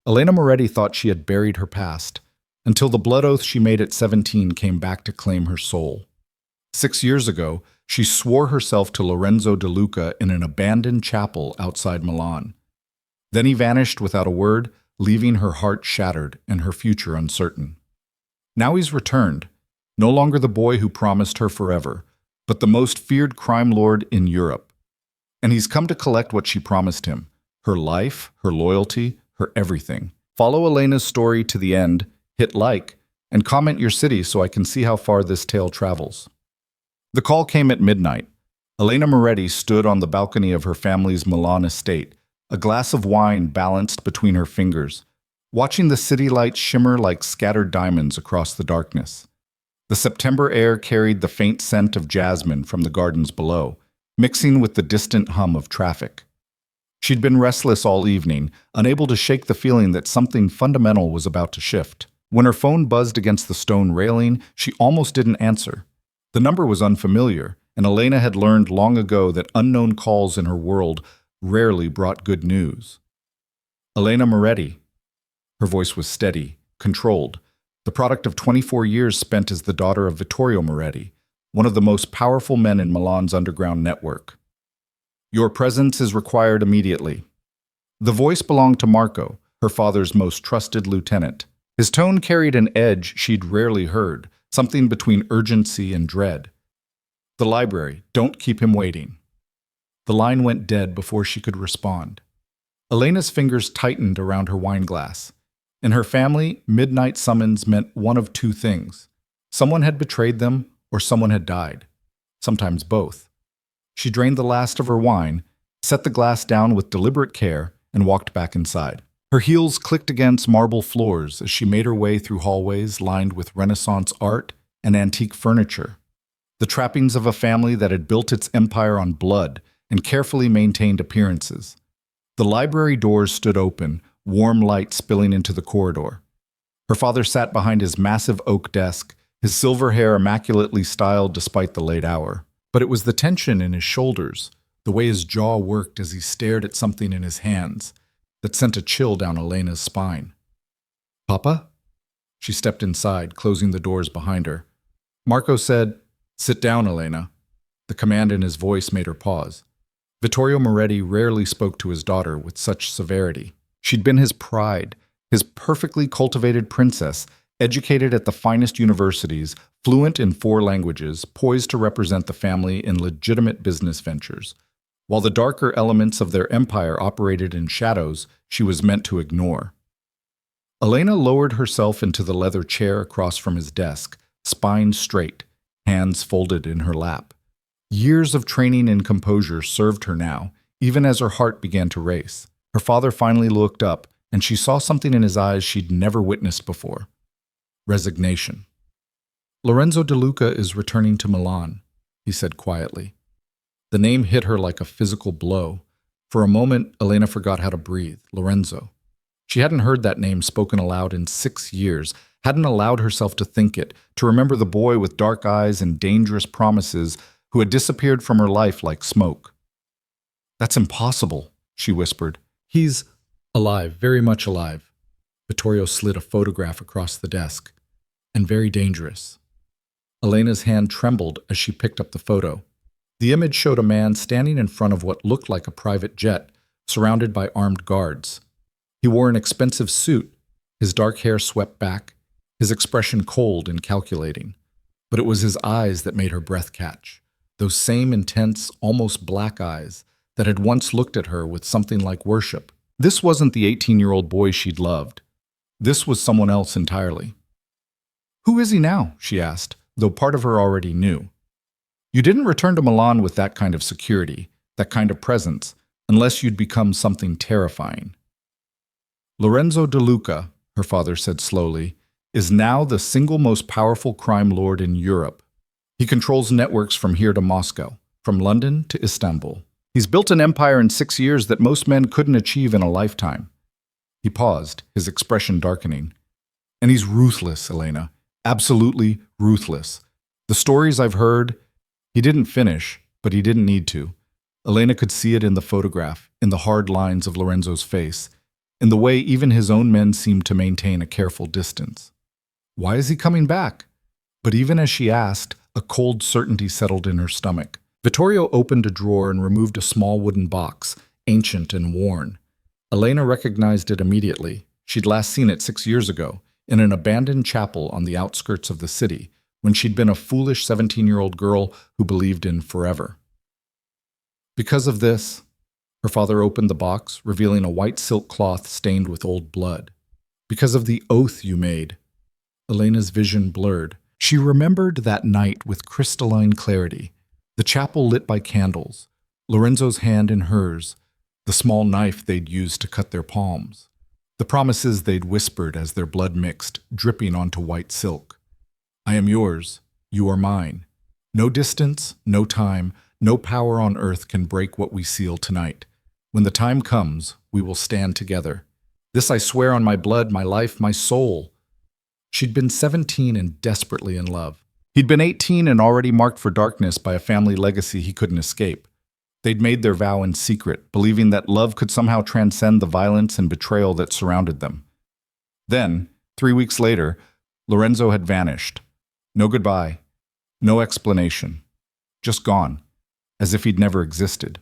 Elena Moretti thought she had buried her past, until the blood oath she made at 17 came back to claim her soul. 6 years ago, she swore herself to Lorenzo De Luca in an abandoned chapel outside Milan. Then he vanished without a word, leaving her heart shattered and her future uncertain. Now he's returned, no longer the boy who promised her forever, but the most feared crime lord in Europe. And he's come to collect what she promised him: her life, her loyalty, her everything. Follow Elena's story to the end, hit like, and comment your city so I can see how far this tale travels. The call came at midnight. Elena Moretti stood on the balcony of her family's Milan estate, a glass of wine balanced between her fingers, watching the city lights shimmer like scattered diamonds across the darkness. The September air carried the faint scent of jasmine from the gardens below, mixing with the distant hum of traffic. She'd been restless all evening, unable to shake the feeling that something fundamental was about to shift. When her phone buzzed against the stone railing, she almost didn't answer. The number was unfamiliar, and Elena had learned long ago that unknown calls in her world rarely brought good news. Elena Moretti. Her voice was steady, controlled, the product of 24 years spent as the daughter of Vittorio Moretti, one of the most powerful men in Milan's underground network. Your presence is required immediately. The voice belonged to Marco, her father's most trusted lieutenant. His tone carried an edge she'd rarely heard, something between urgency and dread. The library, don't keep him waiting. The line went dead before she could respond. Elena's fingers tightened around her wine glass. In her family, midnight summons meant one of two things. Someone had betrayed them, or someone had died. Sometimes both. She drained the last of her wine, set the glass down with deliberate care, and walked back inside. Her heels clicked against marble floors as she made her way through hallways lined with Renaissance art and antique furniture. The trappings of a family that had built its empire on blood and carefully maintained appearances. The library doors stood open, warm light spilling into the corridor. Her father sat behind his massive oak desk, his silver hair immaculately styled despite the late hour. But it was the tension in his shoulders, the way his jaw worked as he stared at something in his hands, that sent a chill down Elena's spine. "Papa?" She stepped inside, closing the doors behind her. Marco said, "Sit down, Elena." The command in his voice made her pause. Vittorio Moretti rarely spoke to his daughter with such severity. She'd been his pride, his perfectly cultivated princess, educated at the finest universities, fluent in 4 languages, poised to represent the family in legitimate business ventures. While the darker elements of their empire operated in shadows, she was meant to ignore. Elena lowered herself into the leather chair across from his desk, spine straight, hands folded in her lap. Years of training in composure served her now, even as her heart began to race. Her father finally looked up, and she saw something in his eyes she'd never witnessed before. Resignation. "Lorenzo De Luca is returning to Milan," he said quietly. The name hit her like a physical blow. For a moment, Elena forgot how to breathe. Lorenzo. She hadn't heard that name spoken aloud in 6 years, hadn't allowed herself to think it, to remember the boy with dark eyes and dangerous promises who had disappeared from her life like smoke. "That's impossible," she whispered. "He's alive, very much alive." Vittorio slid a photograph across the desk. "And very dangerous." Elena's hand trembled as she picked up the photo. The image showed a man standing in front of what looked like a private jet, surrounded by armed guards. He wore an expensive suit, his dark hair swept back, his expression cold and calculating. But it was his eyes that made her breath catch, those same intense, almost black eyes that had once looked at her with something like worship. This wasn't the 18-year-old boy she'd loved. This was someone else entirely. "Who is he now?" she asked, though part of her already knew. "You didn't return to Milan with that kind of security, that kind of presence, unless you'd become something terrifying." "Lorenzo De Luca," her father said slowly, "is now the single most powerful crime lord in Europe. He controls networks from here to Moscow, from London to Istanbul. He's built an empire in 6 years that most men couldn't achieve in a lifetime." He paused, his expression darkening. "And he's ruthless, Elena. Absolutely ruthless. The stories I've heard..." He didn't finish, but he didn't need to. Elena could see it in the photograph, in the hard lines of Lorenzo's face. in the way even his own men seemed to maintain a careful distance. Why is he coming back? But even as she asked, a cold certainty settled in her stomach. Vittorio opened a drawer and removed a small wooden box, ancient and worn. Elena recognized it immediately. She'd last seen it 6 years ago, in an abandoned chapel on the outskirts of the city, when she'd been a foolish 17-year-old girl who believed in forever. Because of this, her father opened the box, revealing a white silk cloth stained with old blood. Because of the oath you made. Elena's vision blurred. She remembered that night with crystalline clarity, the chapel lit by candles, Lorenzo's hand in hers, the small knife they'd used to cut their palms, the promises they'd whispered as their blood mixed, dripping onto white silk. I am yours, you are mine. No distance, no time, no power on earth can break what we seal tonight. When the time comes, we will stand together. This I swear on my blood, my life, my soul. She'd been 17 and desperately in love. He'd been 18 and already marked for darkness by a family legacy he couldn't escape. They'd made their vow in secret, believing that love could somehow transcend the violence and betrayal that surrounded them. Then, 3 weeks later, Lorenzo had vanished. No goodbye, no explanation. Just gone, as if he'd never existed.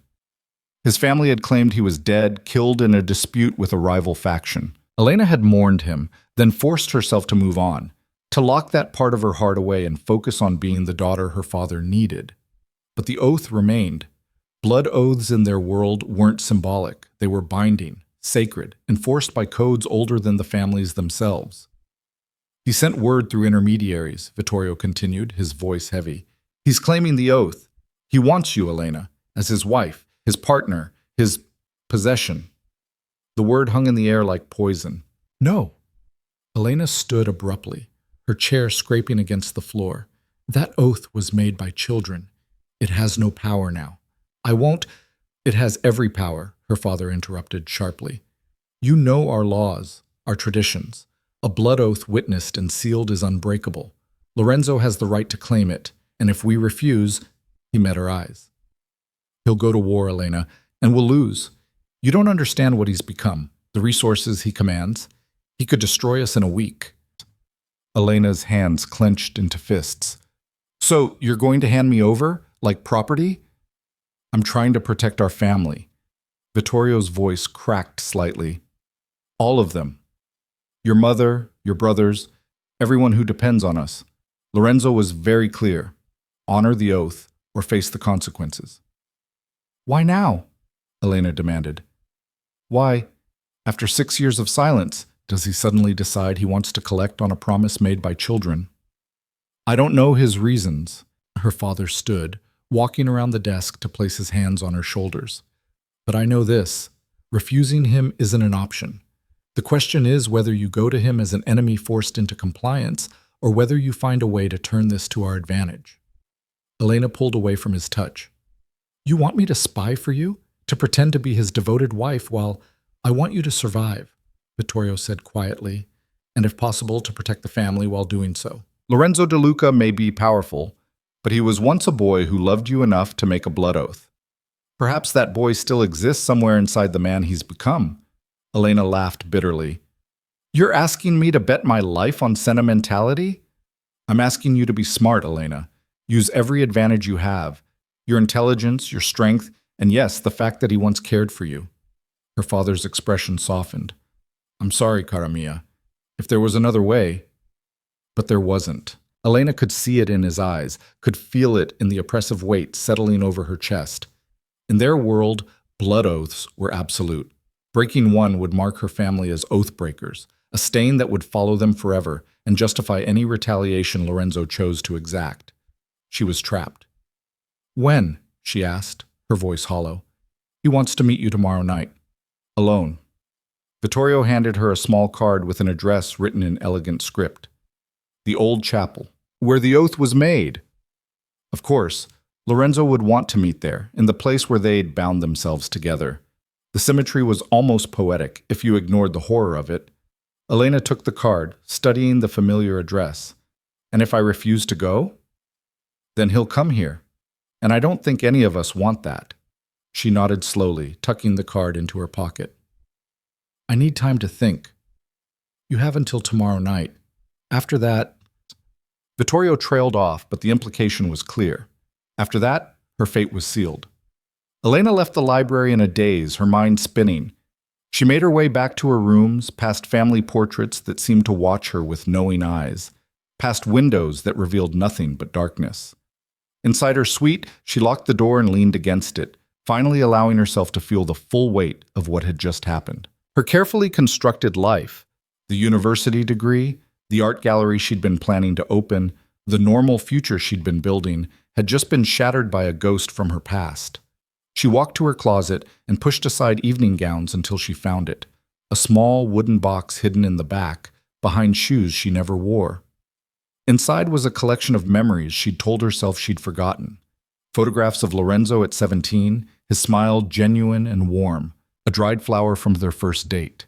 His family had claimed he was dead, killed in a dispute with a rival faction. Elena had mourned him, then forced herself to move on, to lock that part of her heart away and focus on being the daughter her father needed. But the oath remained. Blood oaths in their world weren't symbolic. They were binding, sacred, enforced by codes older than the families themselves. He sent word through intermediaries, Vittorio continued, his voice heavy. He's claiming the oath. He wants you, Elena, as his wife, his partner, his possession. The word hung in the air like poison. No. Elena stood abruptly, her chair scraping against the floor. That oath was made by children. It has no power now. I won't. It has every power, her father interrupted sharply. You know our laws, our traditions. A blood oath witnessed and sealed is unbreakable. Lorenzo has the right to claim it, and if we refuse, he met her eyes. He'll go to war, Elena, and we'll lose. You don't understand what he's become, the resources he commands. He could destroy us in a week. Elena's hands clenched into fists. So you're going to hand me over, like property? I'm trying to protect our family. Vittorio's voice cracked slightly. All of them. Your mother, your brothers, everyone who depends on us. Lorenzo was very clear. Honor the oath or face the consequences. Why now? Elena demanded. Why, after 6 years of silence, does he suddenly decide he wants to collect on a promise made by children? I don't know his reasons. Her father stood, walking around the desk to place his hands on her shoulders. But I know this. Refusing him isn't an option. The question is whether you go to him as an enemy forced into compliance or whether you find a way to turn this to our advantage. Elena pulled away from his touch. You want me to spy for you? To pretend to be his devoted wife while I want you to survive, Vittorio said quietly, and if possible to protect the family while doing so. Lorenzo De Luca may be powerful, but he was once a boy who loved you enough to make a blood oath. Perhaps that boy still exists somewhere inside the man he's become. Elena laughed bitterly. You're asking me to bet my life on sentimentality? I'm asking you to be smart, Elena. Use every advantage you have. Your intelligence, your strength, and yes, the fact that he once cared for you. Her father's expression softened. I'm sorry, cara mia. If there was another way. But there wasn't. Elena could see it in his eyes, could feel it in the oppressive weight settling over her chest. In their world, blood oaths were absolute. Breaking one would mark her family as oath breakers, a stain that would follow them forever and justify any retaliation Lorenzo chose to exact. She was trapped. When? She asked, her voice hollow. He wants to meet you tomorrow night. Alone. Vittorio handed her a small card with an address written in elegant script. The old chapel, where the oath was made. Of course, Lorenzo would want to meet there, in the place where they'd bound themselves together. The symmetry was almost poetic, if you ignored the horror of it. Elena took the card, studying the familiar address. And if I refuse to go? Then he'll come here. And I don't think any of us want that. She nodded slowly, tucking the card into her pocket. I need time to think. You have until tomorrow night. After that, Vittorio trailed off, but the implication was clear. After that, her fate was sealed. Elena left the library in a daze, her mind spinning. She made her way back to her rooms, past family portraits that seemed to watch her with knowing eyes, past windows that revealed nothing but darkness. Inside her suite, she locked the door and leaned against it, finally allowing herself to feel the full weight of what had just happened. Her carefully constructed life, the university degree, the art gallery she'd been planning to open, the normal future she'd been building, had just been shattered by a ghost from her past. She walked to her closet and pushed aside evening gowns until she found it, a small wooden box hidden in the back, behind shoes she never wore. Inside was a collection of memories she'd told herself she'd forgotten. Photographs of Lorenzo at 17, his smile genuine and warm, a dried flower from their first date.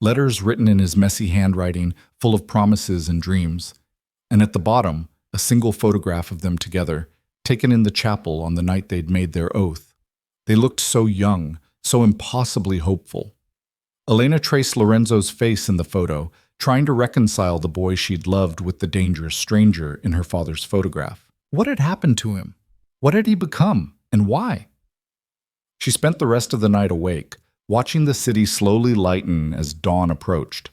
Letters written in his messy handwriting, full of promises and dreams. And at the bottom, a single photograph of them together, taken in the chapel on the night they'd made their oath. They looked so young, so impossibly hopeful. Elena traced Lorenzo's face in the photo, trying to reconcile the boy she'd loved with the dangerous stranger in her father's photograph. What had happened to him? What had he become, and why? She spent the rest of the night awake, watching the city slowly lighten as dawn approached.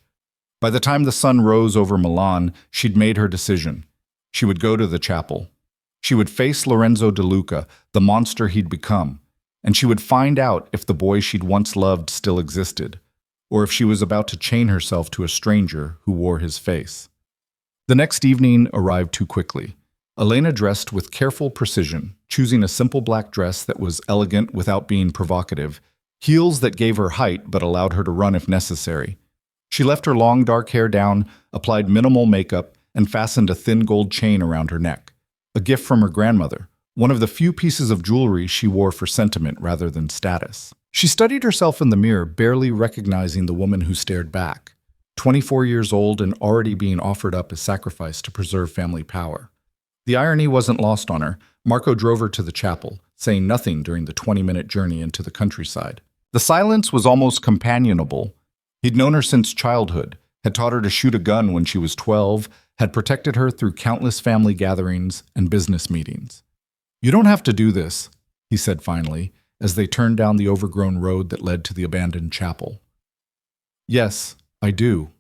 By the time the sun rose over Milan, she'd made her decision. She would go to the chapel. She would face Lorenzo De Luca, the monster he'd become, and she would find out if the boy she'd once loved still existed, or if she was about to chain herself to a stranger who wore his face. The next evening arrived too quickly. Elena dressed with careful precision, choosing a simple black dress that was elegant without being provocative, heels that gave her height but allowed her to run if necessary. She left her long dark hair down, applied minimal makeup, and fastened a thin gold chain around her neck, a gift from her grandmother, one of the few pieces of jewelry she wore for sentiment rather than status. She studied herself in the mirror, barely recognizing the woman who stared back, 24 years old and already being offered up as sacrifice to preserve family power. The irony wasn't lost on her. Marco drove her to the chapel, saying nothing during the 20-minute journey into the countryside. The silence was almost companionable. He'd known her since childhood, had taught her to shoot a gun when she was 12, had protected her through countless family gatherings and business meetings. "You don't have to do this," he said finally, as they turned down the overgrown road that led to the abandoned chapel. "Yes, I do."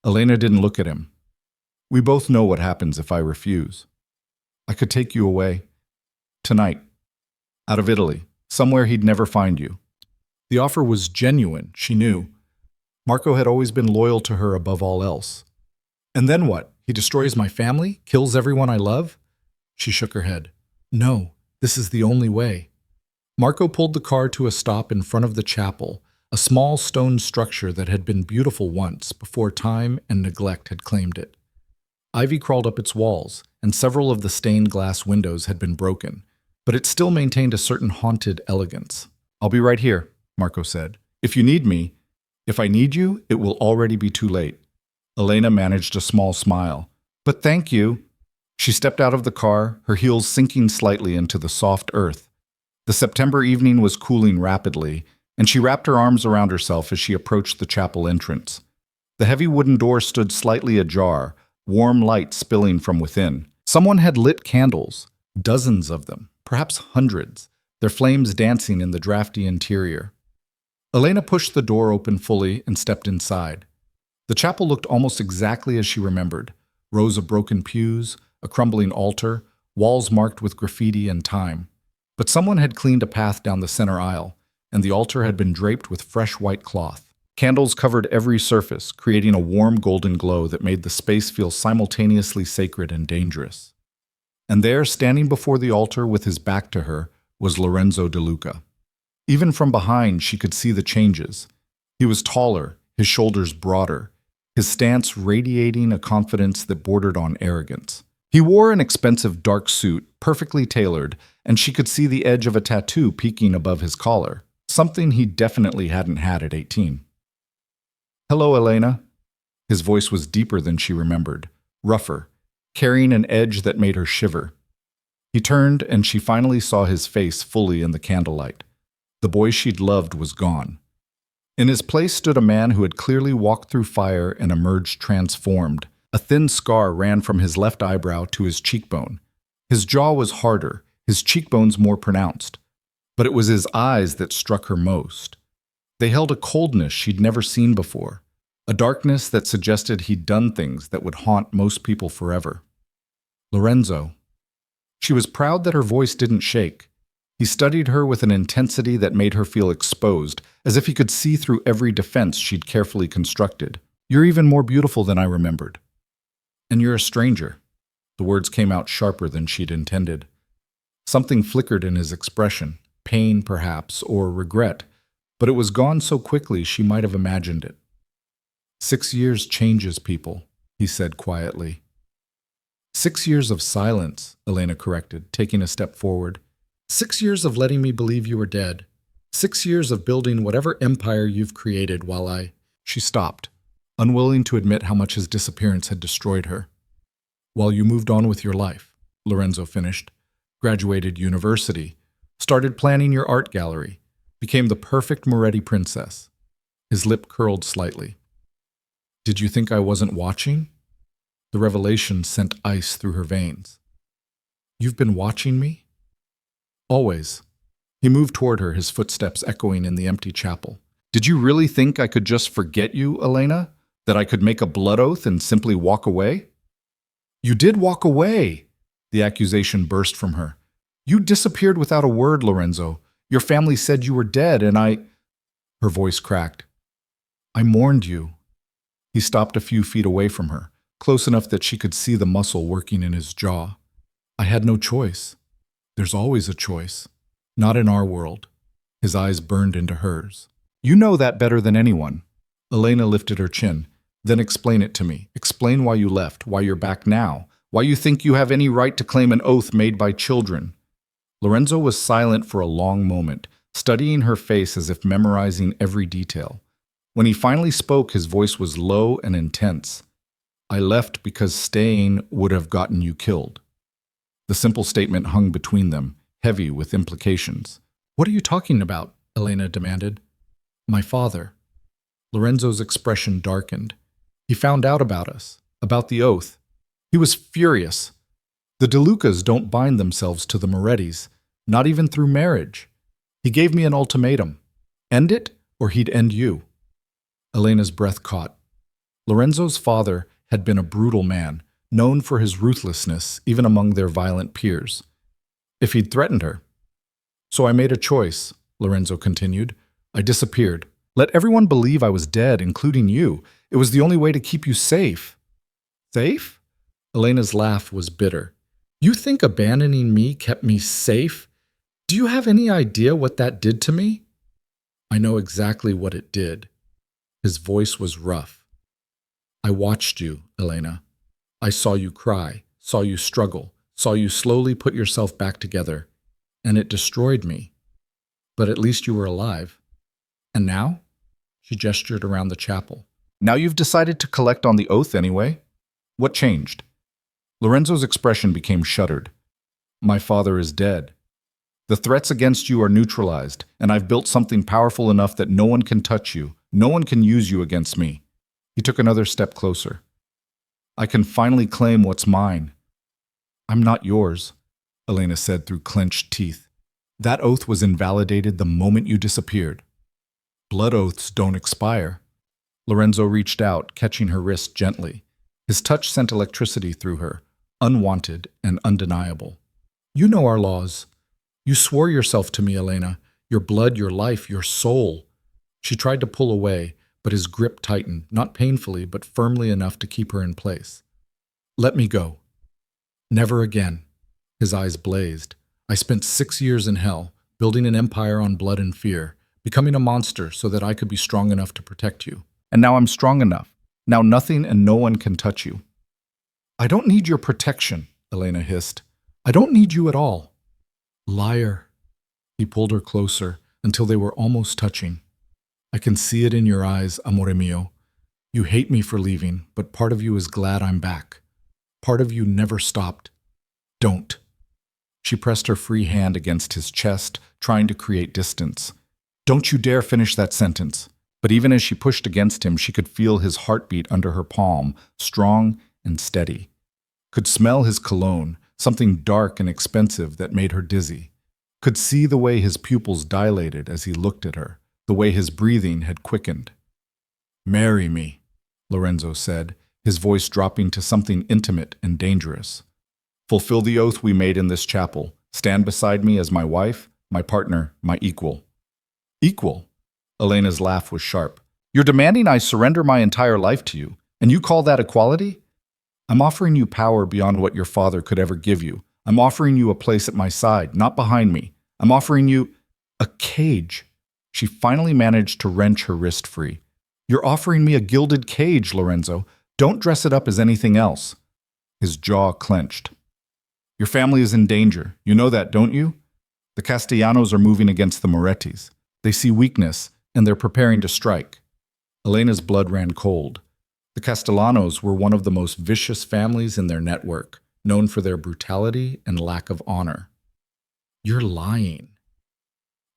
Elena didn't look at him. "We both know what happens if I refuse. I could take you away. Tonight. Out of Italy. Somewhere he'd never find you." The offer was genuine, she knew. Marco had always been loyal to her above all else. "And then what? He destroys my family? Kills everyone I love?" She shook her head. "No, this is the only way." Marco pulled the car to a stop in front of the chapel, a small stone structure that had been beautiful once before time and neglect had claimed it. Ivy crawled up its walls, and several of the stained glass windows had been broken, but it still maintained a certain haunted elegance. "I'll be right here," Marco said. "If you need me, if I need you, it will already be too late." Elena managed a small smile. "But thank you." She stepped out of the car, her heels sinking slightly into the soft earth. The September evening was cooling rapidly, and she wrapped her arms around herself as she approached the chapel entrance. The heavy wooden door stood slightly ajar, warm light spilling from within. Someone had lit candles, dozens of them, perhaps hundreds, their flames dancing in the drafty interior. Elena pushed the door open fully and stepped inside. The chapel looked almost exactly as she remembered. Rows of broken pews, a crumbling altar, walls marked with graffiti and time. But someone had cleaned a path down the center aisle, and the altar had been draped with fresh white cloth. Candles covered every surface, creating a warm golden glow that made the space feel simultaneously sacred and dangerous. And there, standing before the altar with his back to her, was Lorenzo De Luca. Even from behind, she could see the changes. He was taller, his shoulders broader, his stance radiating a confidence that bordered on arrogance. He wore an expensive dark suit, perfectly tailored, and she could see the edge of a tattoo peeking above his collar, something he definitely hadn't had at 18. "Hello, Elena." His voice was deeper than she remembered, rougher, carrying an edge that made her shiver. He turned, and she finally saw his face fully in the candlelight. The boy she'd loved was gone. In his place stood a man who had clearly walked through fire and emerged transformed. A thin scar ran from his left eyebrow to his cheekbone. His jaw was harder, his cheekbones more pronounced. But it was his eyes that struck her most. They held a coldness she'd never seen before, a darkness that suggested he'd done things that would haunt most people forever. Lorenzo. She was proud that her voice didn't shake. He studied her with an intensity that made her feel exposed, as if he could see through every defense she'd carefully constructed. You're even more beautiful than I remembered. And you're a stranger. The words came out sharper than she'd intended. Something flickered in his expression, pain perhaps, or regret, but it was gone so quickly she might have imagined it. 6 years changes people, he said quietly. 6 years of silence, Elena corrected, taking a step forward. 6 years of letting me believe you were dead. 6 years of building whatever empire you've created while I... She stopped, unwilling to admit how much his disappearance had destroyed her. While you moved on with your life, Lorenzo finished, graduated university, started planning your art gallery, became the perfect Moretti princess. His lip curled slightly. Did you think I wasn't watching? The revelation sent ice through her veins. You've been watching me? Always. He moved toward her, his footsteps echoing in the empty chapel. Did you really think I could just forget you, Elena? That I could make a blood oath and simply walk away? You did walk away! The accusation burst from her. You disappeared without a word, Lorenzo. Your family said you were dead, and I... Her voice cracked. I mourned you. He stopped a few feet away from her, close enough that she could see the muscle working in his jaw. I had no choice. There's always a choice. Not in our world. His eyes burned into hers. You know that better than anyone. Elena lifted her chin. Then explain it to me. Explain why you left, why you're back now, why you think you have any right to claim an oath made by children. Lorenzo was silent for a long moment, studying her face as if memorizing every detail. When he finally spoke, his voice was low and intense. I left because staying would have gotten you killed. The simple statement hung between them, heavy with implications. What are you talking about? Elena demanded. My father. Lorenzo's expression darkened. He found out about us, about the oath. He was furious. The DeLucas don't bind themselves to the Morettis, not even through marriage. He gave me an ultimatum. End it, or he'd end you. Elena's breath caught. Lorenzo's father had been a brutal man, known for his ruthlessness even among their violent peers. If he'd threatened her. So I made a choice, Lorenzo continued. I disappeared. Let everyone believe I was dead, including you. It was the only way to keep you safe. Safe? Elena's laugh was bitter. You think abandoning me kept me safe? Do you have any idea what that did to me? I know exactly what it did. His voice was rough. I watched you, Elena. I saw you cry, saw you struggle, saw you slowly put yourself back together, and it destroyed me. But at least you were alive. And now? She gestured around the chapel. Now you've decided to collect on the oath anyway? What changed? Lorenzo's expression became shuttered. My father is dead. The threats against you are neutralized, and I've built something powerful enough that no one can touch you. No one can use you against me. He took another step closer. I can finally claim what's mine. I'm not yours, Elena said through clenched teeth. That oath was invalidated the moment you disappeared. Blood oaths don't expire. Lorenzo reached out, catching her wrist gently. His touch sent electricity through her, unwanted and undeniable. You know our laws. You swore yourself to me, Elena. Your blood, your life, your soul. She tried to pull away, but his grip tightened, not painfully, but firmly enough to keep her in place. Let me go. Never again. His eyes blazed. I spent 6 years in hell, building an empire on blood and fear, becoming a monster so that I could be strong enough to protect you. And now I'm strong enough. Now nothing and no one can touch you. I don't need your protection, Elena hissed. I don't need you at all. Liar. He pulled her closer until they were almost touching. I can see it in your eyes, amore mio. You hate me for leaving, but part of you is glad I'm back. Part of you never stopped. Don't. She pressed her free hand against his chest, trying to create distance. Don't you dare finish that sentence. But even as she pushed against him, she could feel his heartbeat under her palm, strong and steady. Could smell his cologne, something dark and expensive that made her dizzy. Could see the way his pupils dilated as he looked at her, the way his breathing had quickened. "Marry me," Lorenzo said, his voice dropping to something intimate and dangerous. "Fulfill the oath we made in this chapel. Stand beside me as my wife, my partner, my equal." "Equal?" Elena's laugh was sharp. "You're demanding I surrender my entire life to you, and you call that equality? I'm offering you power beyond what your father could ever give you. I'm offering you a place at my side, not behind me. I'm offering you a cage." She finally managed to wrench her wrist free. "You're offering me a gilded cage, Lorenzo. Don't dress it up as anything else." His jaw clenched. "Your family is in danger. You know that, don't you? The Castellanos are moving against the Morettis. They see weakness, and they're preparing to strike." Elena's blood ran cold. The Castellanos were one of the most vicious families in their network, known for their brutality and lack of honor. "You're lying."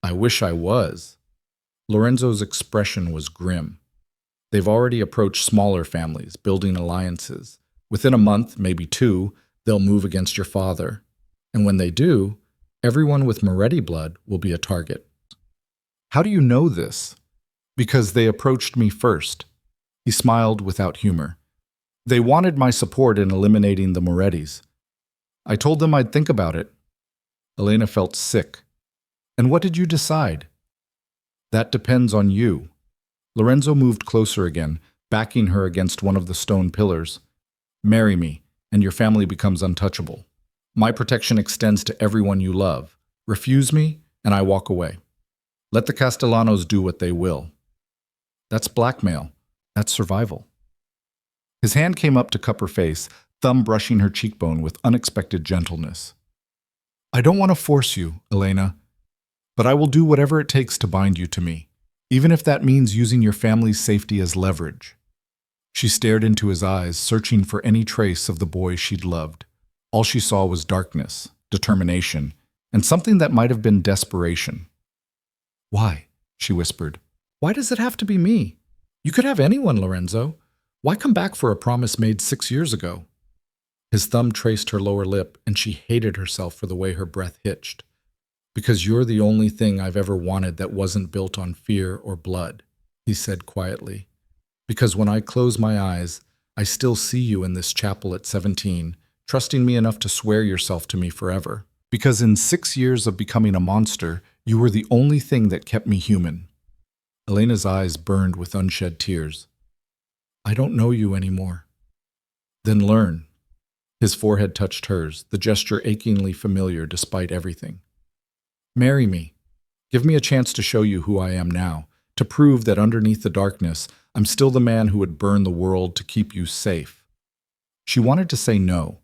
"I wish I was." Lorenzo's expression was grim. "They've already approached smaller families, building alliances. Within a month, maybe 2, they'll move against your father. And when they do, everyone with Moretti blood will be a target." "How do you know this?" "Because they approached me first." He smiled without humor. "They wanted my support in eliminating the Morettis. I told them I'd think about it." Elena felt sick. "And what did you decide?" "That depends on you." Lorenzo moved closer again, backing her against one of the stone pillars. "Marry me, and your family becomes untouchable. My protection extends to everyone you love. Refuse me, and I walk away. Let the Castellanos do what they will." "That's blackmail. That's survival." His hand came up to cup her face, thumb brushing her cheekbone with unexpected gentleness. "I don't want to force you, Elena, but I will do whatever it takes to bind you to me, even if that means using your family's safety as leverage." She stared into his eyes, searching for any trace of the boy she'd loved. All she saw was darkness, determination, and something that might have been desperation. "Why?" she whispered. "Why does it have to be me? You could have anyone, Lorenzo. Why come back for a promise made 6 years ago?" His thumb traced her lower lip, and she hated herself for the way her breath hitched. "Because you're the only thing I've ever wanted that wasn't built on fear or blood," he said quietly. "Because when I close my eyes, I still see you in this chapel at 17, trusting me enough to swear yourself to me forever. Because in 6 years of becoming a monster, you were the only thing that kept me human." Elena's eyes burned with unshed tears. "I don't know you anymore." "Then learn." His forehead touched hers, the gesture achingly familiar despite everything. "Marry me. Give me a chance to show you who I am now, to prove that underneath the darkness, I'm still the man who would burn the world to keep you safe." She wanted to say no,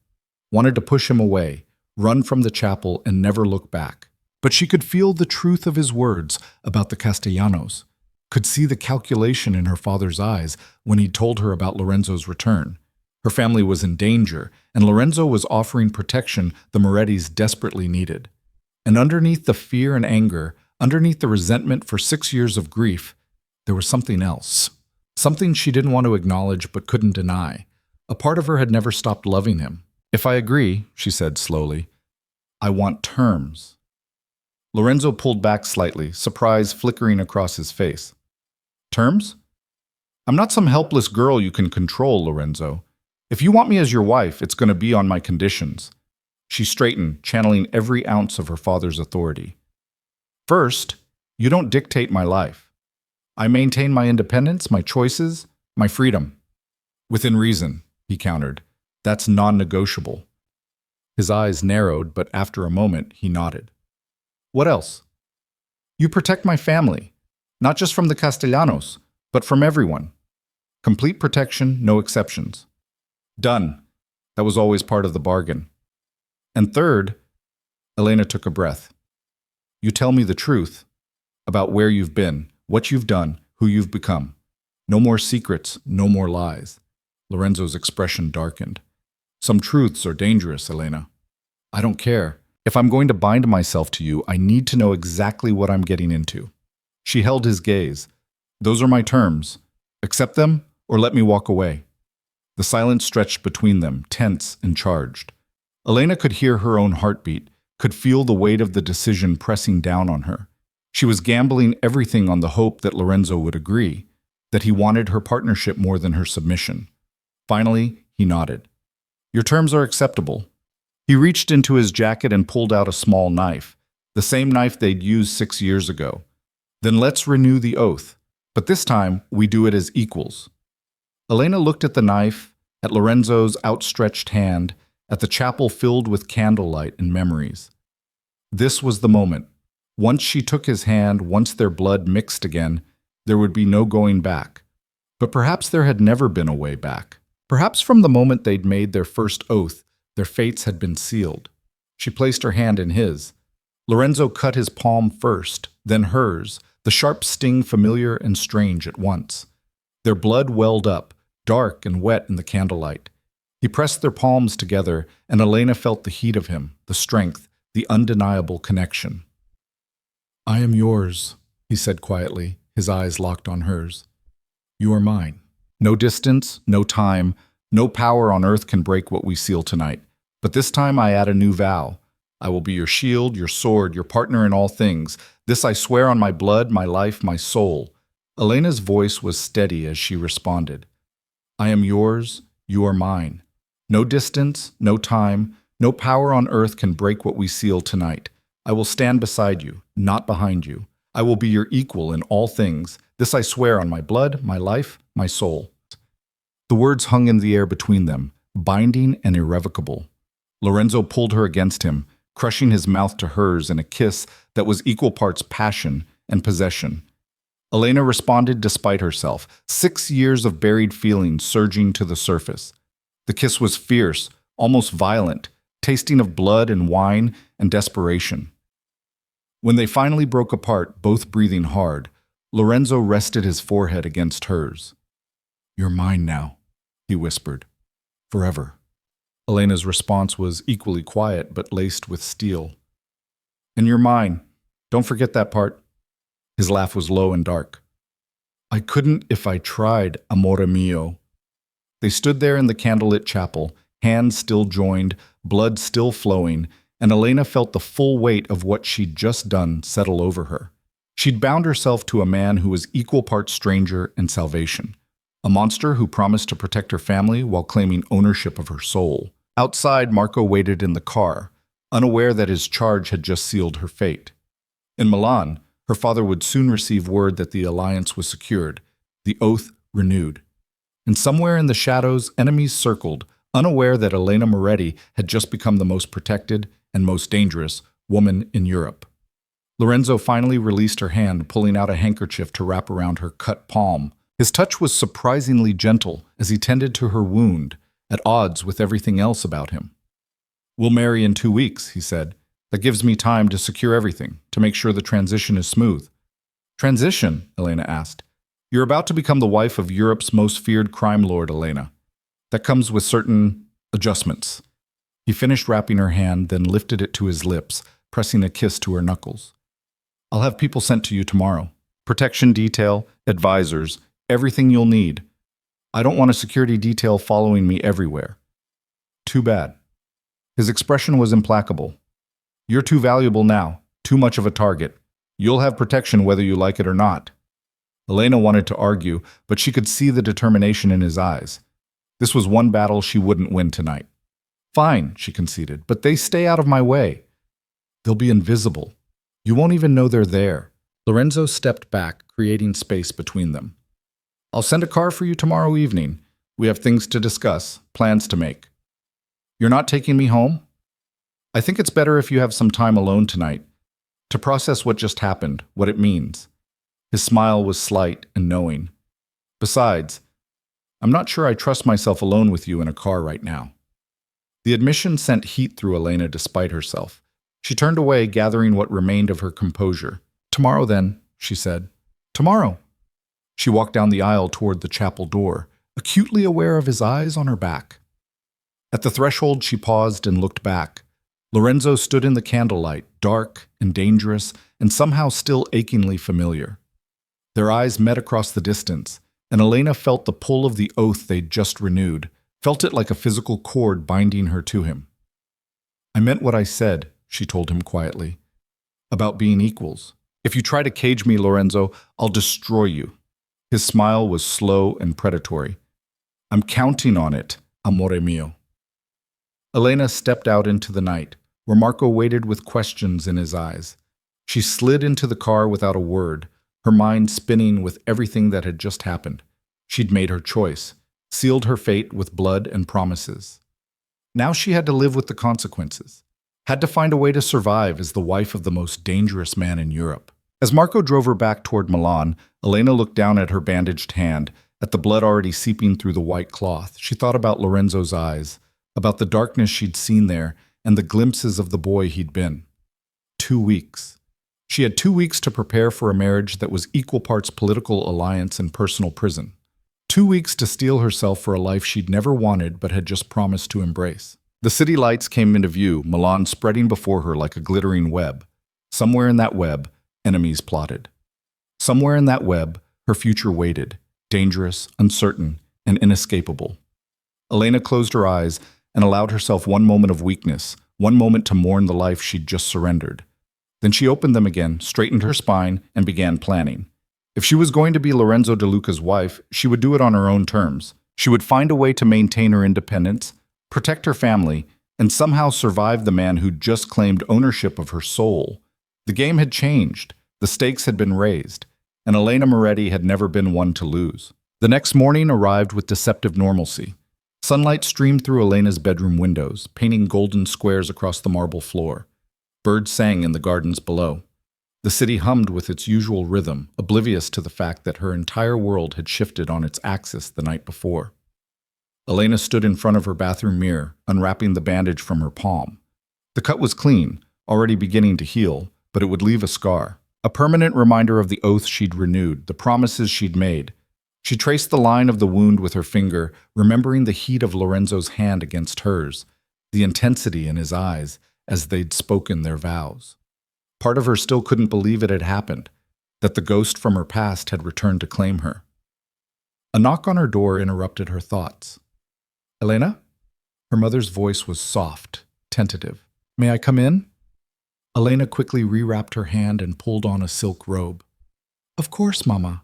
wanted to push him away, run from the chapel and never look back. But she could feel the truth of his words about the Castellanos, could see the calculation in her father's eyes when he told her about Lorenzo's return. Her family was in danger, and Lorenzo was offering protection the Morettis desperately needed. And underneath the fear and anger, underneath the resentment for 6 years of grief, there was something else. Something she didn't want to acknowledge but couldn't deny. A part of her had never stopped loving him. "If I agree," she said slowly, "I want terms." Lorenzo pulled back slightly, surprise flickering across his face. "Terms? I'm not some helpless girl you can control, Lorenzo. If you want me as your wife, it's going to be on my conditions." She straightened, channeling every ounce of her father's authority. "First, you don't dictate my life. I maintain my independence, my choices, my freedom." "Within reason," he countered. "That's non-negotiable." His eyes narrowed, but after a moment, he nodded. "What else?" "You protect my family, not just from the Castellanos, but from everyone. Complete protection, no exceptions." "Done." That was always part of the bargain. "And third," Elena took a breath, "you tell me the truth about where you've been, what you've done, who you've become. No more secrets, no more lies." Lorenzo's expression darkened. "Some truths are dangerous, Elena." "I don't care. If I'm going to bind myself to you, I need to know exactly what I'm getting into." She held his gaze. Those are my terms. Accept them or let me walk away. The silence stretched between them, tense and charged. Elena could hear her own heartbeat, could feel the weight of the decision pressing down on her. She was gambling everything on the hope that Lorenzo would agree, that he wanted her partnership more than her submission. Finally, he nodded. Your terms are acceptable. He reached into his jacket and pulled out a small knife, the same knife they'd used 6 years ago. Then let's renew the oath, but this time we do it as equals. Elena looked at the knife, at Lorenzo's outstretched hand, at the chapel filled with candlelight and memories. This was the moment. Once she took his hand, once their blood mixed again, there would be no going back. But perhaps there had never been a way back. Perhaps from the moment they'd made their first oath, their fates had been sealed. She placed her hand in his. Lorenzo cut his palm first, then hers, the sharp sting familiar and strange at once. Their blood welled up, dark and wet in the candlelight. He pressed their palms together, and Elena felt the heat of him, the strength, the undeniable connection. I am yours, he said quietly, his eyes locked on hers. You are mine. No distance, no time, no power on earth can break what we seal tonight. But this time I add a new vow. I will be your shield, your sword, your partner in all things. This I swear on my blood, my life, my soul. Elena's voice was steady as she responded. I am yours, you are mine. No distance, no time, no power on earth can break what we seal tonight. I will stand beside you, not behind you. I will be your equal in all things. This I swear on my blood, my life, my soul. The words hung in the air between them, binding and irrevocable. Lorenzo pulled her against him, crushing his mouth to hers in a kiss that was equal parts passion and possession. Elena responded despite herself, 6 years of buried feelings surging to the surface. The kiss was fierce, almost violent, tasting of blood and wine and desperation. When they finally broke apart, both breathing hard, Lorenzo rested his forehead against hers. You're mine now, he whispered. Forever. Elena's response was equally quiet but laced with steel. And you're mine. Don't forget that part. His laugh was low and dark. I couldn't if I tried, amore mio. They stood there in the candlelit chapel, hands still joined, blood still flowing, and Elena felt the full weight of what she'd just done settle over her. She'd bound herself to a man who was equal parts stranger and salvation, a monster who promised to protect her family while claiming ownership of her soul. Outside, Marco waited in the car, unaware that his charge had just sealed her fate. In Milan, her father would soon receive word that the alliance was secured, the oath renewed. And somewhere in the shadows, enemies circled, unaware that Elena Moretti had just become the most protected and most dangerous woman in Europe. Lorenzo finally released her hand, pulling out a handkerchief to wrap around her cut palm. His touch was surprisingly gentle as he tended to her wound, at odds with everything else about him. We'll marry in 2 weeks, he said. That gives me time to secure everything, to make sure the transition is smooth. Transition? Elena asked. You're about to become the wife of Europe's most feared crime lord, Elena. That comes with certain adjustments. He finished wrapping her hand, then lifted it to his lips, pressing a kiss to her knuckles. I'll have people sent to you tomorrow. Protection detail, advisors, everything you'll need. I don't want a security detail following me everywhere. Too bad. His expression was implacable. You're too valuable now, too much of a target. You'll have protection whether you like it or not. Elena wanted to argue, but she could see the determination in his eyes. This was one battle she wouldn't win tonight. Fine, she conceded, but they stay out of my way. They'll be invisible. You won't even know they're there. Lorenzo stepped back, creating space between them. I'll send a car for you tomorrow evening. We have things to discuss, plans to make. You're not taking me home? I think it's better if you have some time alone tonight, to process what just happened, what it means. His smile was slight and knowing. Besides, I'm not sure I trust myself alone with you in a car right now. The admission sent heat through Elena despite herself. She turned away, gathering what remained of her composure. Tomorrow then, she said. Tomorrow. She walked down the aisle toward the chapel door, acutely aware of his eyes on her back. At the threshold, she paused and looked back. Lorenzo stood in the candlelight, dark and dangerous, and somehow still achingly familiar. Their eyes met across the distance, and Elena felt the pull of the oath they'd just renewed, felt it like a physical cord binding her to him. "I meant what I said," she told him quietly, "about being equals. If you try to cage me, Lorenzo, I'll destroy you." His smile was slow and predatory. "I'm counting on it, amore mio." Elena stepped out into the night, where Marco waited with questions in his eyes. She slid into the car without a word, her mind spinning with everything that had just happened. She'd made her choice, sealed her fate with blood and promises. Now she had to live with the consequences, had to find a way to survive as the wife of the most dangerous man in Europe. As Marco drove her back toward Milan, Elena looked down at her bandaged hand, at the blood already seeping through the white cloth. She thought about Lorenzo's eyes, about the darkness she'd seen there, and the glimpses of the boy he'd been. 2 weeks. She had 2 weeks to prepare for a marriage that was equal parts political alliance and personal prison. 2 weeks to steel herself for a life she'd never wanted but had just promised to embrace. The city lights came into view, Milan spreading before her like a glittering web. Somewhere in that web, enemies plotted. Somewhere in that web, her future waited, dangerous, uncertain, and inescapable. Elena closed her eyes and allowed herself one moment of weakness, one moment to mourn the life she'd just surrendered. Then she opened them again, straightened her spine, and began planning. If she was going to be Lorenzo De Luca's wife, she would do it on her own terms. She would find a way to maintain her independence, protect her family, and somehow survive the man who'd just claimed ownership of her soul. The game had changed, the stakes had been raised, and Elena Moretti had never been one to lose. The next morning arrived with deceptive normalcy. Sunlight streamed through Elena's bedroom windows, painting golden squares across the marble floor. Birds sang in the gardens below. The city hummed with its usual rhythm, oblivious to the fact that her entire world had shifted on its axis the night before. Elena stood in front of her bathroom mirror, unwrapping the bandage from her palm. The cut was clean, already beginning to heal, but it would leave a scar. A permanent reminder of the oath she'd renewed, the promises she'd made. She traced the line of the wound with her finger, remembering the heat of Lorenzo's hand against hers, the intensity in his eyes as they'd spoken their vows. Part of her still couldn't believe it had happened, that the ghost from her past had returned to claim her. A knock on her door interrupted her thoughts. "Elena?" Her mother's voice was soft, tentative. "May I come in?" Elena quickly rewrapped her hand and pulled on a silk robe. "Of course, Mama."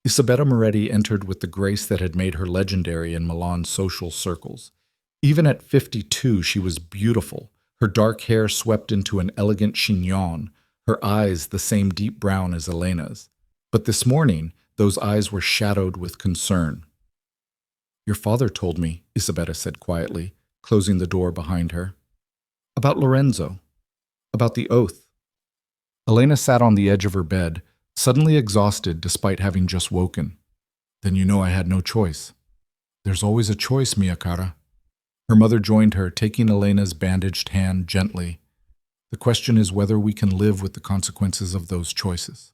Isabella Moretti entered with the grace that had made her legendary in Milan's social circles. Even at 52, she was beautiful, her dark hair swept into an elegant chignon, her eyes the same deep brown as Elena's. But this morning, those eyes were shadowed with concern. "Your father told me," Isabella said quietly, closing the door behind her. "About Lorenzo. About the oath." Elena sat on the edge of her bed, suddenly exhausted despite having just woken. "Then you know I had no choice." "There's always a choice, mia cara." Her mother joined her, taking Elena's bandaged hand gently. "The question is whether we can live with the consequences of those choices."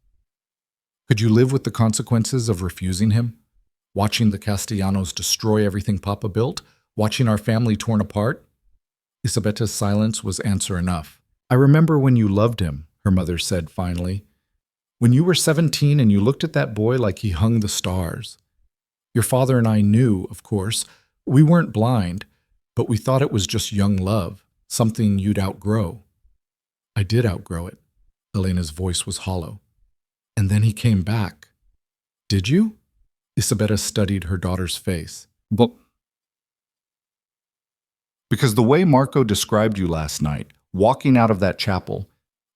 "Could you live with the consequences of refusing him? Watching the Castellanos destroy everything Papa built? Watching our family torn apart?" Isabetta's silence was answer enough. "I remember when you loved him," her mother said finally. "When you were 17 and you looked at that boy like he hung the stars. Your father and I knew, of course. We weren't blind, but we thought it was just young love, something you'd outgrow." "I did outgrow it." Elena's voice was hollow. "And then he came back." "Did you?" Isabella studied her daughter's face. "But because the way Marco described you last night, walking out of that chapel,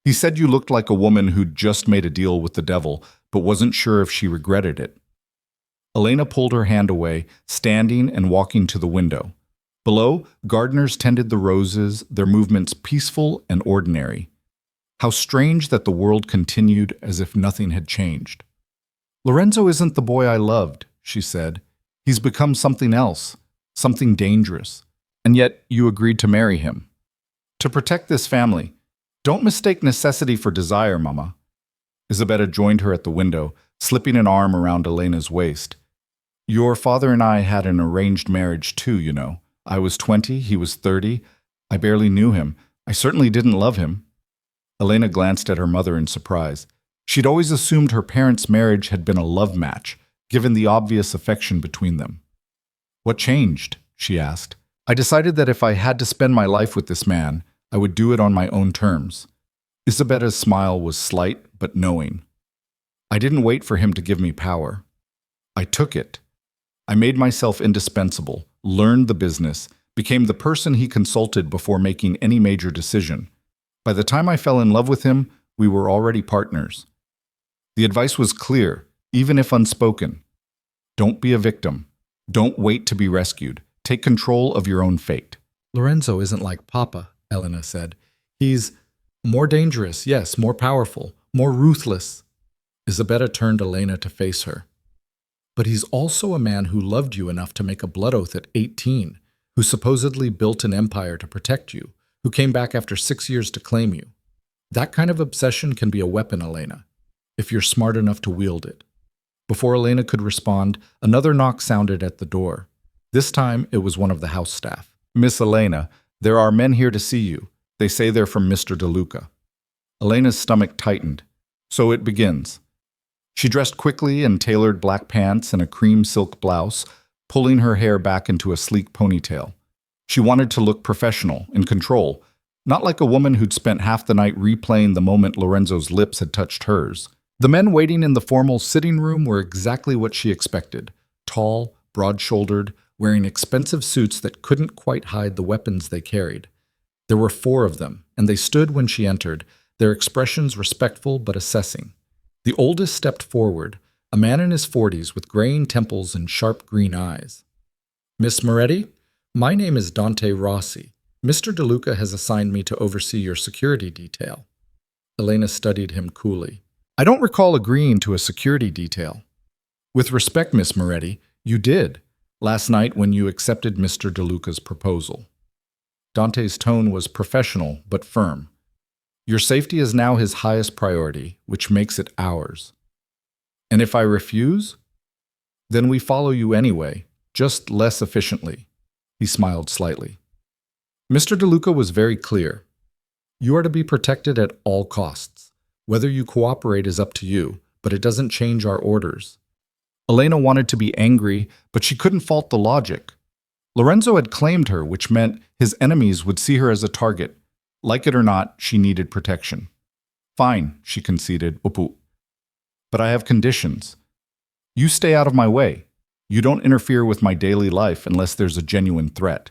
he said you looked like a woman who'd just made a deal with the devil, but wasn't sure if she regretted it." Elena pulled her hand away, standing and walking to the window. Below, gardeners tended the roses, their movements peaceful and ordinary. How strange that the world continued as if nothing had changed. "Lorenzo isn't the boy I loved," she said. "He's become something else, something dangerous. And yet you agreed to marry him. To protect this family. Don't mistake necessity for desire, Mama." Isabella joined her at the window, slipping an arm around Elena's waist. "Your father and I had an arranged marriage too, you know. I was 20, he was 30. I barely knew him. I certainly didn't love him." Elena glanced at her mother in surprise. She'd always assumed her parents' marriage had been a love match, given the obvious affection between them. "What changed?" she asked. "I decided that if I had to spend my life with this man, I would do it on my own terms." Isabetta's smile was slight but knowing. "I didn't wait for him to give me power. I took it. I made myself indispensable, learned the business, became the person he consulted before making any major decision. By the time I fell in love with him, we were already partners." The advice was clear, even if unspoken. Don't be a victim. Don't wait to be rescued. Take control of your own fate. "Lorenzo isn't like Papa," Elena said. "He's more dangerous, yes, more powerful, more ruthless." Isabetta turned Elena to face her. "But he's also a man who loved you enough to make a blood oath at 18, who supposedly built an empire to protect you, who came back after 6 years to claim you. That kind of obsession can be a weapon, Elena, if you're smart enough to wield it." Before Elena could respond, another knock sounded at the door. This time, it was one of the house staff. "Miss Elena, there are men here to see you. They say they're from Mr. DeLuca." Elena's stomach tightened. So it begins. She dressed quickly in tailored black pants and a cream silk blouse, pulling her hair back into a sleek ponytail. She wanted to look professional, in control, not like a woman who'd spent half the night replaying the moment Lorenzo's lips had touched hers. The men waiting in the formal sitting room were exactly what she expected. Tall, broad-shouldered, wearing expensive suits that couldn't quite hide the weapons they carried. There were 4 of them, and they stood when she entered, their expressions respectful but assessing. The oldest stepped forward, a man in his 40s with graying temples and sharp green eyes. "Miss Moretti, my name is Dante Rossi. Mr. DeLuca has assigned me to oversee your security detail." Elena studied him coolly. "I don't recall agreeing to a security detail." "With respect, Miss Moretti, you did, last night when you accepted Mr. DeLuca's proposal." Dante's tone was professional but firm. "Your safety is now his highest priority, which makes it ours. And if I refuse? Then we follow you anyway, just less efficiently." He smiled slightly. Mr. DeLuca was very clear. "You are to be protected at all costs. Whether you cooperate is up to you, but it doesn't change our orders." Elena wanted to be angry, but she couldn't fault the logic. Lorenzo had claimed her, which meant his enemies would see her as a target. Like it or not, she needed protection. "Fine," she conceded. "But I have conditions. You stay out of my way. You don't interfere with my daily life unless there's a genuine threat.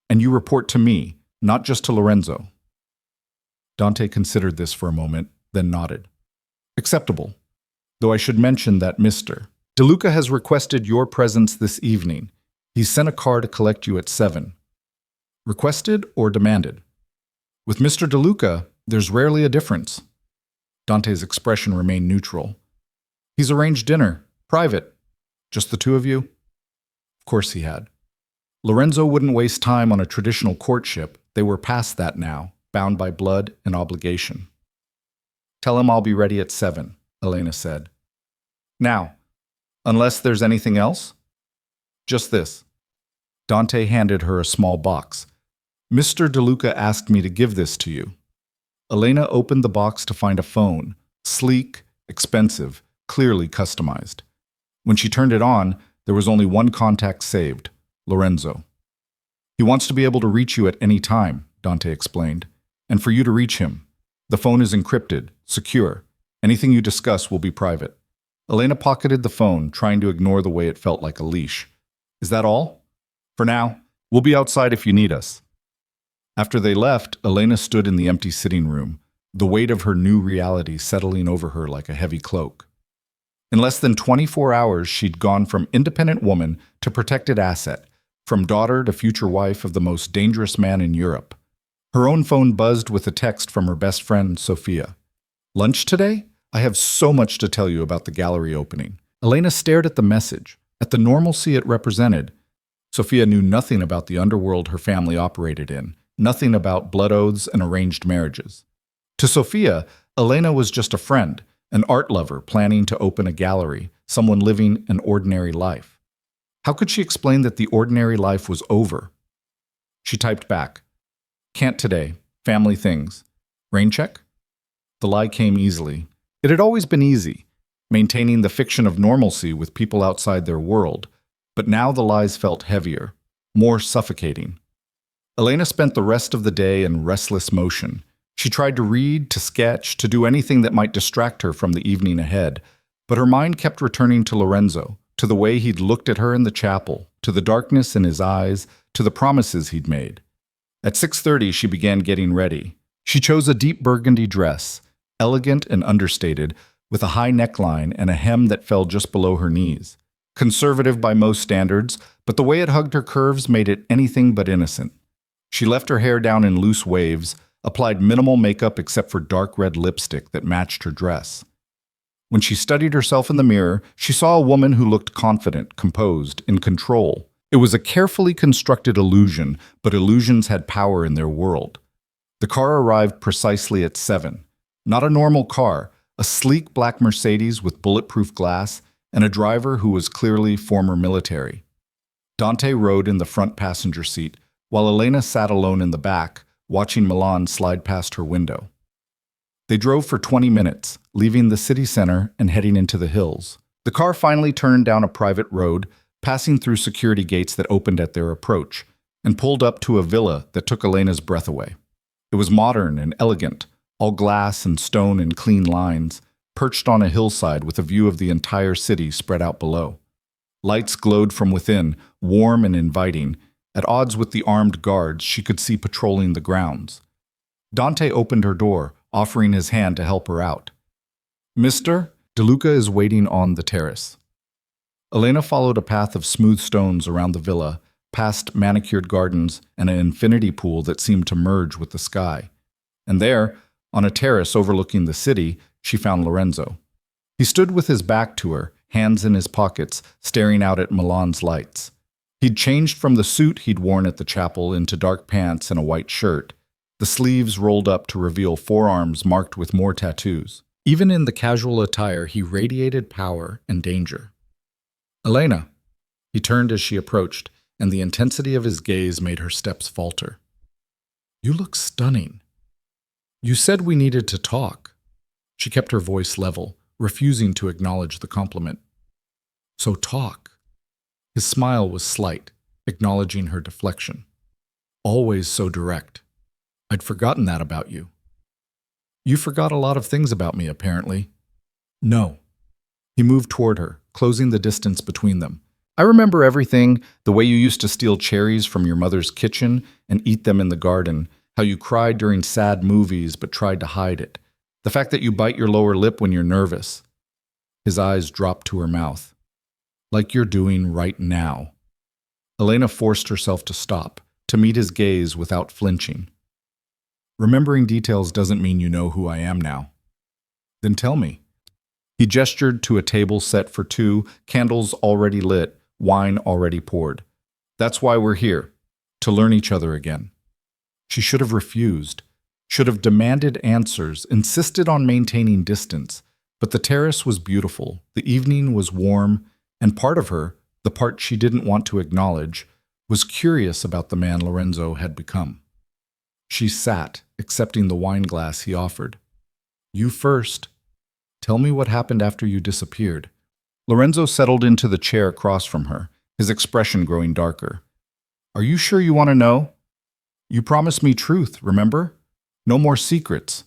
And you report to me, not just to Lorenzo." Dante considered this for a moment, then nodded. "Acceptable. Though I should mention that Mr. DeLuca has requested your presence this evening. He sent a car to collect you at 7. Requested or demanded? With Mr. DeLuca, there's rarely a difference." Dante's expression remained neutral. "He's arranged dinner, private. Just the 2 of you?" Of course he had. Lorenzo wouldn't waste time on a traditional courtship. They were past that now, bound by blood and obligation. "Tell him I'll be ready at 7, Elena said. "Now, unless there's anything else?" "Just this." Dante handed her a small box. "Mr. DeLuca asked me to give this to you." Elena opened the box to find a phone, sleek, expensive, clearly customized. When she turned it on, there was only one contact saved, Lorenzo. "He wants to be able to reach you at any time," Dante explained, "and for you to reach him. The phone is encrypted, secure. Anything you discuss will be private." Elena pocketed the phone, trying to ignore the way it felt like a leash. "Is that all?" "For now. We'll be outside if you need us." After they left, Elena stood in the empty sitting room, the weight of her new reality settling over her like a heavy cloak. In less than 24 hours, she'd gone from independent woman to protected asset, from daughter to future wife of the most dangerous man in Europe. Her own phone buzzed with a text from her best friend, Sophia. "Lunch today? I have so much to tell you about the gallery opening." Elena stared at the message, at the normalcy it represented. Sophia knew nothing about the underworld her family operated in, nothing about blood oaths and arranged marriages. To Sophia, Elena was just a friend, an art lover planning to open a gallery, someone living an ordinary life. How could she explain that the ordinary life was over? She typed back, "Can't today. Family things. Rain check?" The lie came easily. It had always been easy, maintaining the fiction of normalcy with people outside their world, but now the lies felt heavier, more suffocating. Elena spent the rest of the day in restless motion. She tried to read, to sketch, to do anything that might distract her from the evening ahead, but her mind kept returning to Lorenzo, to the way he'd looked at her in the chapel, to the darkness in his eyes, to the promises he'd made. At 6:30, she began getting ready. She chose a deep burgundy dress, elegant and understated, with a high neckline and a hem that fell just below her knees. Conservative by most standards, but the way it hugged her curves made it anything but innocent. She left her hair down in loose waves, applied minimal makeup except for dark red lipstick that matched her dress. When she studied herself in the mirror, she saw a woman who looked confident, composed, in control. It was a carefully constructed illusion, but illusions had power in their world. The car arrived precisely at 7. Not a normal car, a sleek black Mercedes with bulletproof glass, and a driver who was clearly former military. Dante rode in the front passenger seat, while Elena sat alone in the back, watching Milan slide past her window. They drove for 20 minutes, leaving the city center and heading into the hills. The car finally turned down a private road, passing through security gates that opened at their approach, and pulled up to a villa that took Elena's breath away. It was modern and elegant, all glass and stone and clean lines, perched on a hillside with a view of the entire city spread out below. Lights glowed from within, warm and inviting. At odds with the armed guards she could see patrolling the grounds. Dante opened her door, offering his hand to help her out. "Mister, DeLuca is waiting on the terrace." Elena followed a path of smooth stones around the villa, past manicured gardens and an infinity pool that seemed to merge with the sky. And there, on a terrace overlooking the city, she found Lorenzo. He stood with his back to her, hands in his pockets, staring out at Milan's lights. He'd changed from the suit he'd worn at the chapel into dark pants and a white shirt, the sleeves rolled up to reveal forearms marked with more tattoos. Even in the casual attire, he radiated power and danger. "Elena." He turned as she approached, and the intensity of his gaze made her steps falter. "You look stunning. You said we needed to talk." She kept her voice level, refusing to acknowledge the compliment. "So talk." His smile was slight, acknowledging her deflection. "Always so direct. I'd forgotten that about you." "You forgot a lot of things about me, apparently." "No." He moved toward her, closing the distance between them. "I remember everything, the way you used to steal cherries from your mother's kitchen and eat them in the garden, how you cried during sad movies but tried to hide it, the fact that you bite your lower lip when you're nervous." His eyes dropped to her mouth. "Like you're doing right now." Elena forced herself to stop, to meet his gaze without flinching. "Remembering details doesn't mean you know who I am now." "Then tell me." He gestured to a table set for two, candles already lit, wine already poured. "That's why we're here, to learn each other again." She should have refused, should have demanded answers, insisted on maintaining distance. But the terrace was beautiful, the evening was warm, and part of her, the part she didn't want to acknowledge, was curious about the man Lorenzo had become. She sat, accepting the wine glass he offered. "You first. Tell me what happened after you disappeared." Lorenzo settled into the chair across from her, his expression growing darker. "Are you sure you want to know? You promised me truth, remember? No more secrets."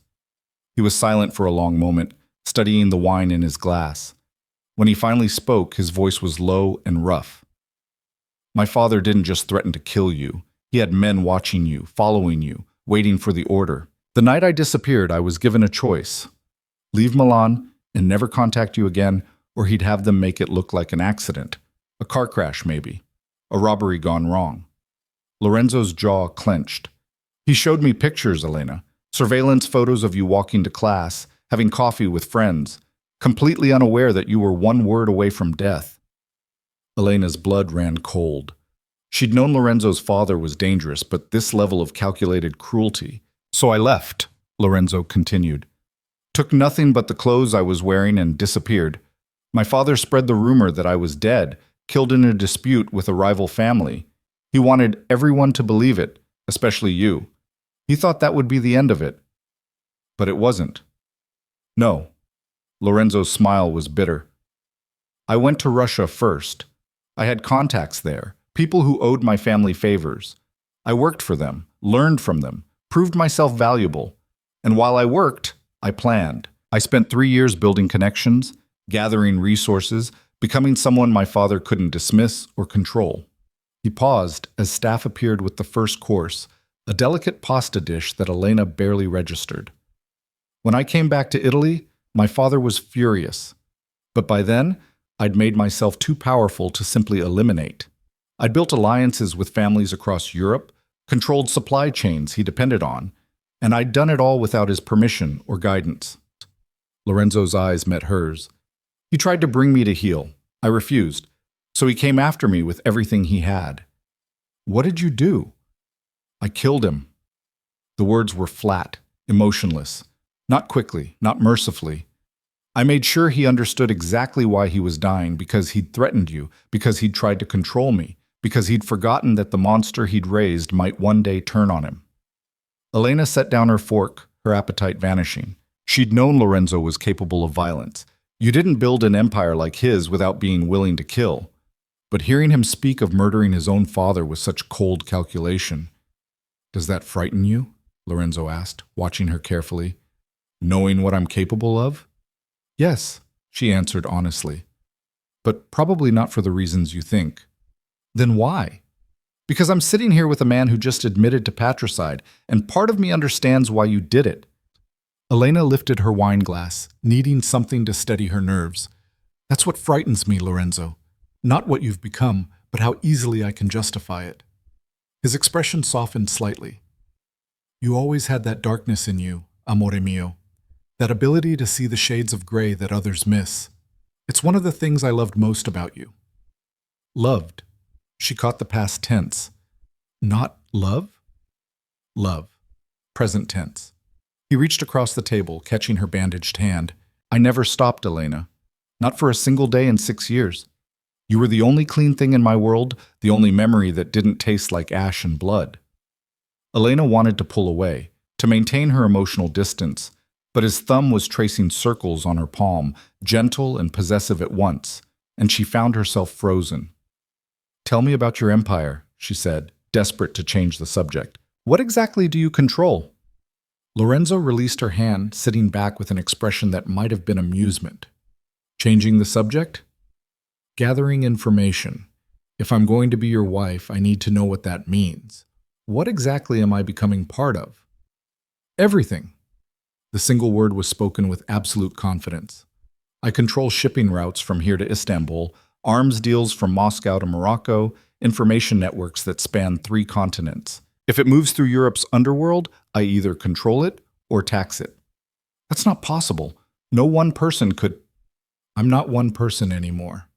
He was silent for a long moment, studying the wine in his glass. When he finally spoke, his voice was low and rough. "My father didn't just threaten to kill you. He had men watching you, following you, waiting for the order. The night I disappeared, I was given a choice. Leave Milan and never contact you again, or he'd have them make it look like an accident. A car crash, maybe. A robbery gone wrong." Lorenzo's jaw clenched. "He showed me pictures, Elena. Surveillance photos of you walking to class, having coffee with friends, completely unaware that you were one word away from death." Elena's blood ran cold. She'd known Lorenzo's father was dangerous, but this level of calculated cruelty. "So I left," Lorenzo continued. "Took nothing but the clothes I was wearing and disappeared. My father spread the rumor that I was dead, killed in a dispute with a rival family. He wanted everyone to believe it, especially you. He thought that would be the end of it. But it wasn't. No, Lorenzo's smile was bitter. I went to Russia first. I had contacts there, people who owed my family favors. I worked for them, learned from them, proved myself valuable. And while I worked, I planned. I spent 3 years building connections, gathering resources, becoming someone my father couldn't dismiss or control. He paused as staff appeared with the first course, a delicate pasta dish that Elena barely registered. When I came back to Italy, my father was furious. But by then, I'd made myself too powerful to simply eliminate. I'd built alliances with families across Europe, controlled supply chains he depended on, and I'd done it all without his permission or guidance. Lorenzo's eyes met hers. He tried to bring me to heel. I refused, so he came after me with everything he had. What did you do? I killed him. The words were flat, emotionless. Not quickly, not mercifully. I made sure he understood exactly why he was dying, because he'd threatened you, because he'd tried to control me, because he'd forgotten that the monster he'd raised might one day turn on him. Elena set down her fork, her appetite vanishing. She'd known Lorenzo was capable of violence. You didn't build an empire like his without being willing to kill. But hearing him speak of murdering his own father with such cold calculation. Does that frighten you? Lorenzo asked, watching her carefully. Knowing what I'm capable of? Yes, she answered honestly. But probably not for the reasons you think. Then why? Because I'm sitting here with a man who just admitted to patricide, and part of me understands why you did it. Elena lifted her wine glass, needing something to steady her nerves. That's what frightens me, Lorenzo. Not what you've become, but how easily I can justify it. His expression softened slightly. You always had that darkness in you, amore mio. That ability to see the shades of gray that others miss. It's one of the things I loved most about you. Loved. She caught the past tense. Not love? Love. Present tense. He reached across the table, catching her bandaged hand. I never stopped, Elena. Not for a single day in 6 years. You were the only clean thing in my world, the only memory that didn't taste like ash and blood. Elena wanted to pull away, to maintain her emotional distance, but his thumb was tracing circles on her palm, gentle and possessive at once, and she found herself frozen. Tell me about your empire, she said, desperate to change the subject. What exactly do you control? Lorenzo released her hand, sitting back with an expression that might have been amusement. Changing the subject? Gathering information. If I'm going to be your wife, I need to know what that means. What exactly am I becoming part of? Everything. The single word was spoken with absolute confidence. I control shipping routes from here to Istanbul, arms deals from Moscow to Morocco, information networks that span 3 continents. If it moves through Europe's underworld, I either control it or tax it. That's not possible. No one person could. I'm not one person anymore.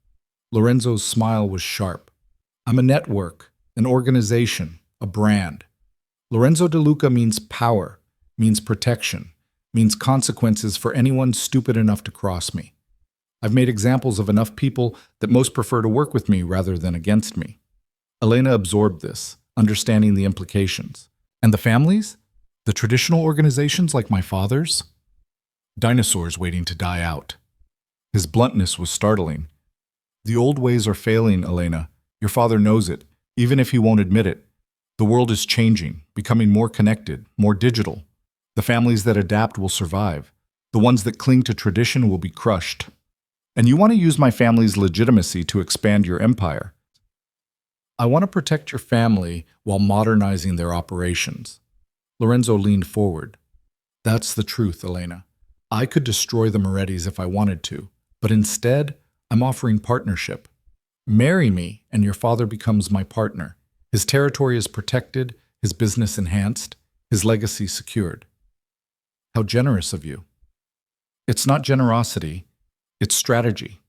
Lorenzo's smile was sharp. I'm a network, an organization, a brand. Lorenzo De Luca means power, means protection, means consequences for anyone stupid enough to cross me. I've made examples of enough people that most prefer to work with me rather than against me. Elena absorbed this, understanding the implications. And the families? The traditional organizations like my father's? Dinosaurs waiting to die out. His bluntness was startling. The old ways are failing, Elena. Your father knows it, even if he won't admit it. The world is changing, becoming more connected, more digital. The families that adapt will survive. The ones that cling to tradition will be crushed. And you want to use my family's legitimacy to expand your empire. I want to protect your family while modernizing their operations. Lorenzo leaned forward. That's the truth, Elena. I could destroy the Morettis if I wanted to, but instead, I'm offering partnership. Marry me, and your father becomes my partner. His territory is protected, his business enhanced, his legacy secured. How generous of you. It's not generosity, it's strategy.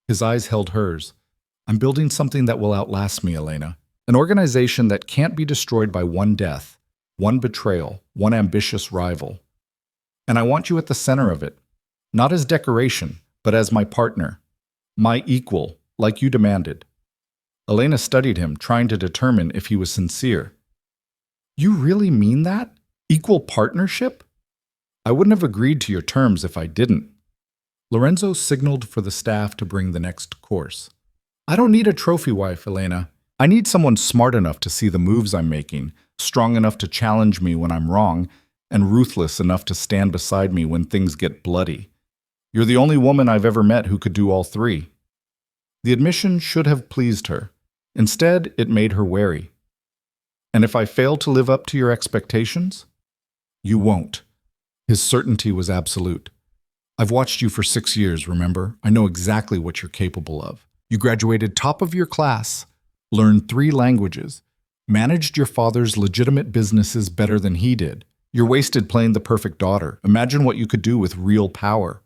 His eyes held hers. I'm building something that will outlast me, Elena. An organization that can't be destroyed by one death, one betrayal, one ambitious rival. And I want you at the center of it, not as decoration, but as my partner, my equal, like you demanded. Elena studied him, trying to determine if he was sincere. You really mean that? Equal partnership? I wouldn't have agreed to your terms if I didn't. Lorenzo signaled for the staff to bring the next course. I don't need a trophy wife, Elena. I need someone smart enough to see the moves I'm making, strong enough to challenge me when I'm wrong, and ruthless enough to stand beside me when things get bloody. You're the only woman I've ever met who could do all three. The admission should have pleased her. Instead, it made her wary. And if I fail to live up to your expectations? You won't. His certainty was absolute. I've watched you for 6 years, remember? I know exactly what you're capable of. You graduated top of your class, learned 3 languages, managed your father's legitimate businesses better than he did. You're wasted playing the perfect daughter. Imagine what you could do with real power.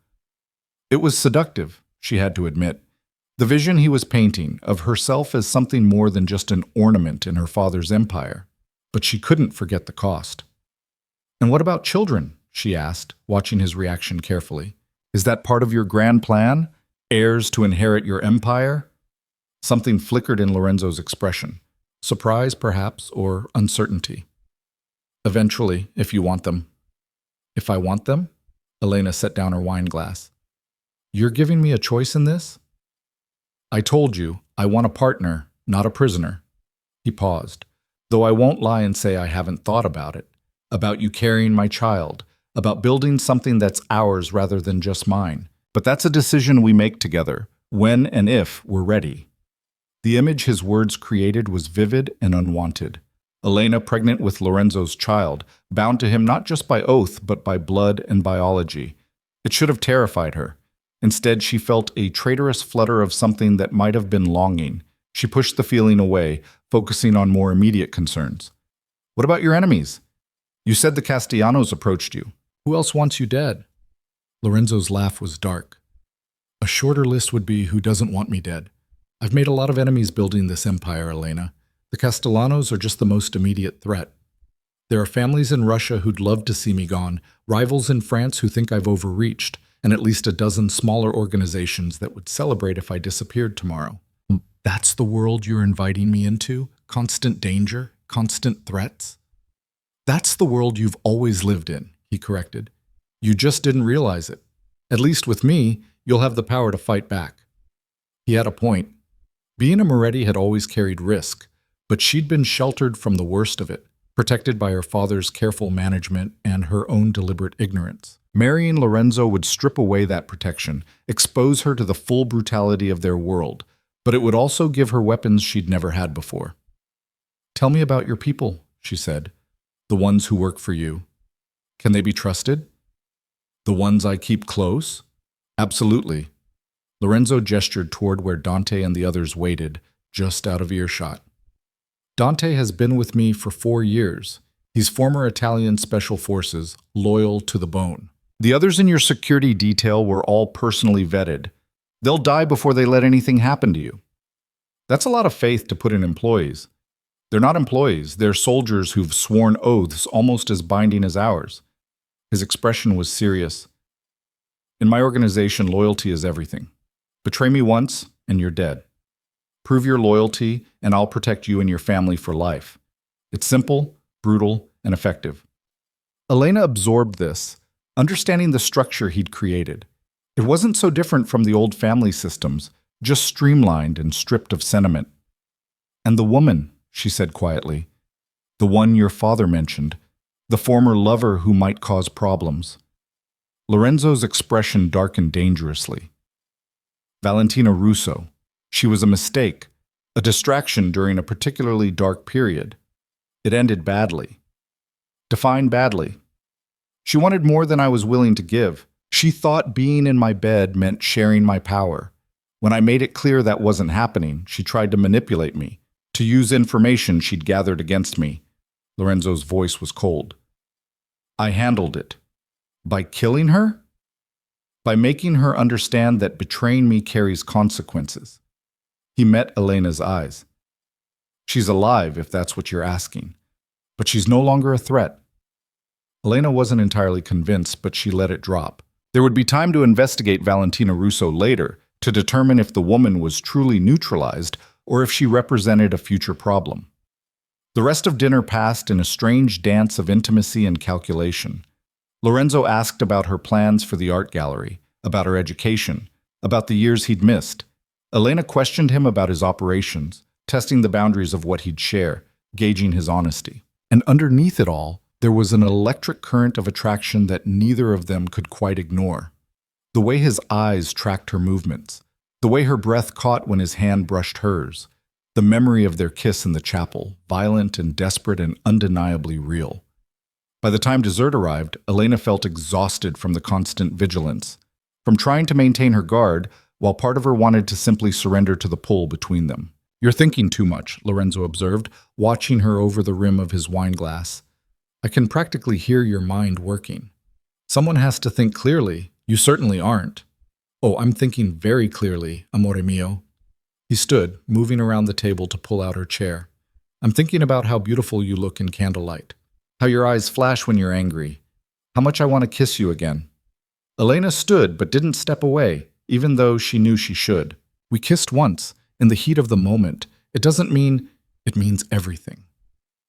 It was seductive, she had to admit. The vision he was painting of herself as something more than just an ornament in her father's empire. But she couldn't forget the cost. And what about children? She asked, watching his reaction carefully. Is that part of your grand plan? Heirs to inherit your empire? Something flickered in Lorenzo's expression. Surprise, perhaps, or uncertainty. Eventually, if you want them. If I want them? Elena set down her wine glass. You're giving me a choice in this? I told you, I want a partner, not a prisoner. He paused, though I won't lie and say I haven't thought about it. About you carrying my child, about building something that's ours rather than just mine. But that's a decision we make together, when and if we're ready. The image his words created was vivid and unwanted. Elena pregnant with Lorenzo's child, bound to him not just by oath but by blood and biology. It should have terrified her. Instead, she felt a traitorous flutter of something that might have been longing. She pushed the feeling away, focusing on more immediate concerns. What about your enemies? You said the Castellanos approached you. Who else wants you dead? Lorenzo's laugh was dark. A shorter list would be who doesn't want me dead. I've made a lot of enemies building this empire, Elena. The Castellanos are just the most immediate threat. There are families in Russia who'd love to see me gone, rivals in France who think I've overreached, and at least a dozen smaller organizations that would celebrate if I disappeared tomorrow. That's the world you're inviting me into? Constant danger? Constant threats? That's the world you've always lived in, he corrected. You just didn't realize it. At least with me, you'll have the power to fight back. He had a point. Being a Moretti had always carried risk, but she'd been sheltered from the worst of it, protected by her father's careful management and her own deliberate ignorance. Marrying Lorenzo would strip away that protection, expose her to the full brutality of their world, but it would also give her weapons she'd never had before. Tell me about your people, she said. The ones who work for you. Can they be trusted? The ones I keep close? Absolutely. Lorenzo gestured toward where Dante and the others waited, just out of earshot. Dante has been with me for 4 years. He's former Italian Special Forces, loyal to the bone. The others in your security detail were all personally vetted. They'll die before they let anything happen to you. That's a lot of faith to put in employees. They're not employees, they're soldiers who've sworn oaths almost as binding as ours. His expression was serious. In my organization, loyalty is everything. Betray me once, and you're dead. Prove your loyalty, and I'll protect you and your family for life. It's simple, brutal, and effective. Elena absorbed this, understanding the structure he'd created. It wasn't so different from the old family systems, just streamlined and stripped of sentiment. And the woman, she said quietly, the one your father mentioned, the former lover who might cause problems. Lorenzo's expression darkened dangerously. Valentina Russo. She was a mistake, a distraction during a particularly dark period. It ended badly. Define badly. She wanted more than I was willing to give. She thought being in my bed meant sharing my power. When I made it clear that wasn't happening, she tried to manipulate me, to use information she'd gathered against me. Lorenzo's voice was cold. I handled it. By killing her? By making her understand that betraying me carries consequences. He met Elena's eyes. She's alive, if that's what you're asking. But she's no longer a threat. Elena wasn't entirely convinced, but she let it drop. There would be time to investigate Valentina Russo later, to determine if the woman was truly neutralized or if she represented a future problem. The rest of dinner passed in a strange dance of intimacy and calculation. Lorenzo asked about her plans for the art gallery, about her education, about the years he'd missed. Elena questioned him about his operations, testing the boundaries of what he'd share, gauging his honesty. And underneath it all, there was an electric current of attraction that neither of them could quite ignore. The way his eyes tracked her movements, the way her breath caught when his hand brushed hers, the memory of their kiss in the chapel, violent and desperate and undeniably real. By the time dessert arrived, Elena felt exhausted from the constant vigilance, from trying to maintain her guard, while part of her wanted to simply surrender to the pull between them. "You're thinking too much," Lorenzo observed, watching her over the rim of his wine glass. "I can practically hear your mind working. Someone has to think clearly. You certainly aren't." "Oh, I'm thinking very clearly, amore mio." He stood, moving around the table to pull out her chair. "I'm thinking about how beautiful you look in candlelight, how your eyes flash when you're angry, how much I want to kiss you again." Elena stood but didn't step away, even though she knew she should. "We kissed once, in the heat of the moment. It doesn't mean... it means everything."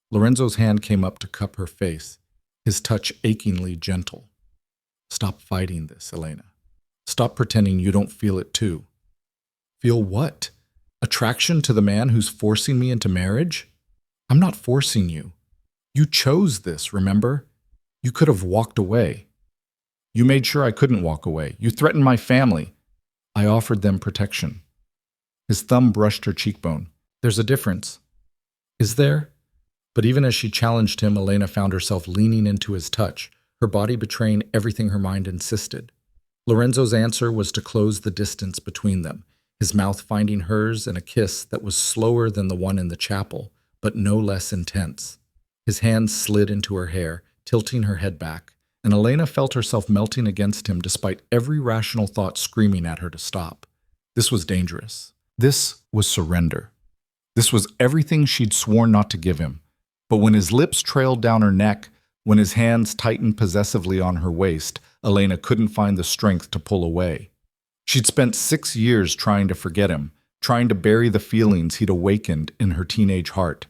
Lorenzo's hand came up to cup her face, his touch achingly gentle. "Stop fighting this, Elena. Stop pretending you don't feel it too." "Feel what? Attraction to the man who's forcing me into marriage? I'm not forcing you. You chose this, remember? You could have walked away." "You made sure I couldn't walk away. You threatened my family." "I offered them protection." His thumb brushed her cheekbone. "There's a difference." "Is there?" But even as she challenged him, Elena found herself leaning into his touch, her body betraying everything her mind insisted. Lorenzo's answer was to close the distance between them, his mouth finding hers in a kiss that was slower than the one in the chapel, but no less intense. His hands slid into her hair, tilting her head back, and Elena felt herself melting against him despite every rational thought screaming at her to stop. This was dangerous. This was surrender. This was everything she'd sworn not to give him. But when his lips trailed down her neck, when his hands tightened possessively on her waist, Elena couldn't find the strength to pull away. She'd spent 6 years trying to forget him, trying to bury the feelings he'd awakened in her teenage heart.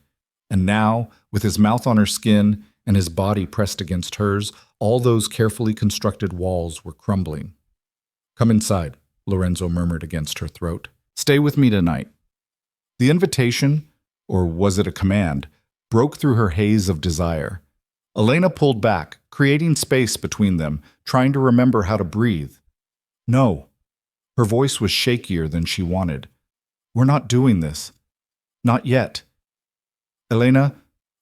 And now, with his mouth on her skin and his body pressed against hers, all those carefully constructed walls were crumbling. "Come inside," Lorenzo murmured against her throat. "Stay with me tonight." The invitation, or was it a command, broke through her haze of desire. Elena pulled back, creating space between them, trying to remember how to breathe. "No." Her voice was shakier than she wanted. "We're not doing this. Not yet." "Elena,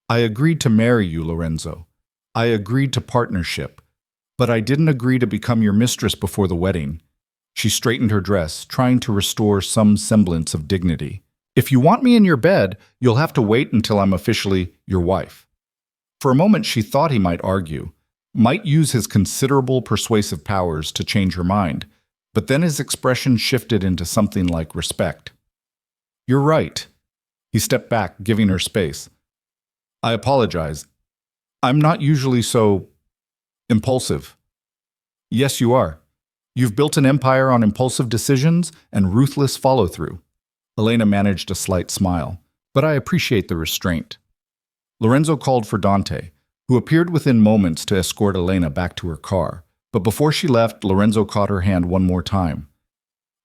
I agreed to marry you, Lorenzo. I agreed to partnership. But I didn't agree to become your mistress before the wedding." She straightened her dress, trying to restore some semblance of dignity. "If you want me in your bed, you'll have to wait until I'm officially your wife." For a moment she thought he might argue, might use his considerable persuasive powers to change her mind, but then his expression shifted into something like respect. "You're right." He stepped back, giving her space. "I apologize. I'm not usually so impulsive." "Yes, you are. You've built an empire on impulsive decisions and ruthless follow-through." Elena managed a slight smile. "But I appreciate the restraint." Lorenzo called for Dante, who appeared within moments to escort Elena back to her car. But before she left, Lorenzo caught her hand one more time.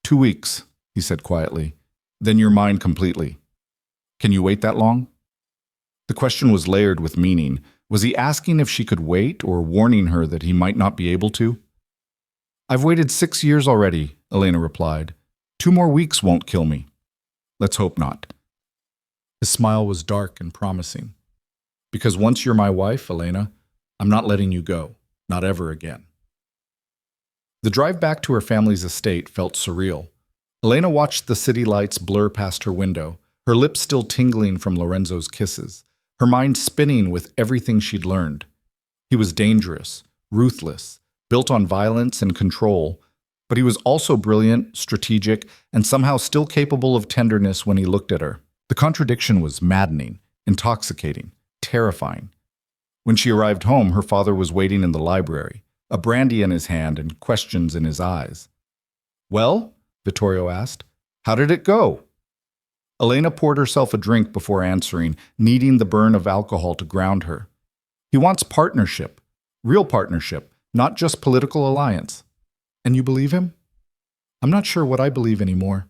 2 weeks, he said quietly. "Then you're mine completely." "Can you wait that long?" The question was layered with meaning. Was he asking if she could wait, or warning her that he might not be able to? "I've waited 6 years already," Elena replied. 2 more weeks won't kill me." "Let's hope not." His smile was dark and promising. "Because once you're my wife, Elena, I'm not letting you go. Not ever again." The drive back to her family's estate felt surreal. Elena watched the city lights blur past her window, her lips still tingling from Lorenzo's kisses, her mind spinning with everything she'd learned. He was dangerous, ruthless, built on violence and control, but he was also brilliant, strategic, and somehow still capable of tenderness when he looked at her. The contradiction was maddening, intoxicating, terrifying. When she arrived home, her father was waiting in the library, a brandy in his hand and questions in his eyes. "Well?" Vittorio asked. "How did it go?" Elena poured herself a drink before answering, needing the burn of alcohol to ground her. "He wants partnership, real partnership, not just political alliance." And you believe him? I'm not sure what I believe anymore.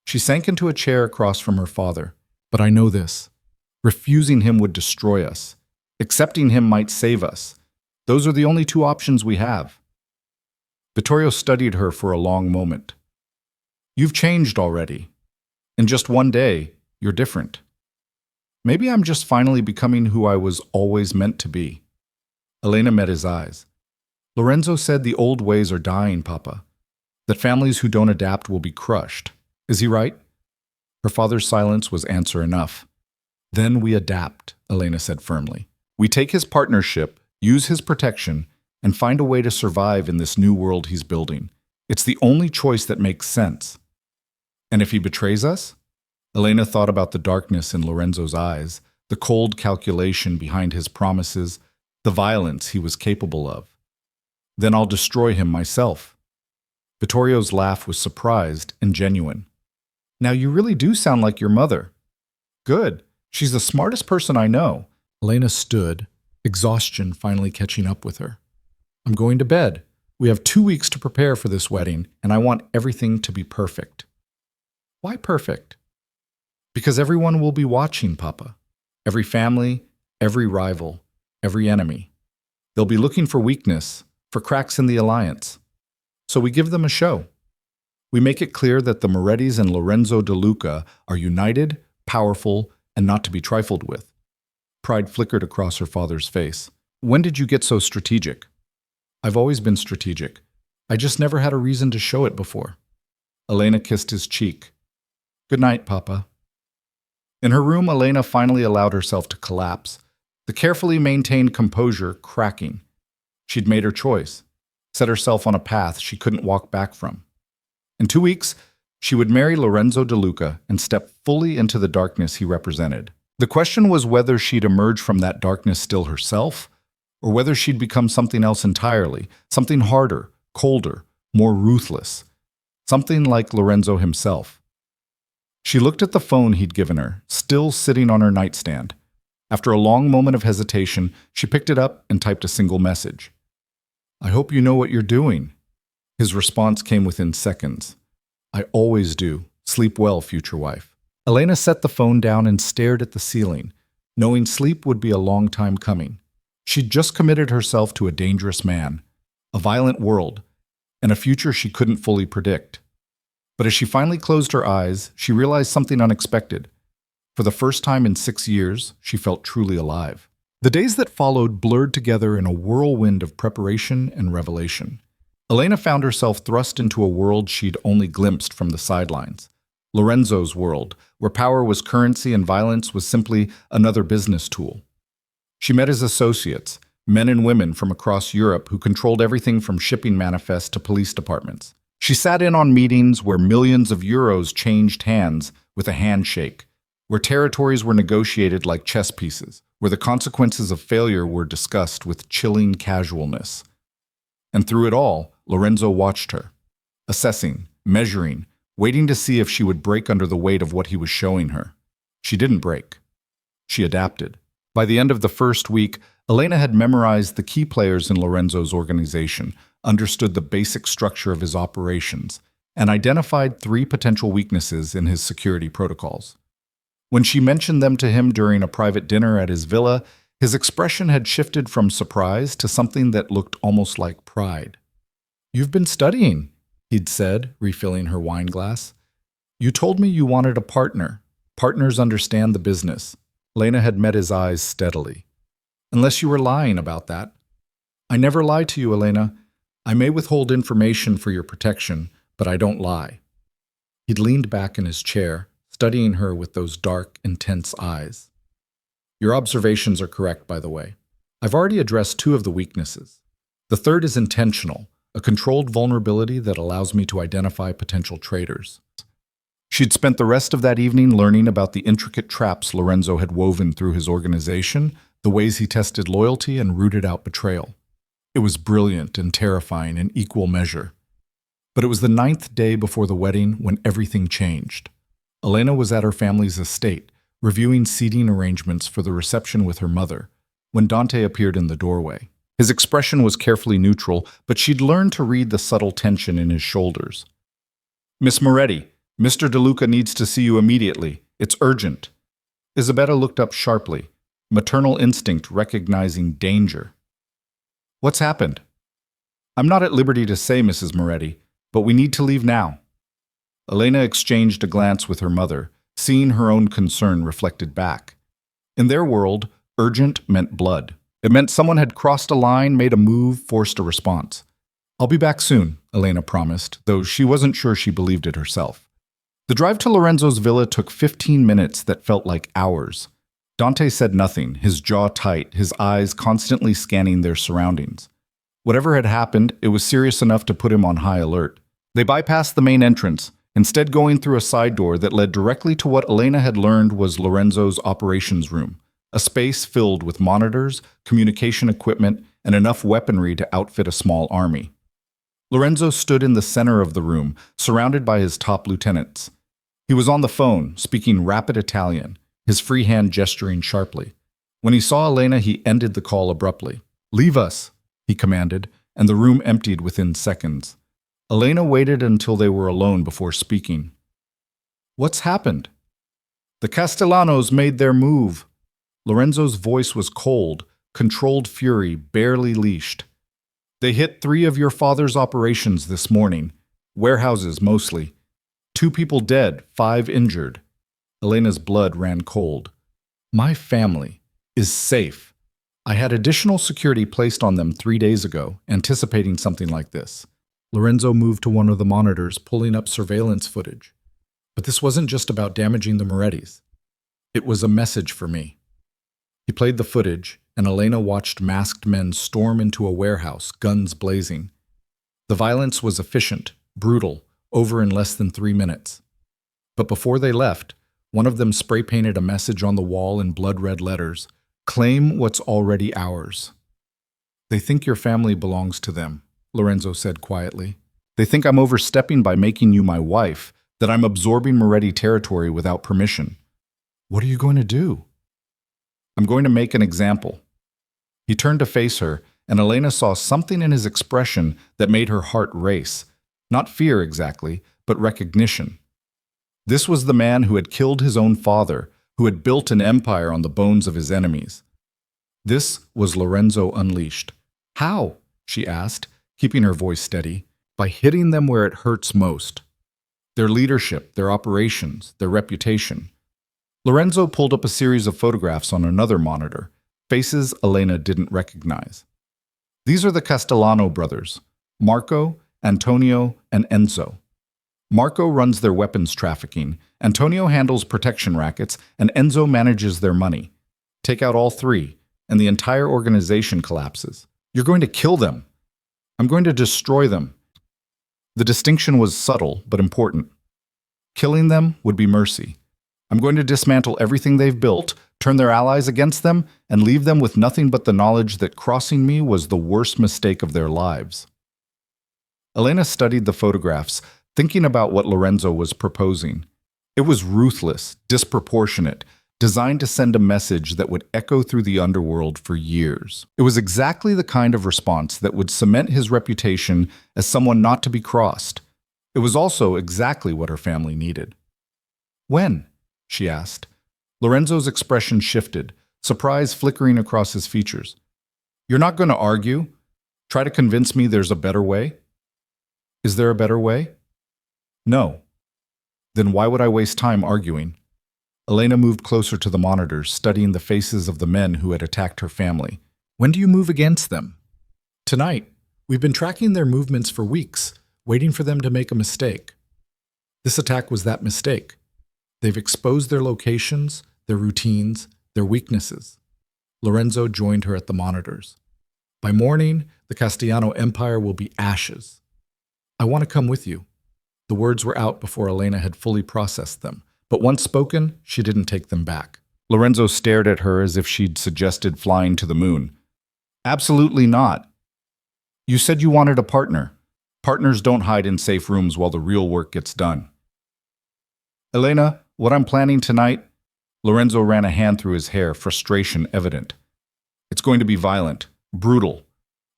She sank into a chair across from her father. But I know this. Refusing him would destroy us. Accepting him might save us. Those are the only two options we have. Vittorio studied her for a long moment. You've changed already. In just one day, you're different. Maybe I'm just finally becoming who I was always meant to be. Elena met his eyes. Lorenzo said the old ways are dying, Papa. That families who don't adapt will be crushed. Is he right? Her father's silence was answer enough. Then we adapt, Elena said firmly. We take his partnership, use his protection, and find a way to survive in this new world he's building. It's the only choice that makes sense. And if he betrays us? Elena thought about the darkness in Lorenzo's eyes, the cold calculation behind his promises, the violence he was capable of. Then I'll destroy him myself. Vittorio's laugh was surprised and genuine. Now you really do sound like your mother. Good. She's the smartest person I know. Elena stood, exhaustion finally catching up with her. I'm going to bed. We have 2 weeks to prepare for this wedding, and I want everything to be perfect. Why perfect? Because everyone will be watching, Papa. Every family, every rival, every enemy. They'll be looking for weakness, for cracks in the alliance. So we give them a show. We make it clear that the Morettis and Lorenzo De Luca are united, powerful, and not to be trifled with. Pride flickered across her father's face. When did you get so strategic? I've always been strategic. I just never had a reason to show it before. Elena kissed his cheek. Good night, Papa. In her room, Elena finally allowed herself to collapse, the carefully maintained composure cracking. She'd made her choice, set herself on a path she couldn't walk back from. In 2 weeks, she would marry Lorenzo De Luca and step fully into the darkness he represented. The question was whether she'd emerge from that darkness still herself, or whether she'd become something else entirely, something harder, colder, more ruthless, something like Lorenzo himself. She looked at the phone he'd given her, still sitting on her nightstand. After a long moment of hesitation, she picked it up and typed a single message. I hope you know what you're doing. His response came within seconds. I always do. Sleep well, future wife. Elena set the phone down and stared at the ceiling, knowing sleep would be a long time coming. She'd just committed herself to a dangerous man, a violent world, and a future she couldn't fully predict. But as she finally closed her eyes, she realized something unexpected. For the first time in 6 years, she felt truly alive. The days that followed blurred together in a whirlwind of preparation and revelation. Elena found herself thrust into a world she'd only glimpsed from the sidelines. Lorenzo's world, where power was currency and violence was simply another business tool. She met his associates, men and women from across Europe who controlled everything from shipping manifests to police departments. She sat in on meetings where millions of euros changed hands with a handshake, where territories were negotiated like chess pieces, where the consequences of failure were discussed with chilling casualness. And through it all, Lorenzo watched her, assessing, measuring, waiting to see if she would break under the weight of what he was showing her. She didn't break. She adapted. By the end of the first week, Elena had memorized the key players in Lorenzo's organization, understood the basic structure of his operations, and identified 3 potential weaknesses in his security protocols. When she mentioned them to him during a private dinner at his villa, his expression had shifted from surprise to something that looked almost like pride. You've been studying, he'd said, refilling her wine glass. You told me you wanted a partner. Partners understand the business. Lena had met his eyes steadily. Unless you were lying about that. I never lie to you, Elena. I may withhold information for your protection, but I don't lie. He'd leaned back in his chair, studying her with those dark, intense eyes. Your observations are correct, by the way. I've already addressed 2 of the weaknesses. The third is intentional, a controlled vulnerability that allows me to identify potential traitors. She'd spent the rest of that evening learning about the intricate traps Lorenzo had woven through his organization, the ways he tested loyalty and rooted out betrayal. It was brilliant and terrifying in equal measure. But it was the 9th day before the wedding when everything changed. Elena was at her family's estate, reviewing seating arrangements for the reception with her mother, when Dante appeared in the doorway. His expression was carefully neutral, but she'd learned to read the subtle tension in his shoulders. Miss Moretti, Mr. DeLuca needs to see you immediately. It's urgent. Isabella looked up sharply, maternal instinct recognizing danger. What's happened? I'm not at liberty to say, Mrs. Moretti, but we need to leave now. Elena exchanged a glance with her mother, seeing her own concern reflected back. In their world, urgent meant blood. It meant someone had crossed a line, made a move, forced a response. I'll be back soon, Elena promised, though she wasn't sure she believed it herself. The drive to Lorenzo's villa took 15 minutes that felt like hours. Dante said nothing, his jaw tight, his eyes constantly scanning their surroundings. Whatever had happened, it was serious enough to put him on high alert. They bypassed the main entrance, instead going through a side door that led directly to what Elena had learned was Lorenzo's operations room, a space filled with monitors, communication equipment, and enough weaponry to outfit a small army. Lorenzo stood in the center of the room, surrounded by his top lieutenants. He was on the phone, speaking rapid Italian, his free hand gesturing sharply. When he saw Elena, he ended the call abruptly. Leave us, he commanded, and the room emptied within seconds. Elena waited until they were alone before speaking. What's happened? The Castellanos made their move. Lorenzo's voice was cold, controlled fury, barely leashed. They hit 3 of your father's operations this morning, warehouses mostly. 2 people dead, 5 injured. Elena's blood ran cold. My family is safe. I had additional security placed on them 3 days ago, anticipating something like this. Lorenzo moved to one of the monitors, pulling up surveillance footage. But this wasn't just about damaging the Morettis. It was a message for me. He played the footage, and Elena watched masked men storm into a warehouse, guns blazing. The violence was efficient, brutal, over in less than 3 minutes. But before they left, one of them spray-painted a message on the wall in blood-red letters, "Claim what's already ours." They think your family belongs to them, Lorenzo said quietly. They think I'm overstepping by making you my wife, that I'm absorbing Moretti territory without permission. What are you going to do? I'm going to make an example. He turned to face her, and Elena saw something in his expression that made her heart race. Not fear exactly, but recognition. This was the man who had killed his own father, who had built an empire on the bones of his enemies. This was Lorenzo unleashed. How? She asked, keeping her voice steady. By hitting them where it hurts most. Their leadership, their operations, their reputation. Lorenzo pulled up a series of photographs on another monitor, faces Elena didn't recognize. These are the Castellano brothers, Marco, Antonio, and Enzo. Marco runs their weapons trafficking, Antonio handles protection rackets, and Enzo manages their money. Take out all 3, and the entire organization collapses. You're going to kill them. I'm going to destroy them. The distinction was subtle, but important. Killing them would be mercy. I'm going to dismantle everything they've built, turn their allies against them, and leave them with nothing but the knowledge that crossing me was the worst mistake of their lives. Elena studied the photographs, thinking about what Lorenzo was proposing. It was ruthless, disproportionate, designed to send a message that would echo through the underworld for years. It was exactly the kind of response that would cement his reputation as someone not to be crossed. It was also exactly what her family needed. When? She asked. Lorenzo's expression shifted, surprise flickering across his features. You're not going to argue? Try to convince me there's a better way? Is there a better way? No. Then why would I waste time arguing? Elena moved closer to the monitors, studying the faces of the men who had attacked her family. When do you move against them? Tonight. We've been tracking their movements for weeks, waiting for them to make a mistake. This attack was that mistake. They've exposed their locations, their routines, their weaknesses. Lorenzo joined her at the monitors. By morning, the Castellano Empire will be ashes. I want to come with you. The words were out before Elena had fully processed them, but once spoken, she didn't take them back. Lorenzo stared at her as if she'd suggested flying to the moon. Absolutely not. You said you wanted a partner. Partners don't hide in safe rooms while the real work gets done. Elena, what I'm planning tonight? Lorenzo ran a hand through his hair, frustration evident. It's going to be violent, brutal.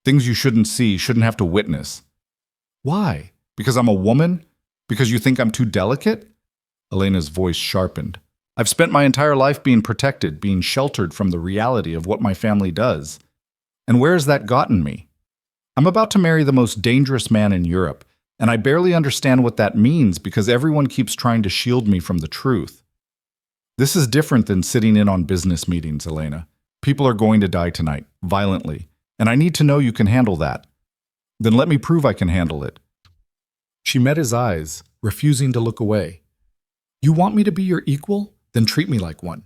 Things you shouldn't see, shouldn't have to witness. Why? Because I'm a woman? Because you think I'm too delicate? Elena's voice sharpened. I've spent my entire life being protected, being sheltered from the reality of what my family does. And where has that gotten me? I'm about to marry the most dangerous man in Europe, and I barely understand what that means because everyone keeps trying to shield me from the truth. This is different than sitting in on business meetings, Elena. People are going to die tonight, violently, and I need to know you can handle that. Then let me prove I can handle it. She met his eyes, refusing to look away. You want me to be your equal? Then treat me like one.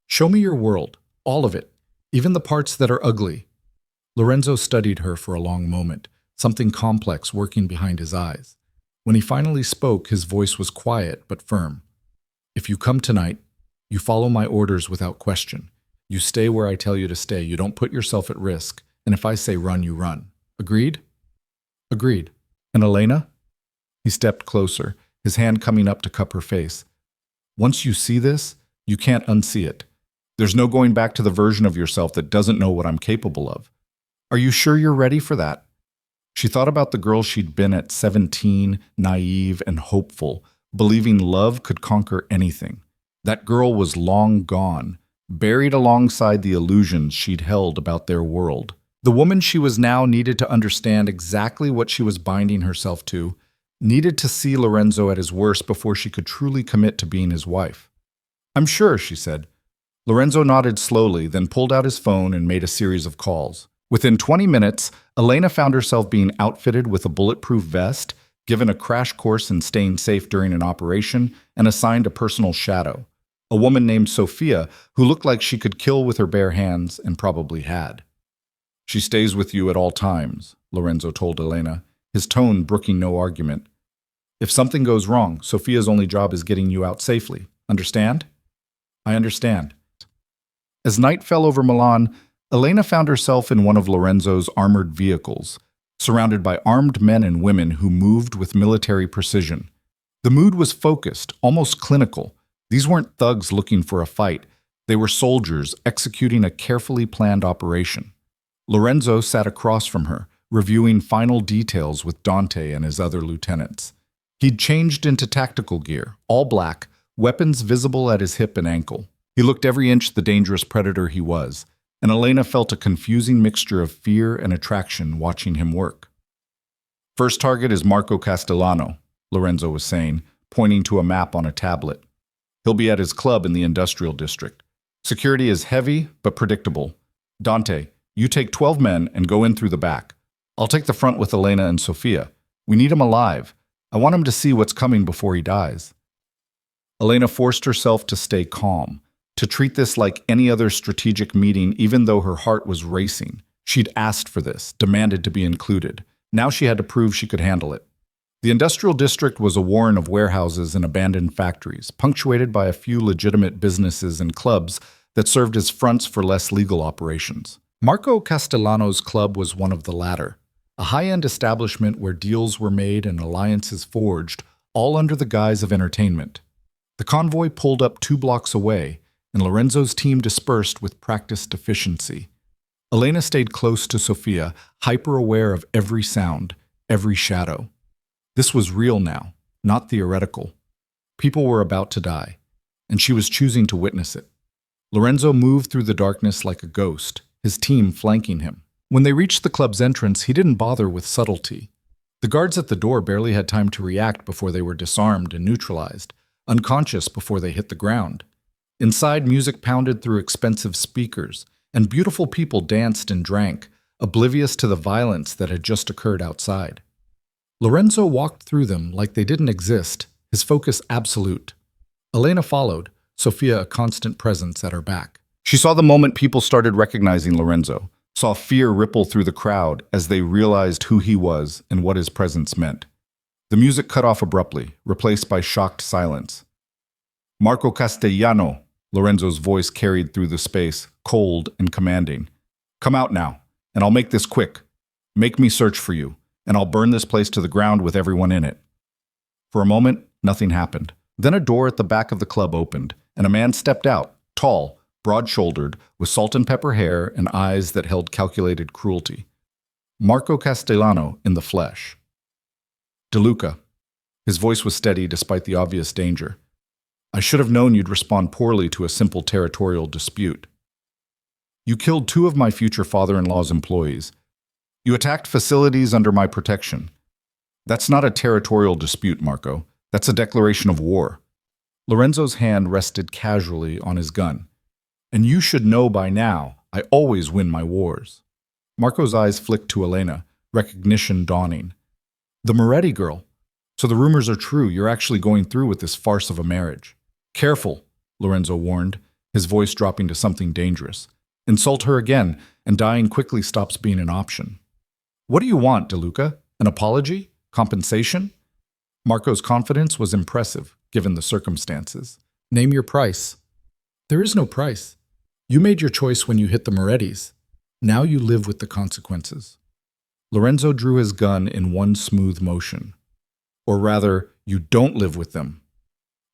Show me your world, all of it, even the parts that are ugly. Lorenzo studied her for a long moment, something complex working behind his eyes. When he finally spoke, his voice was quiet but firm. If you come tonight, you follow my orders without question. You stay where I tell you to stay. You don't put yourself at risk. And if I say run, you run. Agreed? Agreed. And Elena? He stepped closer, his hand coming up to cup her face. Once you see this, you can't unsee it. There's no going back to the version of yourself that doesn't know what I'm capable of. Are you sure you're ready for that? She thought about the girl she'd been at 17, naive and hopeful, believing love could conquer anything. That girl was long gone, buried alongside the illusions she'd held about their world. The woman she was now needed to understand exactly what she was binding herself to, needed to see Lorenzo at his worst before she could truly commit to being his wife. I'm sure, she said. Lorenzo nodded slowly, then pulled out his phone and made a series of calls. Within 20 minutes, Elena found herself being outfitted with a bulletproof vest, given a crash course in staying safe during an operation, and assigned a personal shadow. A woman named Sophia, who looked like she could kill with her bare hands, and probably had. She stays with you at all times, Lorenzo told Elena, his tone brooking no argument. If something goes wrong, Sophia's only job is getting you out safely. Understand? I understand. As night fell over Milan, Elena found herself in one of Lorenzo's armored vehicles, surrounded by armed men and women who moved with military precision. The mood was focused, almost clinical. These weren't thugs looking for a fight. They were soldiers executing a carefully planned operation. Lorenzo sat across from her, reviewing final details with Dante and his other lieutenants. He'd changed into tactical gear, all black, weapons visible at his hip and ankle. He looked every inch the dangerous predator he was, and Elena felt a confusing mixture of fear and attraction watching him work. First target is Marco Castellano, Lorenzo was saying, pointing to a map on a tablet. He'll be at his club in the industrial district. Security is heavy but predictable. Dante, you take 12 men and go in through the back. I'll take the front with Elena and Sophia. We need him alive. I want him to see what's coming before he dies. Elena forced herself to stay calm, to treat this like any other strategic meeting even though her heart was racing. She'd asked for this, demanded to be included. Now she had to prove she could handle it. The industrial district was a warren of warehouses and abandoned factories, punctuated by a few legitimate businesses and clubs that served as fronts for less legal operations. Marco Castellano's club was one of the latter, a high-end establishment where deals were made and alliances forged, all under the guise of entertainment. The convoy pulled up 2 blocks away, and Lorenzo's team dispersed with practiced efficiency. Elena stayed close to Sophia, hyper-aware of every sound, every shadow. This was real now, not theoretical. People were about to die, and she was choosing to witness it. Lorenzo moved through the darkness like a ghost, his team flanking him. When they reached the club's entrance, he didn't bother with subtlety. The guards at the door barely had time to react before they were disarmed and neutralized, unconscious before they hit the ground. Inside, music pounded through expensive speakers, and beautiful people danced and drank, oblivious to the violence that had just occurred outside. Lorenzo walked through them like they didn't exist, his focus absolute. Elena followed, Sophia a constant presence at her back. She saw the moment people started recognizing Lorenzo, saw fear ripple through the crowd as they realized who he was and what his presence meant. The music cut off abruptly, replaced by shocked silence. Marco Castellano, Lorenzo's voice carried through the space, cold and commanding. Come out now, and I'll make this quick. Make me search for you, and I'll burn this place to the ground with everyone in it. For a moment, nothing happened. Then a door at the back of the club opened, and a man stepped out, tall, broad-shouldered, with salt and pepper hair and eyes that held calculated cruelty. Marco Castellano in the flesh. DeLuca. His voice was steady despite the obvious danger. I should have known you'd respond poorly to a simple territorial dispute. You killed two of my future father-in-law's employees. You attacked facilities under my protection. That's not a territorial dispute, Marco. That's a declaration of war. Lorenzo's hand rested casually on his gun. And you should know by now, I always win my wars. Marco's eyes flicked to Elena, recognition dawning. The Moretti girl. So the rumors are true. You're actually going through with this farce of a marriage. Careful, Lorenzo warned, his voice dropping to something dangerous. Insult her again, and dying quickly stops being an option. What do you want, DeLuca? An apology? Compensation? Marco's confidence was impressive, given the circumstances. Name your price. There is no price. You made your choice when you hit the Morettis. Now you live with the consequences. Lorenzo drew his gun in one smooth motion. Or rather, you don't live with them.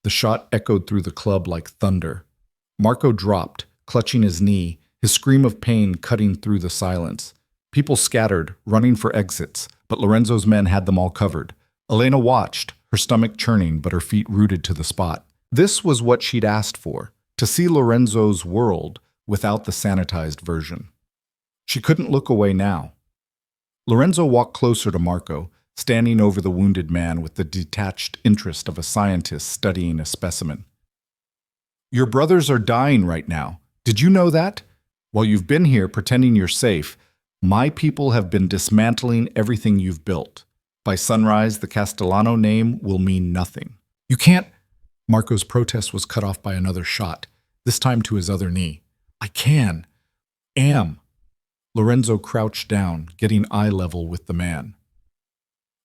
The shot echoed through the club like thunder. Marco dropped, clutching his knee, his scream of pain cutting through the silence. People scattered, running for exits, but Lorenzo's men had them all covered. Elena watched, her stomach churning but her feet rooted to the spot. This was what she'd asked for, to see Lorenzo's world without the sanitized version. She couldn't look away now. Lorenzo walked closer to Marco, standing over the wounded man with the detached interest of a scientist studying a specimen. Your brothers are dying right now. Did you know that? While you've been here pretending you're safe, my people have been dismantling everything you've built. By sunrise, the Castellano name will mean nothing. You can't... Marco's protest was cut off by another shot, this time to his other knee. I can. Am. Lorenzo crouched down, getting eye level with the man.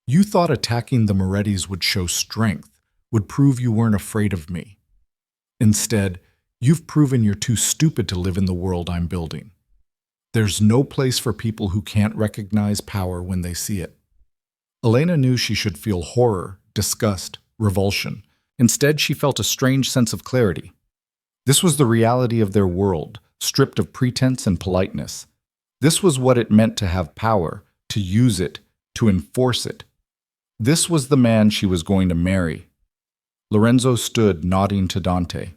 You thought attacking the Morettis would show strength, would prove you weren't afraid of me. Instead, you've proven you're too stupid to live in the world I'm building. There's no place for people who can't recognize power when they see it. Elena knew she should feel horror, disgust, revulsion. Instead, she felt a strange sense of clarity. This was the reality of their world, stripped of pretense and politeness. This was what it meant to have power, to use it, to enforce it. This was the man she was going to marry. Lorenzo stood, nodding to Dante.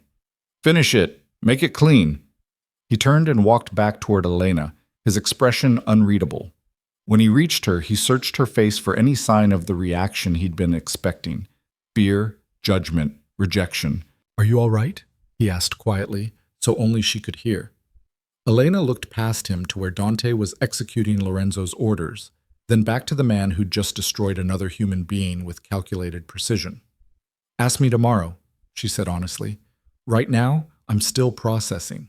Finish it. Make it clean. He turned and walked back toward Elena, his expression unreadable. When he reached her, he searched her face for any sign of the reaction he'd been expecting. Fear, judgment, rejection. Are you all right? He asked quietly, so only she could hear. Elena looked past him to where Dante was executing Lorenzo's orders, then back to the man who'd just destroyed another human being with calculated precision. Ask me tomorrow, she said honestly. Right now, I'm still processing.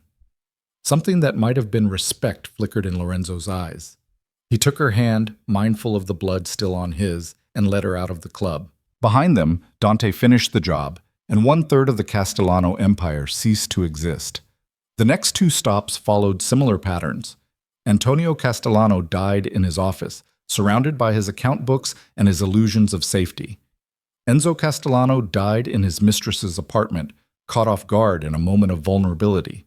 Something that might have been respect flickered in Lorenzo's eyes. He took her hand, mindful of the blood still on his, and led her out of the club. Behind them, Dante finished the job, and 1/3 of the Castellano Empire ceased to exist. The next two stops followed similar patterns. Antonio Castellano died in his office, surrounded by his account books and his illusions of safety. Enzo Castellano died in his mistress's apartment, caught off guard in a moment of vulnerability.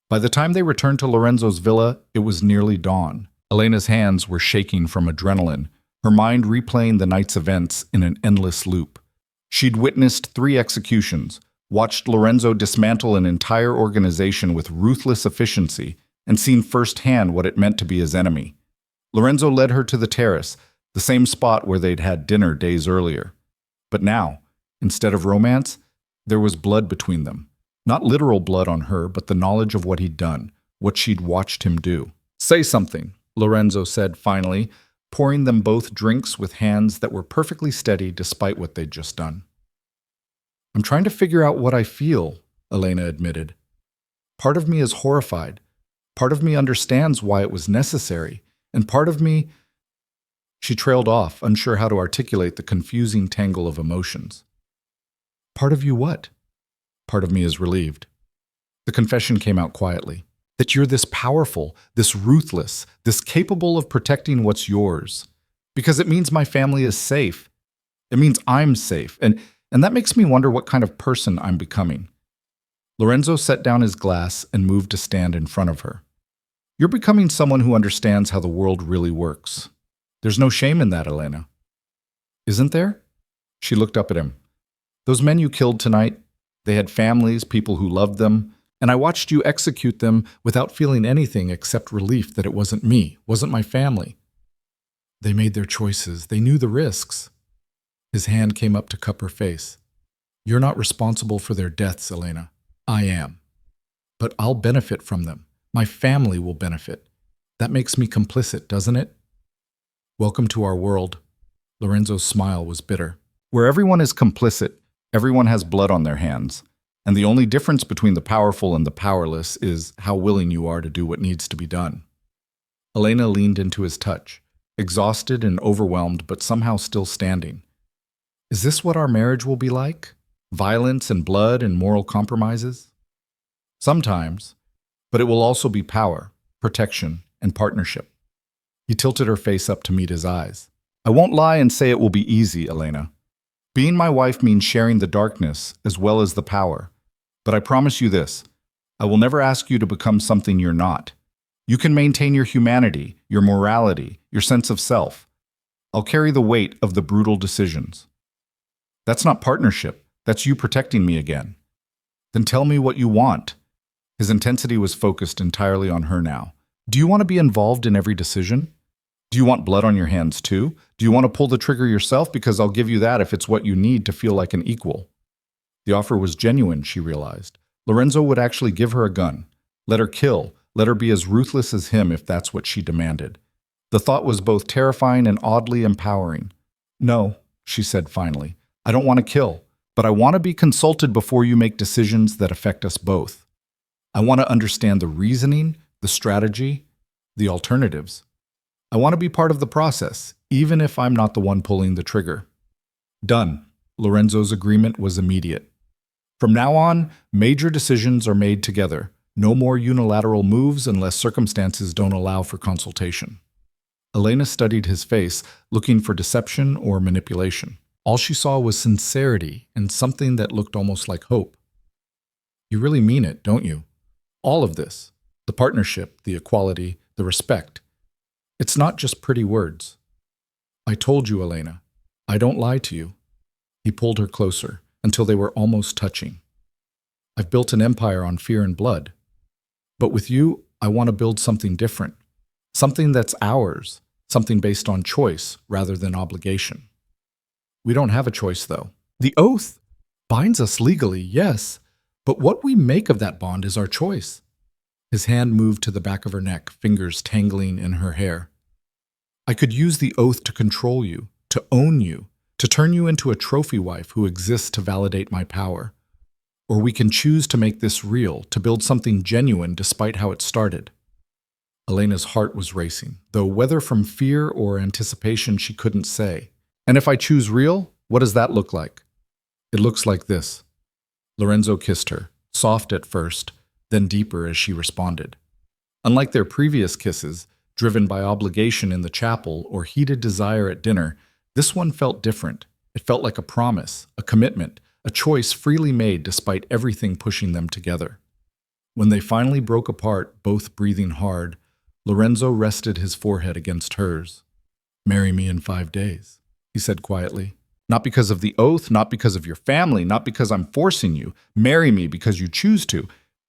By the time they returned to Lorenzo's villa, it was nearly dawn. Elena's hands were shaking from adrenaline, her mind replaying the night's events in an endless loop. She'd witnessed 3 executions, watched Lorenzo dismantle an entire organization with ruthless efficiency, and seen firsthand what it meant to be his enemy. Lorenzo led her to the terrace, the same spot where they'd had dinner days earlier. But now, instead of romance, there was blood between them. Not literal blood on her, but the knowledge of what he'd done, what she'd watched him do. Say something, Lorenzo said finally, pouring them both drinks with hands that were perfectly steady despite what they'd just done. I'm trying to figure out what I feel, Elena admitted. Part of me is horrified. Part of me understands why it was necessary. And part of me... She trailed off, unsure how to articulate the confusing tangle of emotions. Part of you what? Part of me is relieved. The confession came out quietly. That you're this powerful, this ruthless, this capable of protecting what's yours. Because it means my family is safe. It means I'm safe. And that makes me wonder what kind of person I'm becoming. Lorenzo set down his glass and moved to stand in front of her. You're becoming someone who understands how the world really works. There's no shame in that, Elena. Isn't there? She looked up at him. Those men you killed tonight, they had families, people who loved them, and I watched you execute them without feeling anything except relief that it wasn't me, wasn't my family. They made their choices. They knew the risks. His hand came up to cup her face. You're not responsible for their deaths, Elena. I am. But I'll benefit from them. My family will benefit. That makes me complicit, doesn't it? Welcome to our world. Lorenzo's smile was bitter. Where everyone is complicit, everyone has blood on their hands. And the only difference between the powerful and the powerless is how willing you are to do what needs to be done. Elena leaned into his touch, exhausted and overwhelmed, but somehow still standing. Is this what our marriage will be like? Violence and blood and moral compromises? Sometimes, but it will also be power, protection, and partnership. He tilted her face up to meet his eyes. I won't lie and say it will be easy, Elena. Being my wife means sharing the darkness as well as the power. But I promise you this, I will never ask you to become something you're not. You can maintain your humanity, your morality, your sense of self. I'll carry the weight of the brutal decisions. That's not partnership. That's you protecting me again. Then tell me what you want. His intensity was focused entirely on her now. Do you want to be involved in every decision? Do you want blood on your hands too? Do you want to pull the trigger yourself? Because I'll give you that if it's what you need to feel like an equal. The offer was genuine, she realized. Lorenzo would actually give her a gun. Let her kill. Let her be as ruthless as him if that's what she demanded. The thought was both terrifying and oddly empowering. No, she said finally. I don't want to kill, but I want to be consulted before you make decisions that affect us both. I want to understand the reasoning, the strategy, the alternatives. I want to be part of the process, even if I'm not the one pulling the trigger. Done. Lorenzo's agreement was immediate. From now on, major decisions are made together. No more unilateral moves unless circumstances don't allow for consultation. Elena studied his face, looking for deception or manipulation. All she saw was sincerity and something that looked almost like hope. You really mean it, don't you? All of this, the partnership, the equality, the respect. It's not just pretty words. I told you, Elena. I don't lie to you. He pulled her closer until they were almost touching. I've built an empire on fear and blood. But with you, I want to build something different. Something that's ours. Something based on choice rather than obligation. We don't have a choice, though. The oath binds us legally, yes, but what we make of that bond is our choice. His hand moved to the back of her neck, fingers tangling in her hair. I could use the oath to control you, to own you, to turn you into a trophy wife who exists to validate my power. Or we can choose to make this real, to build something genuine despite how it started. Elena's heart was racing, though whether from fear or anticipation she couldn't say. And if I choose real, what does that look like? It looks like this. Lorenzo kissed her, soft at first, then deeper as she responded. Unlike their previous kisses, driven by obligation in the chapel or heated desire at dinner, this one felt different. It felt like a promise, a commitment, a choice freely made despite everything pushing them together. When they finally broke apart, both breathing hard, Lorenzo rested his forehead against hers. Marry me in 5 days, he said quietly. Not because of the oath, not because of your family, not because I'm forcing you. Marry me because you choose to,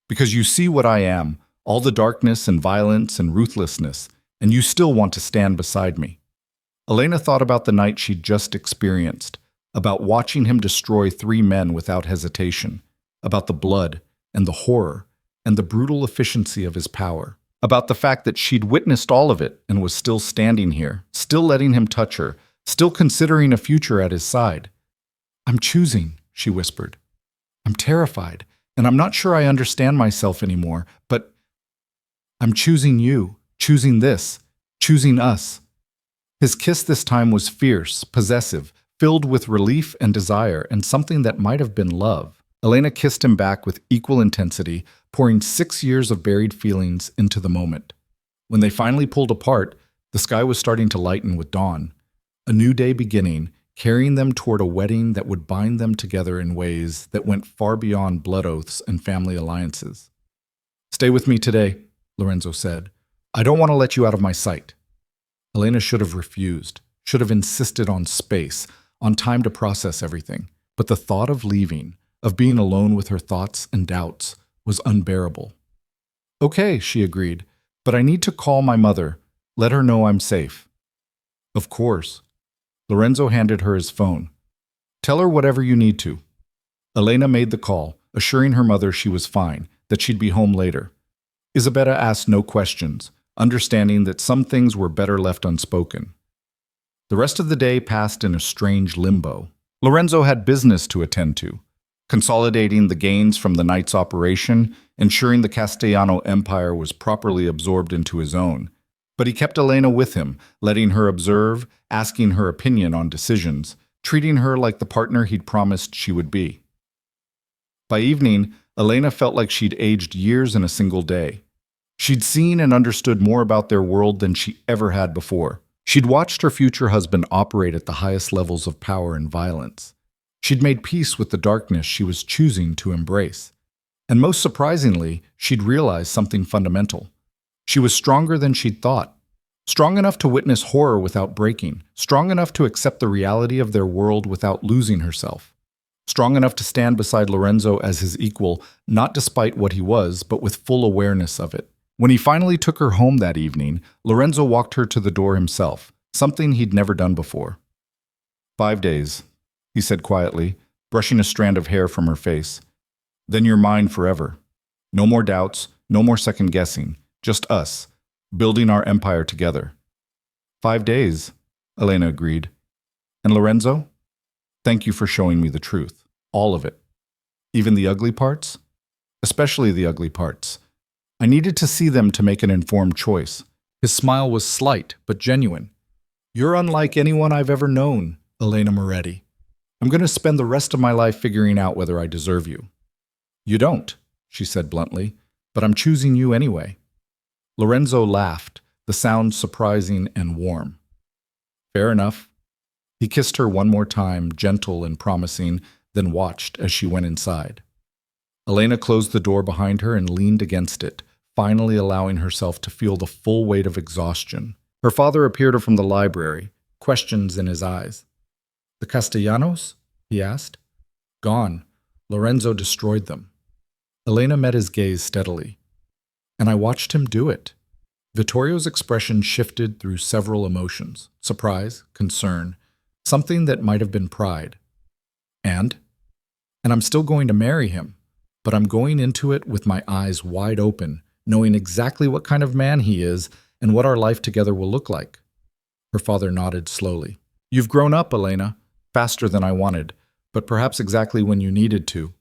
because you see what I am, all the darkness and violence and ruthlessness, and you still want to stand beside me. Elena thought about the night she'd just experienced, about watching him destroy 3 men without hesitation, about the blood and the horror and the brutal efficiency of his power, about the fact that she'd witnessed all of it and was still standing here, still letting him touch her, still considering a future at his side. I'm choosing, she whispered. I'm terrified, and I'm not sure I understand myself anymore, but I'm choosing you, choosing this, choosing us. His kiss this time was fierce, possessive, filled with relief and desire and something that might have been love. Elena kissed him back with equal intensity, pouring 6 years of buried feelings into the moment. When they finally pulled apart, the sky was starting to lighten with dawn. A new day beginning, carrying them toward a wedding that would bind them together in ways that went far beyond blood oaths and family alliances. Stay with me today, Lorenzo said. I don't want to let you out of my sight. Elena should have refused, should have insisted on space, on time to process everything. But the thought of leaving, of being alone with her thoughts and doubts, was unbearable. Okay, she agreed, but I need to call my mother, let her know I'm safe. Of course. Lorenzo handed her his phone. Tell her whatever you need to. Elena made the call, assuring her mother she was fine, that she'd be home later. Isabella asked no questions, understanding that some things were better left unspoken. The rest of the day passed in a strange limbo. Lorenzo had business to attend to, consolidating the gains from the night's operation, ensuring the Castellano Empire was properly absorbed into his own. But he kept Elena with him, letting her observe, asking her opinion on decisions, treating her like the partner he'd promised she would be. By evening, Elena felt like she'd aged years in a single day. She'd seen and understood more about their world than she ever had before. She'd watched her future husband operate at the highest levels of power and violence. She'd made peace with the darkness she was choosing to embrace. And most surprisingly, she'd realized something fundamental. She was stronger than she'd thought. Strong enough to witness horror without breaking. Strong enough to accept the reality of their world without losing herself. Strong enough to stand beside Lorenzo as his equal, not despite what he was, but with full awareness of it. When he finally took her home that evening, Lorenzo walked her to the door himself, something he'd never done before. 5 days, he said quietly, brushing a strand of hair from her face. Then you're mine forever. No more doubts, no more second-guessing, just us, building our empire together. 5 days, Elena agreed. And Lorenzo? Thank you for showing me the truth, all of it. Even the ugly parts? Especially the ugly parts. I needed to see them to make an informed choice. His smile was slight, but genuine. You're unlike anyone I've ever known, Elena Moretti. I'm going to spend the rest of my life figuring out whether I deserve you. You don't, she said bluntly, but I'm choosing you anyway. Lorenzo laughed, the sound surprising and warm. Fair enough. He kissed her one more time, gentle and promising, then watched as she went inside. Elena closed the door behind her and leaned against it, finally allowing herself to feel the full weight of exhaustion. Her father appeared from the library, questions in his eyes. The Castellanos? He asked. Gone. Lorenzo destroyed them. Elena met his gaze steadily. And I watched him do it. Vittorio's expression shifted through several emotions: surprise, concern, something that might have been pride. And I'm still going to marry him, but I'm going into it with my eyes wide open, knowing exactly what kind of man he is and what our life together will look like. Her father nodded slowly. You've grown up, Elena, faster than I wanted, but perhaps exactly when you needed to.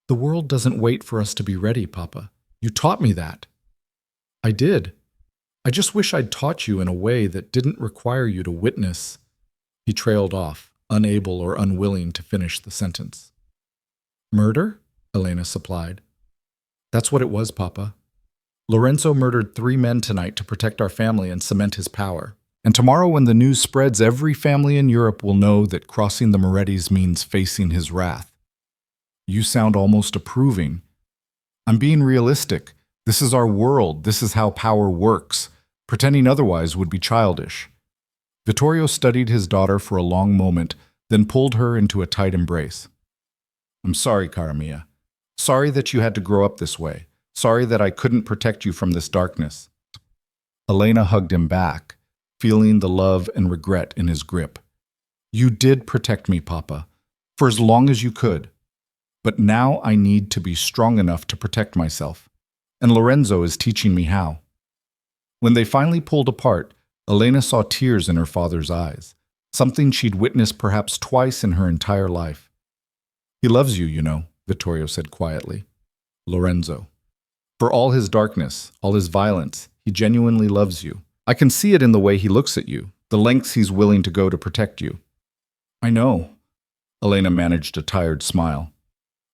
The world doesn't wait for us to be ready, Papa. You taught me that. I did. I just wish I'd taught you in a way that didn't require you to witness. He trailed off, unable or unwilling to finish the sentence. Murder? Elena supplied. That's what it was, Papa. Lorenzo murdered 3 men tonight to protect our family and cement his power. And tomorrow when the news spreads, every family in Europe will know that crossing the Morettis means facing his wrath. You sound almost approving. I'm being realistic. This is our world. This is how power works. Pretending otherwise would be childish. Vittorio studied his daughter for a long moment, then pulled her into a tight embrace. I'm sorry, cara mia. Sorry that you had to grow up this way. Sorry that I couldn't protect you from this darkness. Elena hugged him back, feeling the love and regret in his grip. You did protect me, Papa, for as long as you could. But now I need to be strong enough to protect myself. And Lorenzo is teaching me how. When they finally pulled apart, Elena saw tears in her father's eyes, something she'd witnessed perhaps twice in her entire life. He loves you, you know, Vittorio said quietly. Lorenzo. For all his darkness, all his violence, he genuinely loves you. I can see it in the way he looks at you, the lengths he's willing to go to protect you. I know. Elena managed a tired smile.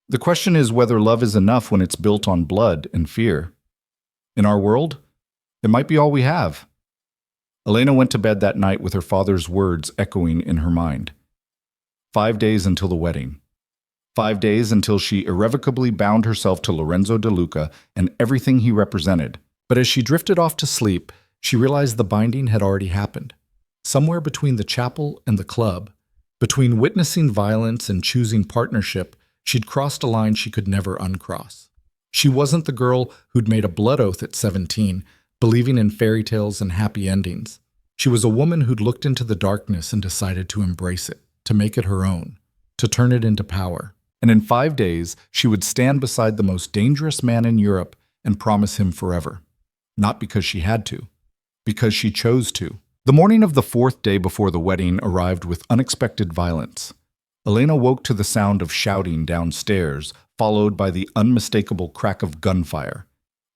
The question is whether love is enough when it's built on blood and fear. In our world, it might be all we have. Elena went to bed that night with her father's words echoing in her mind. 5 days until the wedding. 5 days until she irrevocably bound herself to Lorenzo De Luca and everything he represented. But as she drifted off to sleep, She realized the binding had already happened. Somewhere between the chapel and the club, between witnessing violence and choosing partnership, she'd crossed a line she could never uncross. She wasn't the girl who'd made a blood oath at 17, believing in fairy tales and happy endings. She was a woman who'd looked into the darkness and decided to embrace it, to make it her own, to turn it into power. And in 5 days, she would stand beside the most dangerous man in Europe and promise him forever. Not because she had to, because she chose to. The morning of the 4th day before the wedding arrived with unexpected violence. Elena woke to the sound of shouting downstairs, followed by the unmistakable crack of gunfire.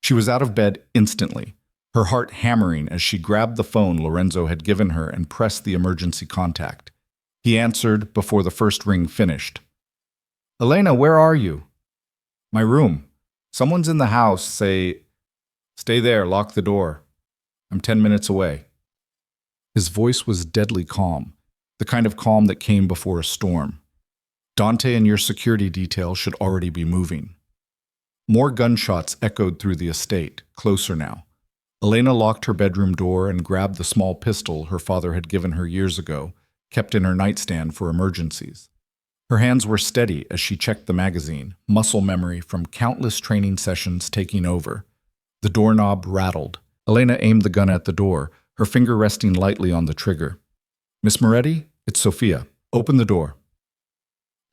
She was out of bed instantly, her heart hammering as she grabbed the phone Lorenzo had given her and pressed the emergency contact. He answered before the first ring finished. "Elena, where are you?" "My room. Someone's in the house. Stay there, lock the door. I'm 10 minutes away." His voice was deadly calm, the kind of calm that came before a storm. "Dante and your security detail should already be moving." More gunshots echoed through the estate, closer now. Elena locked her bedroom door and grabbed the small pistol her father had given her years ago, kept in her nightstand for emergencies. Her hands were steady as she checked the magazine, muscle memory from countless training sessions taking over. The doorknob rattled. Elena aimed the gun at the door, her finger resting lightly on the trigger. "Miss Moretti, it's Sophia. Open the door."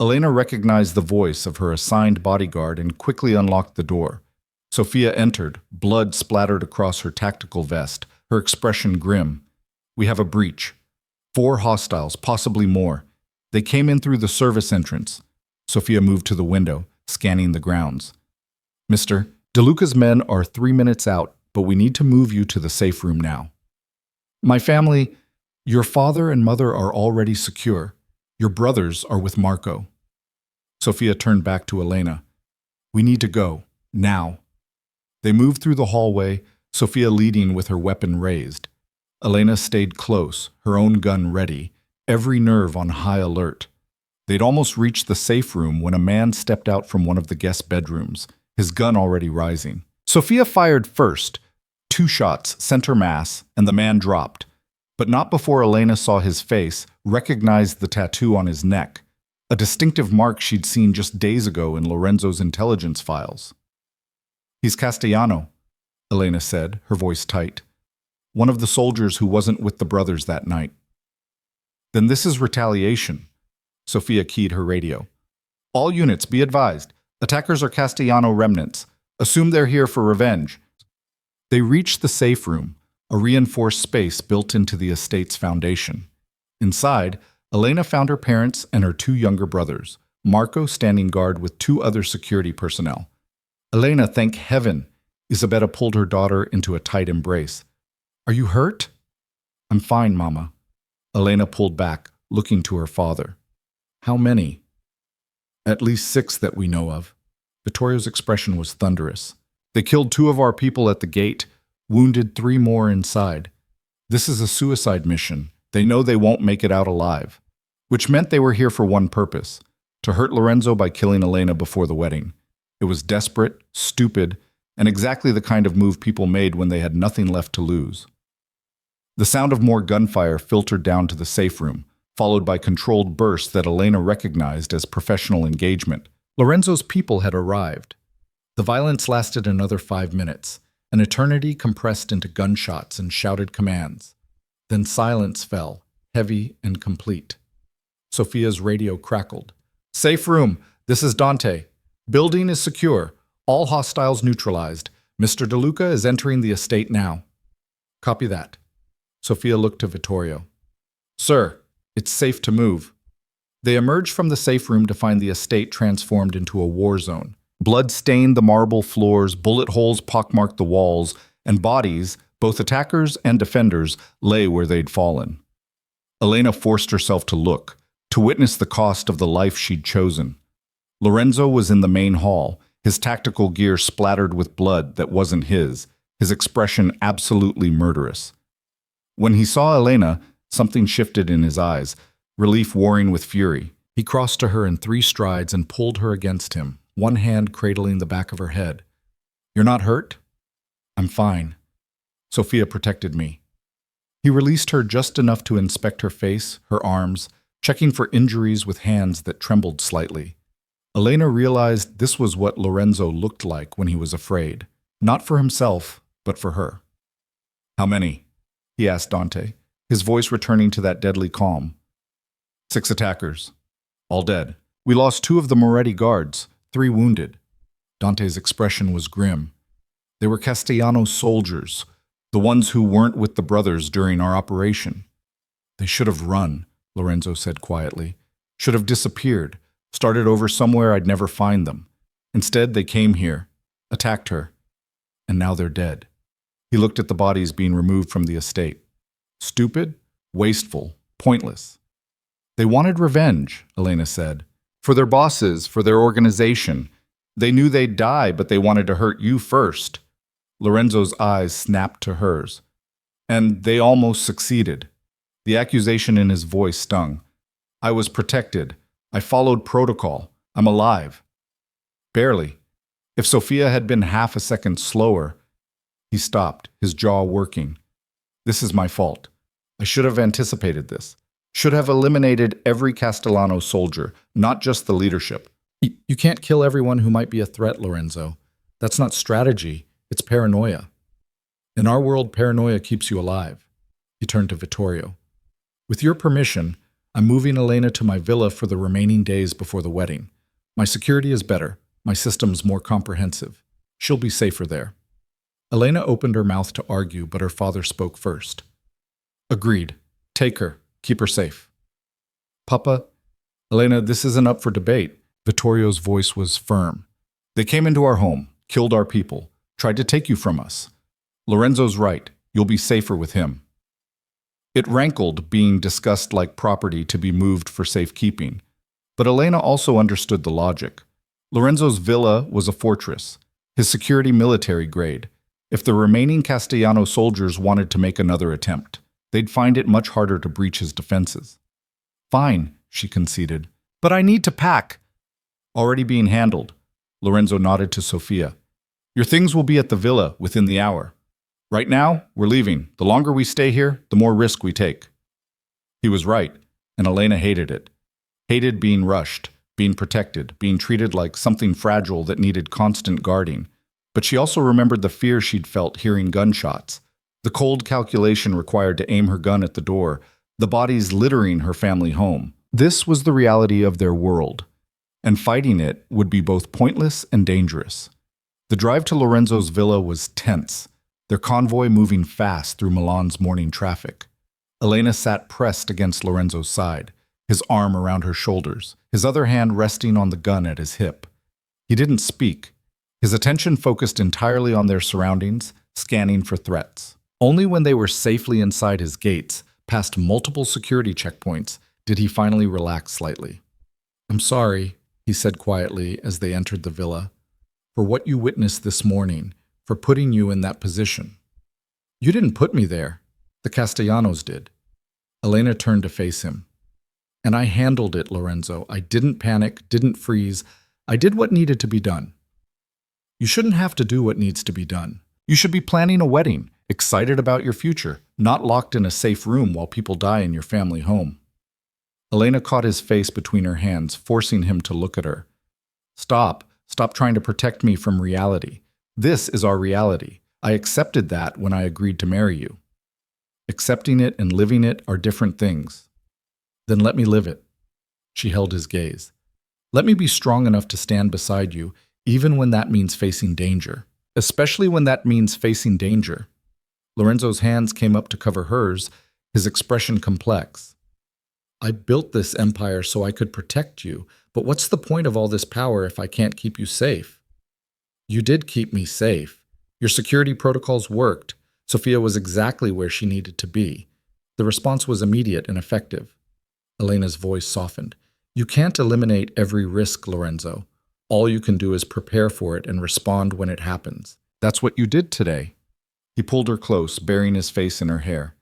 Elena recognized the voice of her assigned bodyguard and quickly unlocked the door. Sophia entered, blood splattered across her tactical vest, her expression grim. "We have a breach. 4 hostiles, possibly more. They came in through the service entrance." Sophia moved to the window, scanning the grounds. "Mr. DeLuca's men are 3 minutes out, but we need to move you to the safe room now." "My family, your father and mother are already secure. Your brothers are with Marco." Sophia turned back to Elena. "We need to go, now." They moved through the hallway, Sophia leading with her weapon raised. Elena stayed close, her own gun ready, every nerve on high alert. They'd almost reached the safe room when a man stepped out from one of the guest bedrooms, his gun already rising. Sophia fired first. 2 shots, center mass, and the man dropped. But not before Elena saw his face, recognized the tattoo on his neck, a distinctive mark she'd seen just days ago in Lorenzo's intelligence files. "He's Castellano," Elena said, her voice tight. "One of the soldiers who wasn't with the brothers that night." "Then this is retaliation." Sophia keyed her radio. "All units, be advised. Attackers are Castellano remnants. Assume they're here for revenge." They reached the safe room, a reinforced space built into the estate's foundation. Inside, Elena found her parents and her 2 younger brothers, Marco standing guard with 2 other security personnel. "Elena, thank heaven!" Isabetta pulled her daughter into a tight embrace. "Are you hurt?" "I'm fine, Mama." Elena pulled back, looking to her father. "How many?" "At least 6 that we know of." Vittorio's expression was thunderous. "They killed 2 of our people at the gate, wounded 3 more inside. This is a suicide mission. They know they won't make it out alive." Which meant they were here for one purpose, to hurt Lorenzo by killing Elena before the wedding. It was desperate, stupid, and exactly the kind of move people made when they had nothing left to lose. The sound of more gunfire filtered down to the safe room, followed by controlled bursts that Elena recognized as professional engagement. Lorenzo's people had arrived. The violence lasted another 5 minutes, an eternity compressed into gunshots and shouted commands. Then silence fell, heavy and complete. Sophia's radio crackled. "Safe room, this is Dante. Building is secure. All hostiles neutralized. Mr. DeLuca is entering the estate now." "Copy that." Sophia looked to Vittorio. "Sir, it's safe to move." They emerged from the safe room to find the estate transformed into a war zone. Blood stained the marble floors, bullet holes pockmarked the walls, and bodies, both attackers and defenders, lay where they'd fallen. Elena forced herself to look, to witness the cost of the life she'd chosen. Lorenzo was in the main hall, his tactical gear splattered with blood that wasn't his expression absolutely murderous. When he saw Elena, something shifted in his eyes, relief warring with fury. He crossed to her in 3 strides and pulled her against him, one hand cradling the back of her head. "You're not hurt?" "I'm fine." Sophia protected me. He released her just enough to inspect her face, her arms, checking for injuries with hands that trembled slightly. Elena realized this was what Lorenzo looked like when he was afraid, not for himself, but for her. "How many?" he asked Dante, his voice returning to that deadly calm. 6 attackers. All dead. We lost 2 of the Moretti guards, 3 wounded. Dante's expression was grim. They were Castellanos soldiers, the ones who weren't with the brothers during our operation. They should have run, Lorenzo said quietly. Should have disappeared, started over somewhere I'd never find them. Instead, they came here, attacked her, and now they're dead. He looked at the bodies being removed from the estate. Stupid, wasteful, pointless. They wanted revenge, Elena said. For their bosses, for their organization. They knew they'd die, but they wanted to hurt you first. Lorenzo's eyes snapped to hers. And they almost succeeded. The accusation in his voice stung. I was protected. I followed protocol. I'm alive. Barely. If Sophia had been half a second slower. He stopped, his jaw working. This is my fault. I should have anticipated this. Should have eliminated every Castellano soldier, not just the leadership. You can't kill everyone who might be a threat, Lorenzo. That's not strategy. It's paranoia. In our world, paranoia keeps you alive. He turned to Vittorio. With your permission, I'm moving Elena to my villa for the remaining days before the wedding. My security is better. My system's more comprehensive. She'll be safer there. Elena opened her mouth to argue, but her father spoke first. Agreed. Take her. Keep her safe. Papa, Elena, this isn't up for debate. Vittorio's voice was firm. They came into our home, killed our people, tried to take you from us. Lorenzo's right. You'll be safer with him. It rankled being discussed like property to be moved for safekeeping. But Elena also understood the logic. Lorenzo's villa was a fortress, his security military grade. If the remaining Castellano soldiers wanted to make another attempt, they'd find it much harder to breach his defenses. Fine, she conceded. But I need to pack. Already being handled. Lorenzo nodded to Sophia. Your things will be at the villa within the hour. Right now, we're leaving. The longer we stay here, the more risk we take. He was right, and Elena hated it. Hated being rushed, being protected, being treated like something fragile that needed constant guarding. But she also remembered the fear she'd felt hearing gunshots, the cold calculation required to aim her gun at the door, the bodies littering her family home. This was the reality of their world, and fighting it would be both pointless and dangerous. The drive to Lorenzo's villa was tense, their convoy moving fast through Milan's morning traffic. Elena sat pressed against Lorenzo's side, his arm around her shoulders, his other hand resting on the gun at his hip. He didn't speak. His attention focused entirely on their surroundings, scanning for threats. Only when they were safely inside his gates, past multiple security checkpoints, did he finally relax slightly. I'm sorry, he said quietly as they entered the villa, for what you witnessed this morning, for putting you in that position. You didn't put me there. The Castellanos did. Elena turned to face him. And I handled it, Lorenzo. I didn't panic, didn't freeze. I did what needed to be done. You shouldn't have to do what needs to be done. You should be planning a wedding, excited about your future, not locked in a safe room while people die in your family home. Elena caught his face between her hands, forcing him to look at her. Stop trying to protect me from reality. This is our reality. I accepted that when I agreed to marry you. Accepting it and living it are different things. Then let me live it. She held his gaze. Let me be strong enough to stand beside you, even when that means facing danger. Especially when that means facing danger. Lorenzo's hands came up to cover hers, his expression complex. I built this empire so I could protect you, but what's the point of all this power if I can't keep you safe? You did keep me safe. Your security protocols worked. Sophia was exactly where she needed to be. The response was immediate and effective. Elena's voice softened. You can't eliminate every risk, Lorenzo. All you can do is prepare for it and respond when it happens. That's what you did today. He pulled her close, burying his face in her hair.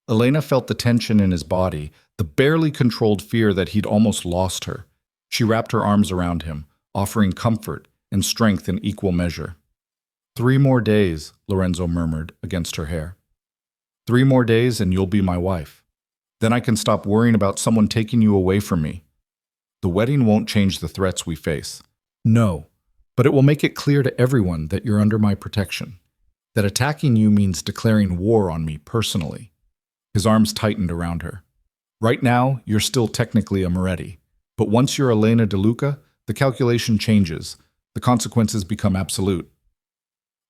Elena felt the tension in his body, the barely controlled fear that he'd almost lost her. She wrapped her arms around him, offering comfort and strength in equal measure. 3 more days, Lorenzo murmured against her hair. 3 more days and you'll be my wife. Then I can stop worrying about someone taking you away from me. The wedding won't change the threats we face. No, but it will make it clear to everyone that you're under my protection, that attacking you means declaring war on me personally. His arms tightened around her. Right now, you're still technically a Moretti, but once you're Elena De Luca, the calculation changes. The consequences become absolute.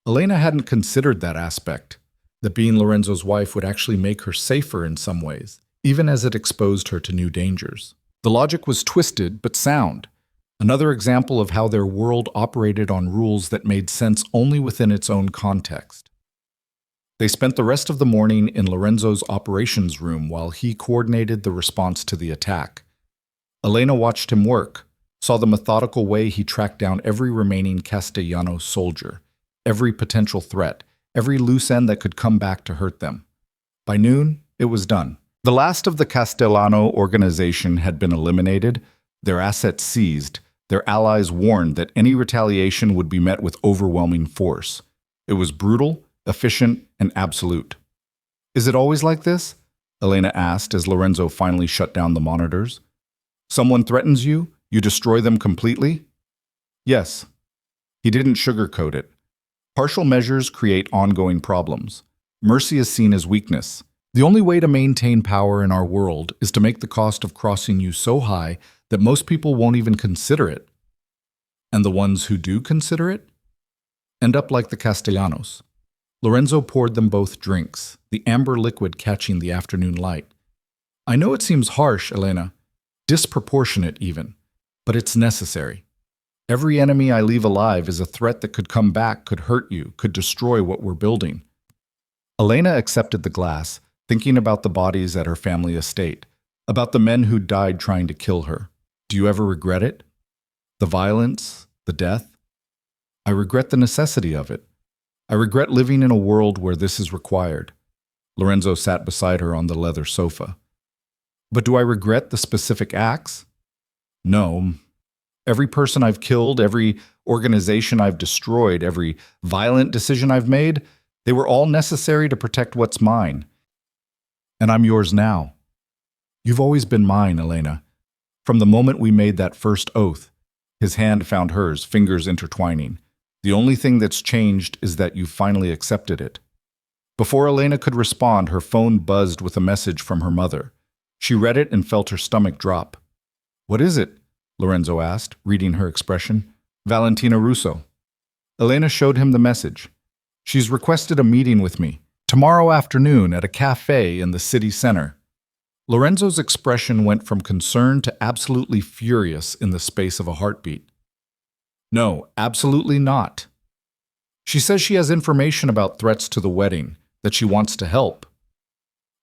Elena hadn't considered that aspect, that being Lorenzo's wife would actually make her safer in some ways, even as it exposed her to new dangers. The logic was twisted but sound, another example of how their world operated on rules that made sense only within its own context. They spent the rest of the morning in Lorenzo's operations room while he coordinated the response to the attack. Elena watched him work, saw the methodical way he tracked down every remaining Castellano soldier, every potential threat, every loose end that could come back to hurt them. By noon, it was done. The last of the Castellano organization had been eliminated, their assets seized, their allies warned that any retaliation would be met with overwhelming force. It was brutal, efficient, and absolute. Is it always like this? Elena asked as Lorenzo finally shut down the monitors. Someone threatens you, you destroy them completely? Yes. He didn't sugarcoat it. Partial measures create ongoing problems. Mercy is seen as weakness. The only way to maintain power in our world is to make the cost of crossing you so high that most people won't even consider it. And the ones who do consider it end up like the Castellanos. Lorenzo poured them both drinks, the amber liquid catching the afternoon light. I know it seems harsh, Elena, disproportionate even, but it's necessary. Every enemy I leave alive is a threat that could come back, could hurt you, could destroy what we're building. Elena accepted the glass, thinking about the bodies at her family estate, about the men who died trying to kill her. Do you ever regret it? The violence, the death? I regret the necessity of it. I regret living in a world where this is required. Lorenzo sat beside her on the leather sofa. But do I regret the specific acts? No. Every person I've killed, every organization I've destroyed, every violent decision I've made, they were all necessary to protect what's mine. And I'm yours now. You've always been mine, Elena. From the moment we made that first oath, his hand found hers, fingers intertwining. The only thing that's changed is that you've finally accepted it. Before Elena could respond, her phone buzzed with a message from her mother. She read it and felt her stomach drop. What is it? Lorenzo asked, reading her expression. Valentina Russo. Elena showed him the message. She's requested a meeting with me, tomorrow afternoon at a cafe in the city center. Lorenzo's expression went from concern to absolutely furious in the space of a heartbeat. No, absolutely not. She says she has information about threats to the wedding, that she wants to help.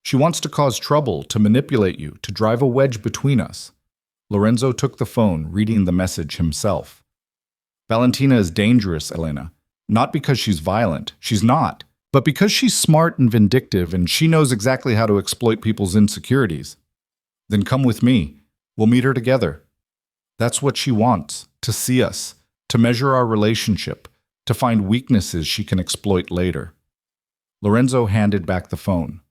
She wants to cause trouble, to manipulate you, to drive a wedge between us. Lorenzo took the phone, reading the message himself. Valentina is dangerous, Elena. Not because she's violent. She's not. But because she's smart and vindictive and she knows exactly how to exploit people's insecurities. Then come with me. We'll meet her together. That's what she wants, to see us, to measure our relationship, to find weaknesses she can exploit later. Lorenzo handed back the phone.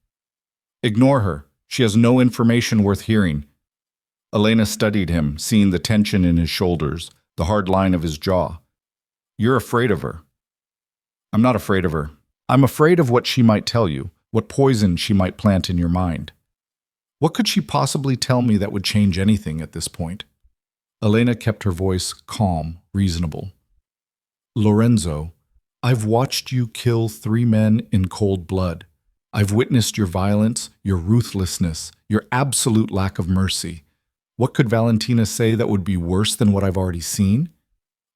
Ignore her. She has no information worth hearing. Elena studied him, seeing the tension in his shoulders, the hard line of his jaw. You're afraid of her. I'm not afraid of her. I'm afraid of what she might tell you, what poison she might plant in your mind. What could she possibly tell me that would change anything at this point? Elena kept her voice calm, reasonable. Lorenzo, I've watched you kill 3 men in cold blood. I've witnessed your violence, your ruthlessness, your absolute lack of mercy. What could Valentina say that would be worse than what I've already seen?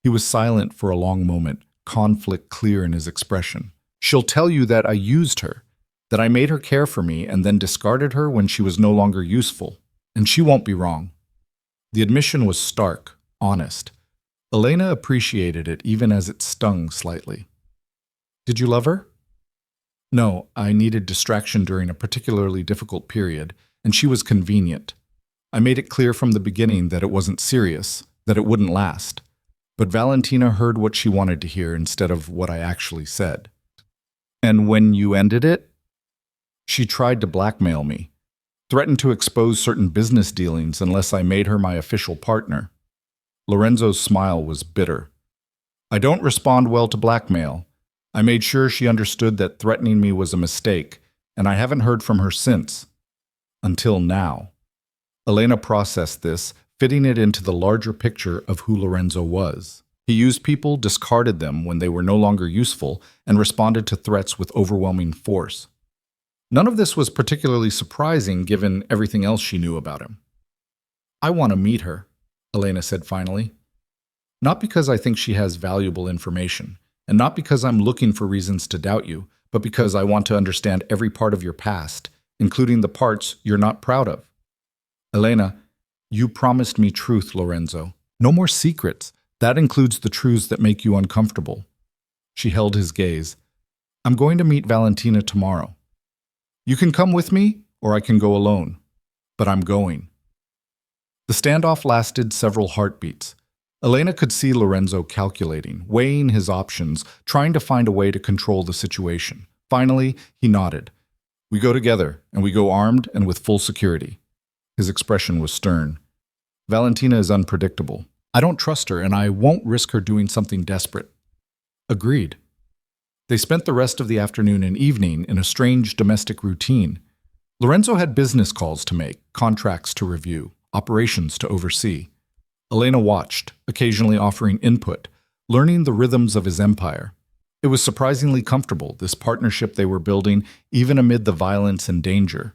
He was silent for a long moment, conflict clear in his expression. She'll tell you that I used her, that I made her care for me and then discarded her when she was no longer useful. And she won't be wrong. The admission was stark, honest. Elena appreciated it even as it stung slightly. Did you love her? No, I needed distraction during a particularly difficult period, and she was convenient. I made it clear from the beginning that it wasn't serious, that it wouldn't last. But Valentina heard what she wanted to hear instead of what I actually said. And when you ended it? She tried to blackmail me, threatened to expose certain business dealings unless I made her my official partner. Lorenzo's smile was bitter. I don't respond well to blackmail. I made sure she understood that threatening me was a mistake, and I haven't heard from her since. Until now. Elena processed this, fitting it into the larger picture of who Lorenzo was. He used people, discarded them when they were no longer useful, and responded to threats with overwhelming force. None of this was particularly surprising given everything else she knew about him. I want to meet her, Elena said finally. Not because I think she has valuable information, and not because I'm looking for reasons to doubt you, but because I want to understand every part of your past, including the parts you're not proud of. Elena, you promised me truth, Lorenzo. No more secrets. That includes the truths that make you uncomfortable. She held his gaze. I'm going to meet Valentina tomorrow. You can come with me, or I can go alone. But I'm going. The standoff lasted several heartbeats. Elena could see Lorenzo calculating, weighing his options, trying to find a way to control the situation. Finally, he nodded. We go together, and we go armed and with full security. His expression was stern. Valentina is unpredictable. I don't trust her, and I won't risk her doing something desperate. Agreed. They spent the rest of the afternoon and evening in a strange domestic routine. Lorenzo had business calls to make, contracts to review, operations to oversee. Elena watched, occasionally offering input, learning the rhythms of his empire. It was surprisingly comfortable, this partnership they were building, even amid the violence and danger.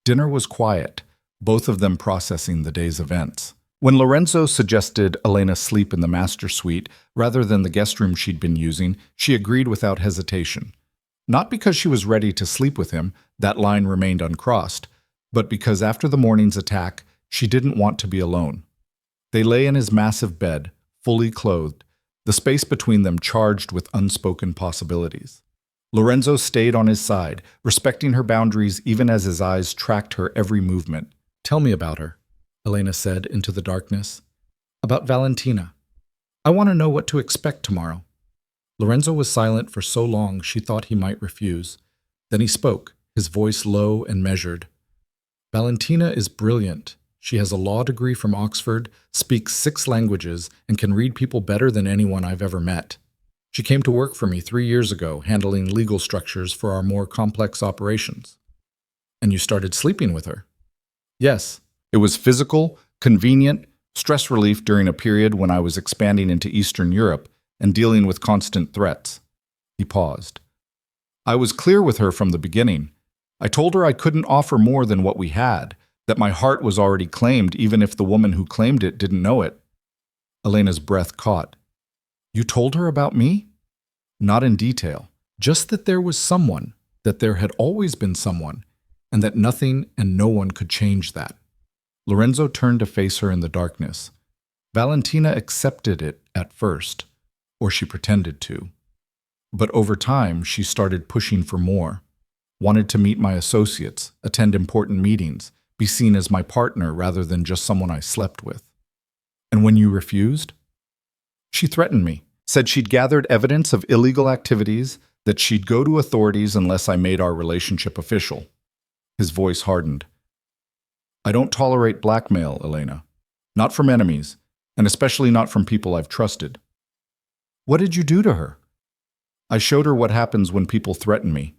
Dinner was quiet, both of them processing the day's events. When Lorenzo suggested Elena sleep in the master suite rather than the guest room she'd been using, she agreed without hesitation. Not because she was ready to sleep with him, that line remained uncrossed, but because after the morning's attack, she didn't want to be alone. They lay in his massive bed, fully clothed, the space between them charged with unspoken possibilities. Lorenzo stayed on his side, respecting her boundaries even as his eyes tracked her every movement. Tell me about her, Elena said into the darkness. About Valentina. I want to know what to expect tomorrow. Lorenzo was silent for so long she thought he might refuse. Then he spoke, his voice low and measured. Valentina is brilliant. She has a law degree from Oxford, speaks 6 languages, and can read people better than anyone I've ever met. She came to work for me 3 years ago, handling legal structures for our more complex operations. And you started sleeping with her? Yes. It was physical, convenient, stress relief during a period when I was expanding into Eastern Europe and dealing with constant threats. He paused. I was clear with her from the beginning. I told her I couldn't offer more than what we had, that my heart was already claimed even if the woman who claimed it didn't know it. Elena's breath caught. You told her about me? Not in detail, just that there was someone, that there had always been someone, and that nothing and no one could change that. Lorenzo turned to face her in the darkness. Valentina accepted it at first, or she pretended to. But over time, she started pushing for more, wanted to meet my associates, attend important meetings, be seen as my partner rather than just someone I slept with. And when you refused? She threatened me, said she'd gathered evidence of illegal activities, that she'd go to authorities unless I made our relationship official. His voice hardened. I don't tolerate blackmail, Elena. Not from enemies, and especially not from people I've trusted. What did you do to her? I showed her what happens when people threaten me.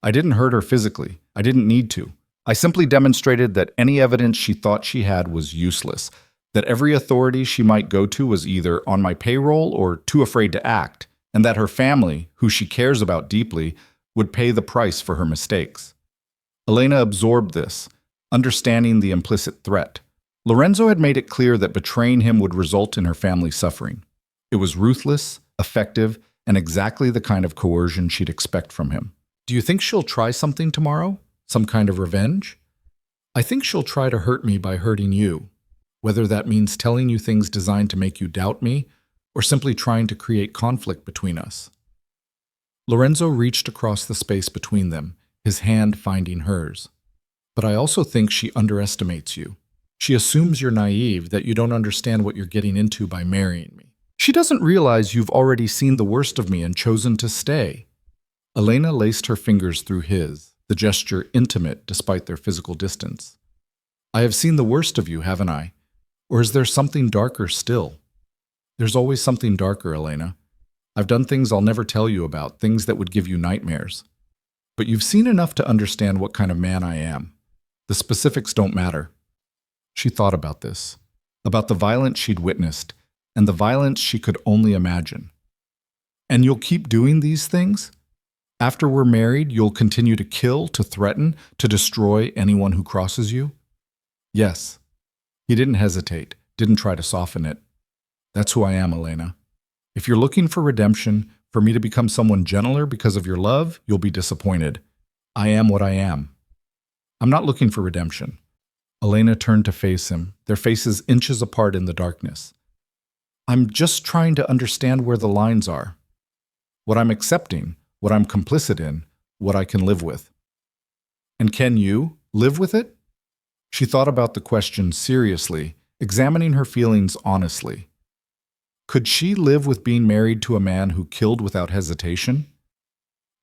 I didn't hurt her physically. I didn't need to. I simply demonstrated that any evidence she thought she had was useless, that every authority she might go to was either on my payroll or too afraid to act, and that her family, who she cares about deeply, would pay the price for her mistakes. Elena absorbed this, understanding the implicit threat. Lorenzo had made it clear that betraying him would result in her family suffering. It was ruthless, effective, and exactly the kind of coercion she'd expect from him. Do you think she'll try something tomorrow? Some kind of revenge? I think she'll try to hurt me by hurting you, whether that means telling you things designed to make you doubt me, or simply trying to create conflict between us. Lorenzo reached across the space between them, his hand finding hers. But I also think she underestimates you. She assumes you're naive, that you don't understand what you're getting into by marrying me. She doesn't realize you've already seen the worst of me and chosen to stay. Elena laced her fingers through his, the gesture intimate despite their physical distance. I have seen the worst of you, haven't I? Or is there something darker still? There's always something darker, Elena. I've done things I'll never tell you about, things that would give you nightmares. But you've seen enough to understand what kind of man I am. The specifics don't matter. She thought about this, about the violence she'd witnessed, and the violence she could only imagine. And you'll keep doing these things? After we're married, you'll continue to kill, to threaten, to destroy anyone who crosses you? Yes. He didn't hesitate, didn't try to soften it. That's who I am, Elena. If you're looking for redemption, for me to become someone gentler because of your love, you'll be disappointed. I am what I am. I'm not looking for redemption. Elena turned to face him, their faces inches apart in the darkness. I'm just trying to understand where the lines are. What I'm accepting, what I'm complicit in, what I can live with. And can you live with it? She thought about the question seriously, examining her feelings honestly. Could she live with being married to a man who killed without hesitation?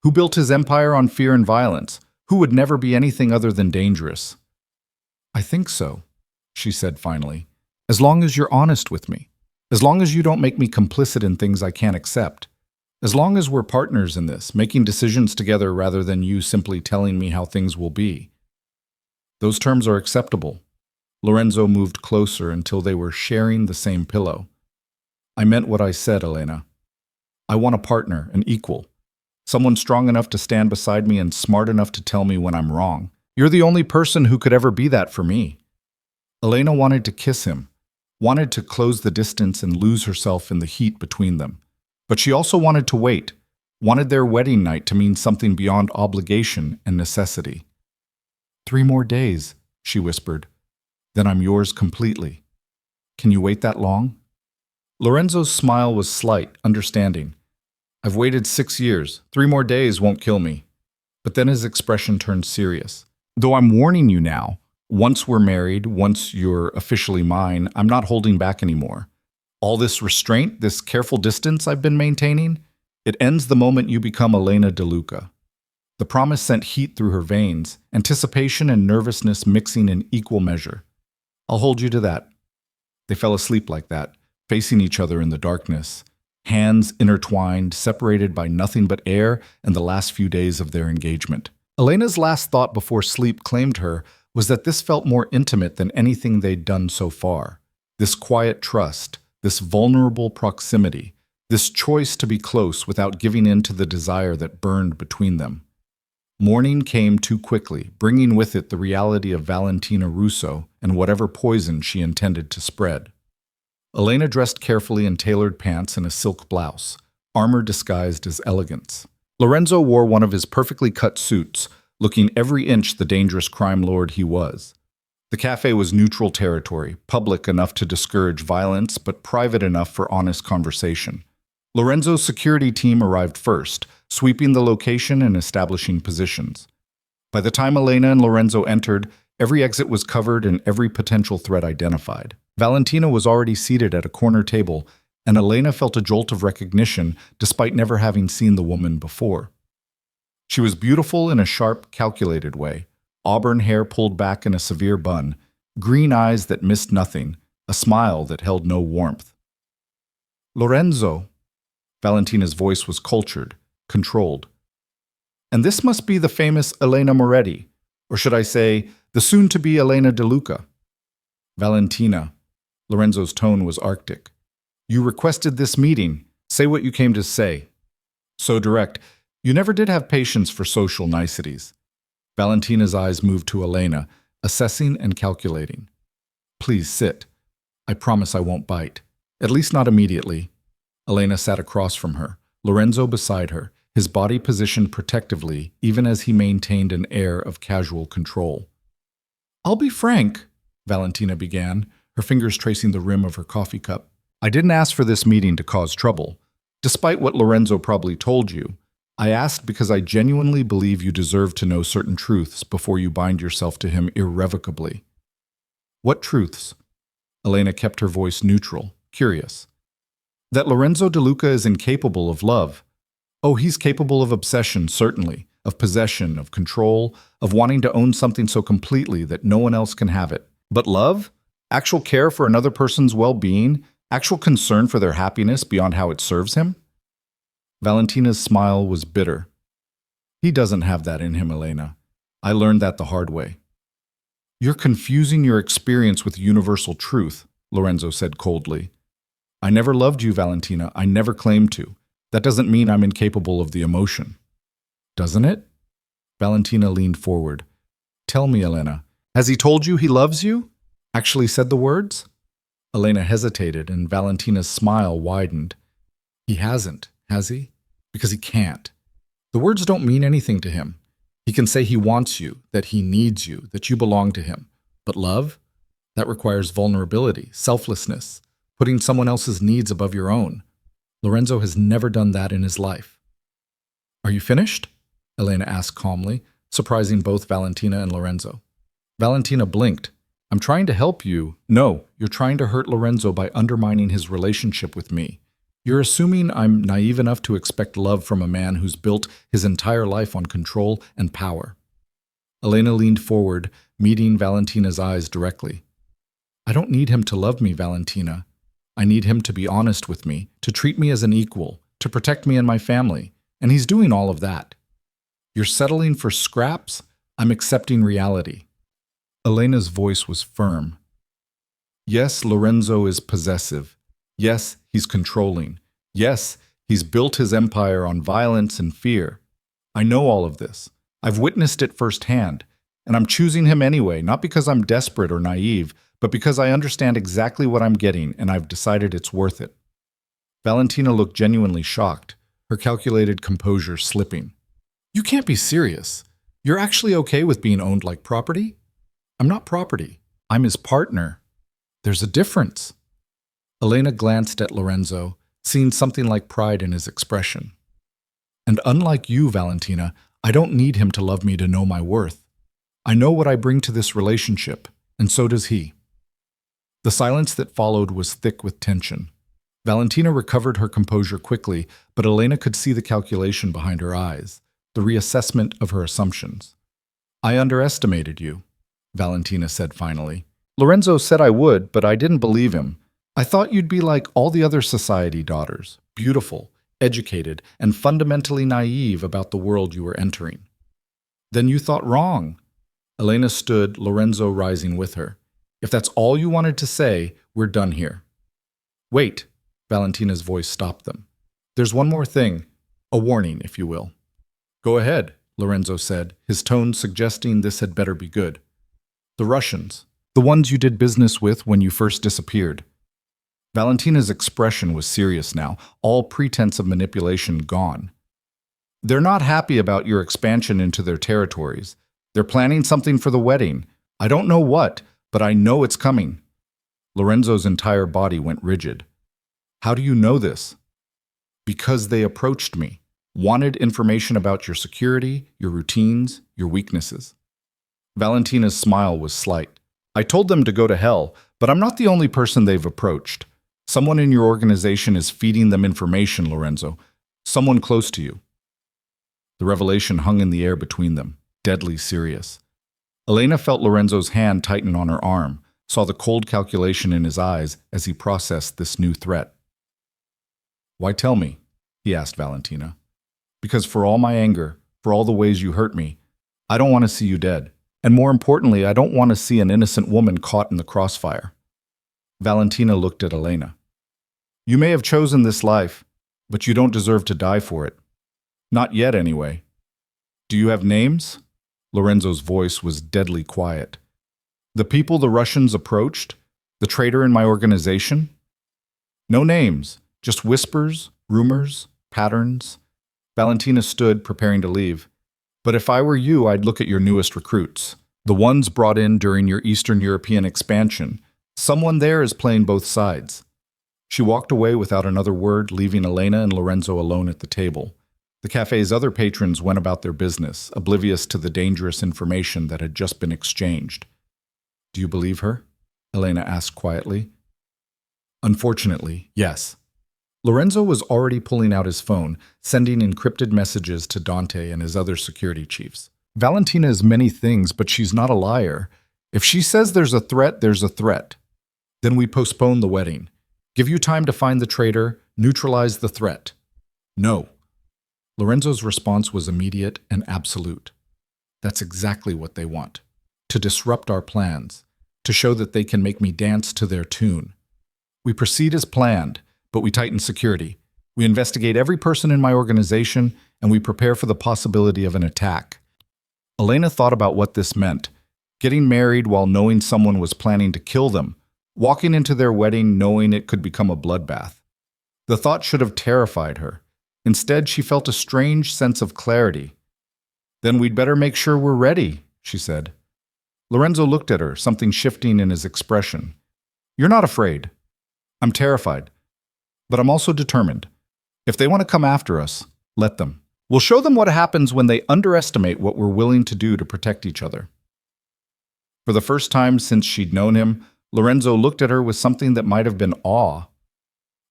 Who built his empire on fear and violence? Who would never be anything other than dangerous? I think so, she said finally. As long as you're honest with me. As long as you don't make me complicit in things I can't accept. As long as we're partners in this, making decisions together rather than you simply telling me how things will be. Those terms are acceptable. Lorenzo moved closer until they were sharing the same pillow. I meant what I said, Elena. I want a partner, an equal. Someone strong enough to stand beside me and smart enough to tell me when I'm wrong. You're the only person who could ever be that for me. Elena wanted to kiss him, wanted to close the distance and lose herself in the heat between them. But she also wanted to wait, wanted their wedding night to mean something beyond obligation and necessity. 3 more days, she whispered. Then I'm yours completely. Can you wait that long? Lorenzo's smile was slight, understanding. I've waited 6 years. 3 more days won't kill me. But then his expression turned serious. Though I'm warning you now, once we're married, once you're officially mine, I'm not holding back anymore. All this restraint, this careful distance I've been maintaining, it ends the moment you become Elena DeLuca. The promise sent heat through her veins, anticipation and nervousness mixing in equal measure. I'll hold you to that. They fell asleep like that, facing each other in the darkness, hands intertwined, separated by nothing but air and the last few days of their engagement. Elena's last thought before sleep claimed her was that this felt more intimate than anything they'd done so far. This quiet trust, this vulnerable proximity, this choice to be close without giving in to the desire that burned between them. Morning came too quickly, bringing with it the reality of Valentina Russo and whatever poison she intended to spread. Elena dressed carefully in tailored pants and a silk blouse, armor disguised as elegance. Lorenzo wore one of his perfectly cut suits, looking every inch the dangerous crime lord he was. The cafe was neutral territory, public enough to discourage violence, but private enough for honest conversation. Lorenzo's security team arrived first, sweeping the location and establishing positions. By the time Elena and Lorenzo entered, every exit was covered and every potential threat identified. Valentina was already seated at a corner table, and Elena felt a jolt of recognition despite never having seen the woman before. She was beautiful in a sharp, calculated way, auburn hair pulled back in a severe bun, green eyes that missed nothing, a smile that held no warmth. Lorenzo. Valentina's voice was cultured, controlled. And this must be the famous Elena Moretti, or should I say, the soon-to-be Elena DeLuca. Valentina. Lorenzo's tone was arctic. You requested this meeting. Say what you came to say. So direct. You never did have patience for social niceties. Valentina's eyes moved to Elena, assessing and calculating. Please sit. I promise I won't bite. At least not immediately. Elena sat across from her, Lorenzo beside her, his body positioned protectively, even as he maintained an air of casual control. I'll be frank, Valentina began, her fingers tracing the rim of her coffee cup. I didn't ask for this meeting to cause trouble. Despite what Lorenzo probably told you, I asked because I genuinely believe you deserve to know certain truths before you bind yourself to him irrevocably. What truths? Elena kept her voice neutral, curious. That Lorenzo De Luca is incapable of love. Oh, he's capable of obsession, certainly, of possession, of control, of wanting to own something so completely that no one else can have it. But love? Actual care for another person's well-being? Actual concern for their happiness beyond how it serves him? Valentina's smile was bitter. He doesn't have that in him, Elena. I learned that the hard way. You're confusing your experience with universal truth, Lorenzo said coldly. I never loved you, Valentina. I never claimed to. That doesn't mean I'm incapable of the emotion. Doesn't it? Valentina leaned forward. Tell me, Elena, has he told you he loves you? Actually said the words? Elena hesitated, and Valentina's smile widened. He hasn't, has he? Because he can't. The words don't mean anything to him. He can say he wants you, that he needs you, that you belong to him. But love? That requires vulnerability, selflessness, putting someone else's needs above your own. Lorenzo has never done that in his life. Are you finished? Elena asked calmly, surprising both Valentina and Lorenzo. Valentina blinked. I'm trying to help you. No, you're trying to hurt Lorenzo by undermining his relationship with me. You're assuming I'm naive enough to expect love from a man who's built his entire life on control and power. Elena leaned forward, meeting Valentina's eyes directly. I don't need him to love me, Valentina. I need him to be honest with me, to treat me as an equal, to protect me and my family, and he's doing all of that. You're settling for scraps? I'm accepting reality. Elena's voice was firm. Yes, Lorenzo is possessive. Yes, he's controlling. Yes, he's built his empire on violence and fear. I know all of this. I've witnessed it firsthand, and I'm choosing him anyway, not because I'm desperate or naive, but because I understand exactly what I'm getting and I've decided it's worth it. Valentina looked genuinely shocked, her calculated composure slipping. You can't be serious. You're actually okay with being owned like property? I'm not property. I'm his partner. There's a difference. Elena glanced at Lorenzo, seeing something like pride in his expression. And unlike you, Valentina, I don't need him to love me to know my worth. I know what I bring to this relationship, and so does he. The silence that followed was thick with tension. Valentina recovered her composure quickly, but Elena could see the calculation behind her eyes, the reassessment of her assumptions. I underestimated you, Valentina said finally. Lorenzo said I would, but I didn't believe him. I thought you'd be like all the other society daughters, beautiful, educated, and fundamentally naive about the world you were entering. Then you thought wrong. Elena stood, Lorenzo rising with her. If that's all you wanted to say, we're done here. Wait, Valentina's voice stopped them. There's one more thing, a warning, if you will. Go ahead, Lorenzo said, his tone suggesting this had better be good. The Russians, the ones you did business with when you first disappeared. Valentina's expression was serious now, all pretense of manipulation gone. They're not happy about your expansion into their territories. They're planning something for the wedding. I don't know what, but I know it's coming. Lorenzo's entire body went rigid. How do you know this? Because they approached me, wanted information about your security, your routines, your weaknesses. Valentina's smile was slight. I told them to go to hell, but I'm not the only person they've approached. Someone in your organization is feeding them information, Lorenzo. Someone close to you. The revelation hung in the air between them, deadly serious. Elena felt Lorenzo's hand tighten on her arm, saw the cold calculation in his eyes as he processed this new threat. Why tell me? He asked Valentina. Because for all my anger, for all the ways you hurt me, I don't want to see you dead. And more importantly, I don't want to see an innocent woman caught in the crossfire. Valentina looked at Elena. You may have chosen this life, but you don't deserve to die for it. Not yet, anyway. Do you have names? Lorenzo's voice was deadly quiet. The people the Russians approached? The traitor in my organization? No names, just whispers, rumors, patterns. Valentina stood, preparing to leave. But if I were you, I'd look at your newest recruits, the ones brought in during your Eastern European expansion. Someone there is playing both sides. She walked away without another word, leaving Elena and Lorenzo alone at the table. The cafe's other patrons went about their business, oblivious to the dangerous information that had just been exchanged. Do you believe her? Elena asked quietly. Unfortunately, yes. Lorenzo was already pulling out his phone, sending encrypted messages to Dante and his other security chiefs. Valentina is many things, but she's not a liar. If she says there's a threat, there's a threat. Then we postpone the wedding. Give you time to find the traitor, neutralize the threat. No. Lorenzo's response was immediate and absolute. That's exactly what they want. To disrupt our plans. To show that they can make me dance to their tune. We proceed as planned, but we tighten security. We investigate every person in my organization, and we prepare for the possibility of an attack. Elena thought about what this meant. Getting married while knowing someone was planning to kill them. Walking into their wedding knowing it could become a bloodbath. The thought should have terrified her. Instead, she felt a strange sense of clarity. Then we'd better make sure we're ready, she said. Lorenzo looked at her, something shifting in his expression. You're not afraid. I'm terrified. But I'm also determined. If they want to come after us, let them. We'll show them what happens when they underestimate what we're willing to do to protect each other. For the first time since she'd known him, Lorenzo looked at her with something that might have been awe.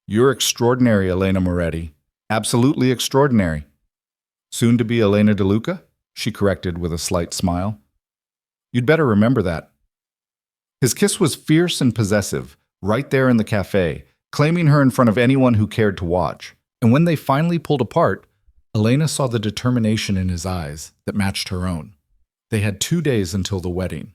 You're extraordinary, Elena Moretti. Absolutely extraordinary. Soon to be Elena De Luca? She corrected with a slight smile. You'd better remember that. His kiss was fierce and possessive, right there in the cafe, claiming her in front of anyone who cared to watch. And when they finally pulled apart, Elena saw the determination in his eyes that matched her own. They had 2 days until the wedding.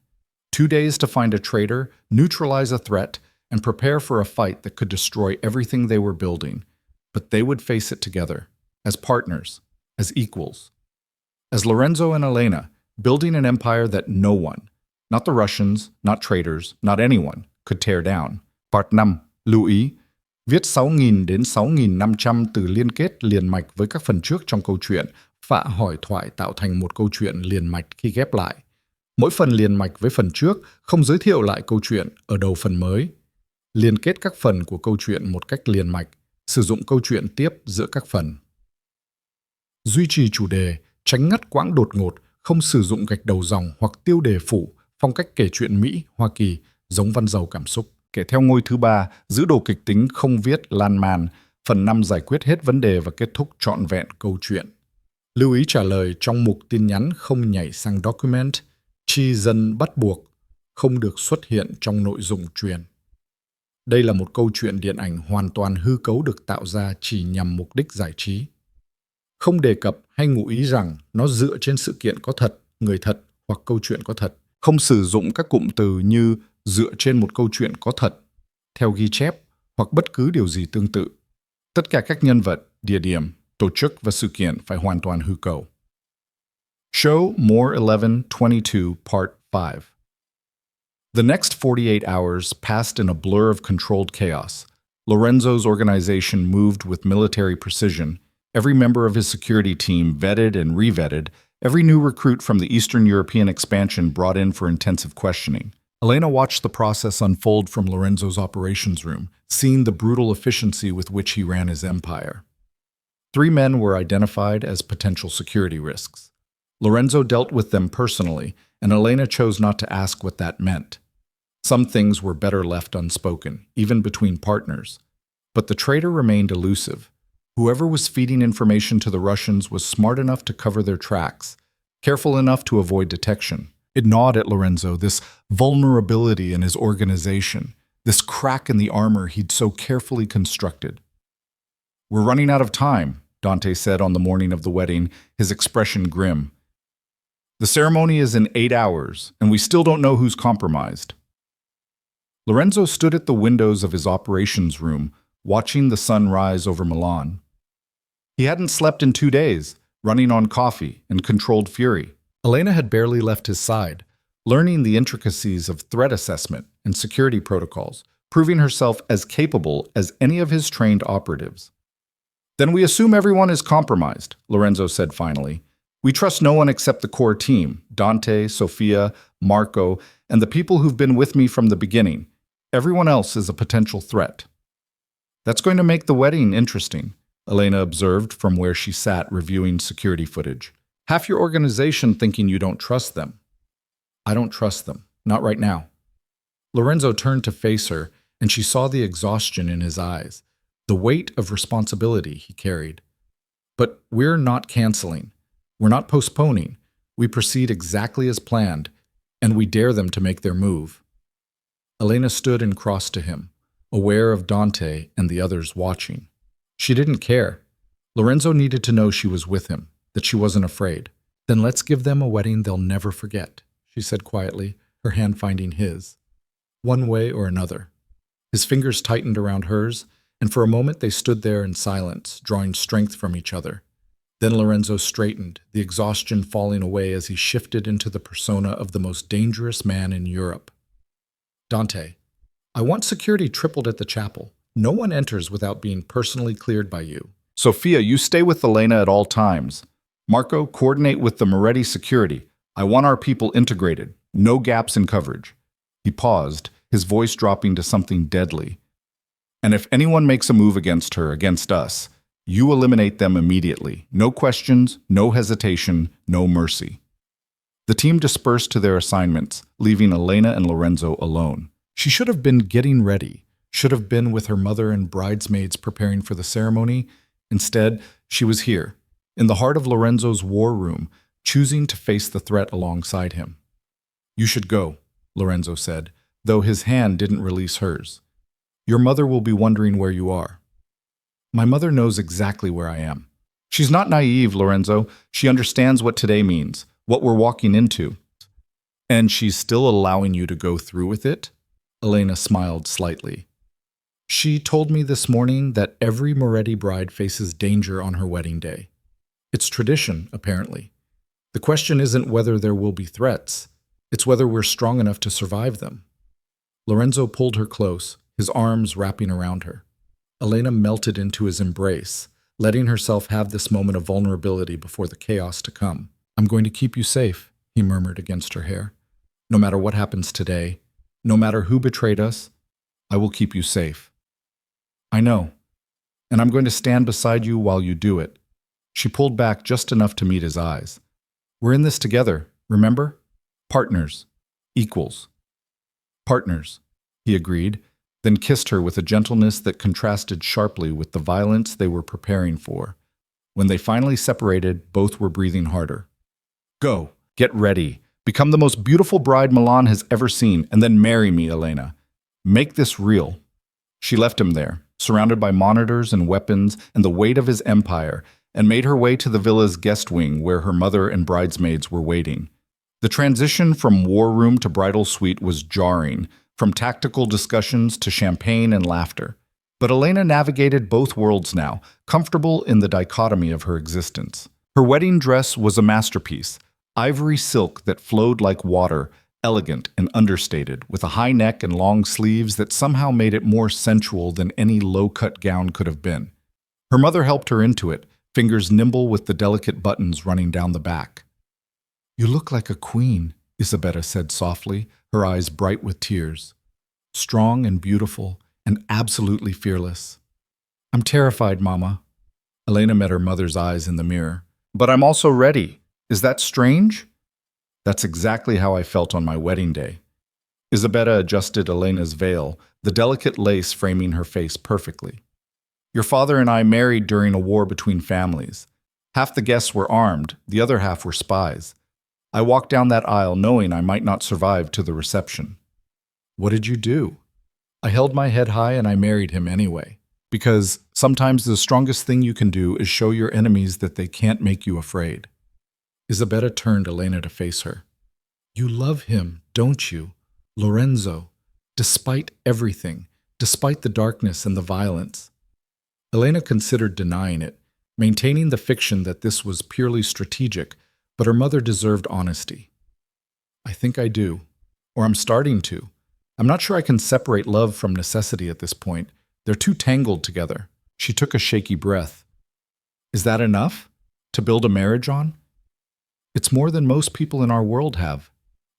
2 days to find a traitor, neutralize a threat, and prepare for a fight that could destroy everything they were building. But they would face it together, as partners, as equals. As Lorenzo and Elena, building an empire that no one, not the Russians, not traitors, not anyone, could tear down. Part 5. Lưu ý. Viết 6.000 đến 6.500 từ liên kết liền mạch với các phần trước trong câu chuyện, phạ hỏi thoại tạo thành một câu chuyện liền mạch khi ghép lại. Mỗi phần liền mạch với phần trước không giới thiệu lại câu chuyện ở đầu phần mới. Liên kết các phần của câu chuyện một cách liền mạch, sử dụng câu chuyện tiếp giữa các phần. Duy trì chủ đề, tránh ngắt quãng đột ngột, không sử dụng gạch đầu dòng hoặc tiêu đề phủ, phong cách kể chuyện Mỹ, Hoa Kỳ, giống văn giàu cảm xúc. Kể theo ngôi thứ 3, giữ đồ kịch tính không viết lan man, phần 5 giải quyết hết vấn đề và kết thúc trọn vẹn câu chuyện. Lưu ý trả lời trong mục tin nhắn không nhảy sang document, tri dân bắt buộc, không được xuất hiện trong nội dung truyền. Đây là một câu chuyện điện ảnh hoàn toàn hư cấu được tạo ra chỉ nhằm mục đích giải trí. Không đề cập hay ngụ ý rằng nó dựa trên sự kiện có thật, người thật hoặc câu chuyện có thật. Không sử dụng các cụm từ như dựa trên một câu chuyện có thật, theo ghi chép hoặc bất cứ điều gì tương tự. Tất cả các nhân vật, địa điểm, tổ chức và sự kiện phải hoàn toàn hư cấu. Show More 11/22 Part 5. The next 48 hours passed in a blur of controlled chaos. Lorenzo's organization moved with military precision. Every member of his security team vetted and re-vetted. Every new recruit from the Eastern European expansion brought in for intensive questioning. Elena watched the process unfold from Lorenzo's operations room, seeing the brutal efficiency with which he ran his empire. 3 men were identified as potential security risks. Lorenzo dealt with them personally, and Elena chose not to ask what that meant. Some things were better left unspoken, even between partners. But the traitor remained elusive. Whoever was feeding information to the Russians was smart enough to cover their tracks, careful enough to avoid detection. It gnawed at Lorenzo, this vulnerability in his organization, this crack in the armor he'd so carefully constructed. We're running out of time, Dante said on the morning of the wedding, his expression grim. The ceremony is in 8 hours, and we still don't know who's compromised. Lorenzo stood at the windows of his operations room, watching the sun rise over Milan. He hadn't slept in 2 days, running on coffee and controlled fury. Elena had barely left his side, learning the intricacies of threat assessment and security protocols, proving herself as capable as any of his trained operatives. Then we assume everyone is compromised, Lorenzo said finally. We trust no one except the core team, Dante, Sofia, Marco, and the people who've been with me from the beginning. Everyone else is a potential threat. That's going to make the wedding interesting, Elena observed from where she sat reviewing security footage. Half your organization thinking you don't trust them. I don't trust them. Not right now. Lorenzo turned to face her, and she saw the exhaustion in his eyes. the weight of responsibility he carried. But we're not canceling. We're not postponing. We proceed exactly as planned, and we dare them to make their move. Elena stood and crossed to him, aware of Dante and the others watching. She didn't care. Lorenzo needed to know she was with him, that she wasn't afraid. Then let's give them a wedding they'll never forget, she said quietly, her hand finding his. One way or another. His fingers tightened around hers, and for a moment they stood there in silence, drawing strength from each other. Then Lorenzo straightened, the exhaustion falling away as he shifted into the persona of the most dangerous man in Europe. Dante, I want security tripled at the chapel. No one enters without being personally cleared by you. Sophia, you stay with Elena at all times. Marco, coordinate with the Moretti security. I want our people integrated. No gaps in coverage. He paused, his voice dropping to something deadly. And if anyone makes a move against her, against us, you eliminate them immediately. No questions, no hesitation, no mercy. The team dispersed to their assignments, leaving Elena and Lorenzo alone. She should have been getting ready, should have been with her mother and bridesmaids preparing for the ceremony. Instead, she was here, in the heart of Lorenzo's war room, choosing to face the threat alongside him. You should go, Lorenzo said, though his hand didn't release hers. Your mother will be wondering where you are. My mother knows exactly where I am. She's not naive, Lorenzo. She understands what today means, what we're walking into. And she's still allowing you to go through with it? Elena smiled slightly. She told me this morning that every Moretti bride faces danger on her wedding day. It's tradition, apparently. The question isn't whether there will be threats. It's whether we're strong enough to survive them. Lorenzo pulled her close, his arms wrapping around her. Elena melted into his embrace, letting herself have this moment of vulnerability before the chaos to come. I'm going to keep you safe, he murmured against her hair. No matter what happens today, no matter who betrayed us, I will keep you safe. I know, and I'm going to stand beside you while you do it. She pulled back just enough to meet his eyes. We're in this together, remember? Partners. Equals. Partners, he agreed, then kissed her with a gentleness that contrasted sharply with the violence they were preparing for. When they finally separated, both were breathing harder. Go, get ready, become the most beautiful bride Milan has ever seen, and then marry me, Elena. Make this real. She left him there, surrounded by monitors and weapons and the weight of his empire, and made her way to the villa's guest wing where her mother and bridesmaids were waiting. The transition from war room to bridal suite was jarring, from tactical discussions to champagne and laughter. But Elena navigated both worlds now, comfortable in the dichotomy of her existence. Her wedding dress was a masterpiece, ivory silk that flowed like water, elegant and understated, with a high neck and long sleeves that somehow made it more sensual than any low-cut gown could have been. Her mother helped her into it, fingers nimble with the delicate buttons running down the back. You look like a queen, Isabella said softly, her eyes bright with tears. Strong and beautiful, and absolutely fearless. I'm terrified, Mama. Elena met her mother's eyes in the mirror. But I'm also ready. Is that strange? That's exactly how I felt on my wedding day. Isabella adjusted Elena's veil, the delicate lace framing her face perfectly. Your father and I married during a war between families. Half the guests were armed, the other half were spies. I walked down that aisle knowing I might not survive to the reception. What did you do? I held my head high and I married him anyway. Because sometimes the strongest thing you can do is show your enemies that they can't make you afraid. Isabella turned Elena to face her. You love him, don't you? Lorenzo. Despite everything, despite the darkness and the violence. Elena considered denying it, maintaining the fiction that this was purely strategic, but her mother deserved honesty. I think I do. Or I'm starting to. I'm not sure I can separate love from necessity at this point. They're too tangled together. She took a shaky breath. Is that enough? To build a marriage on? It's more than most people in our world have.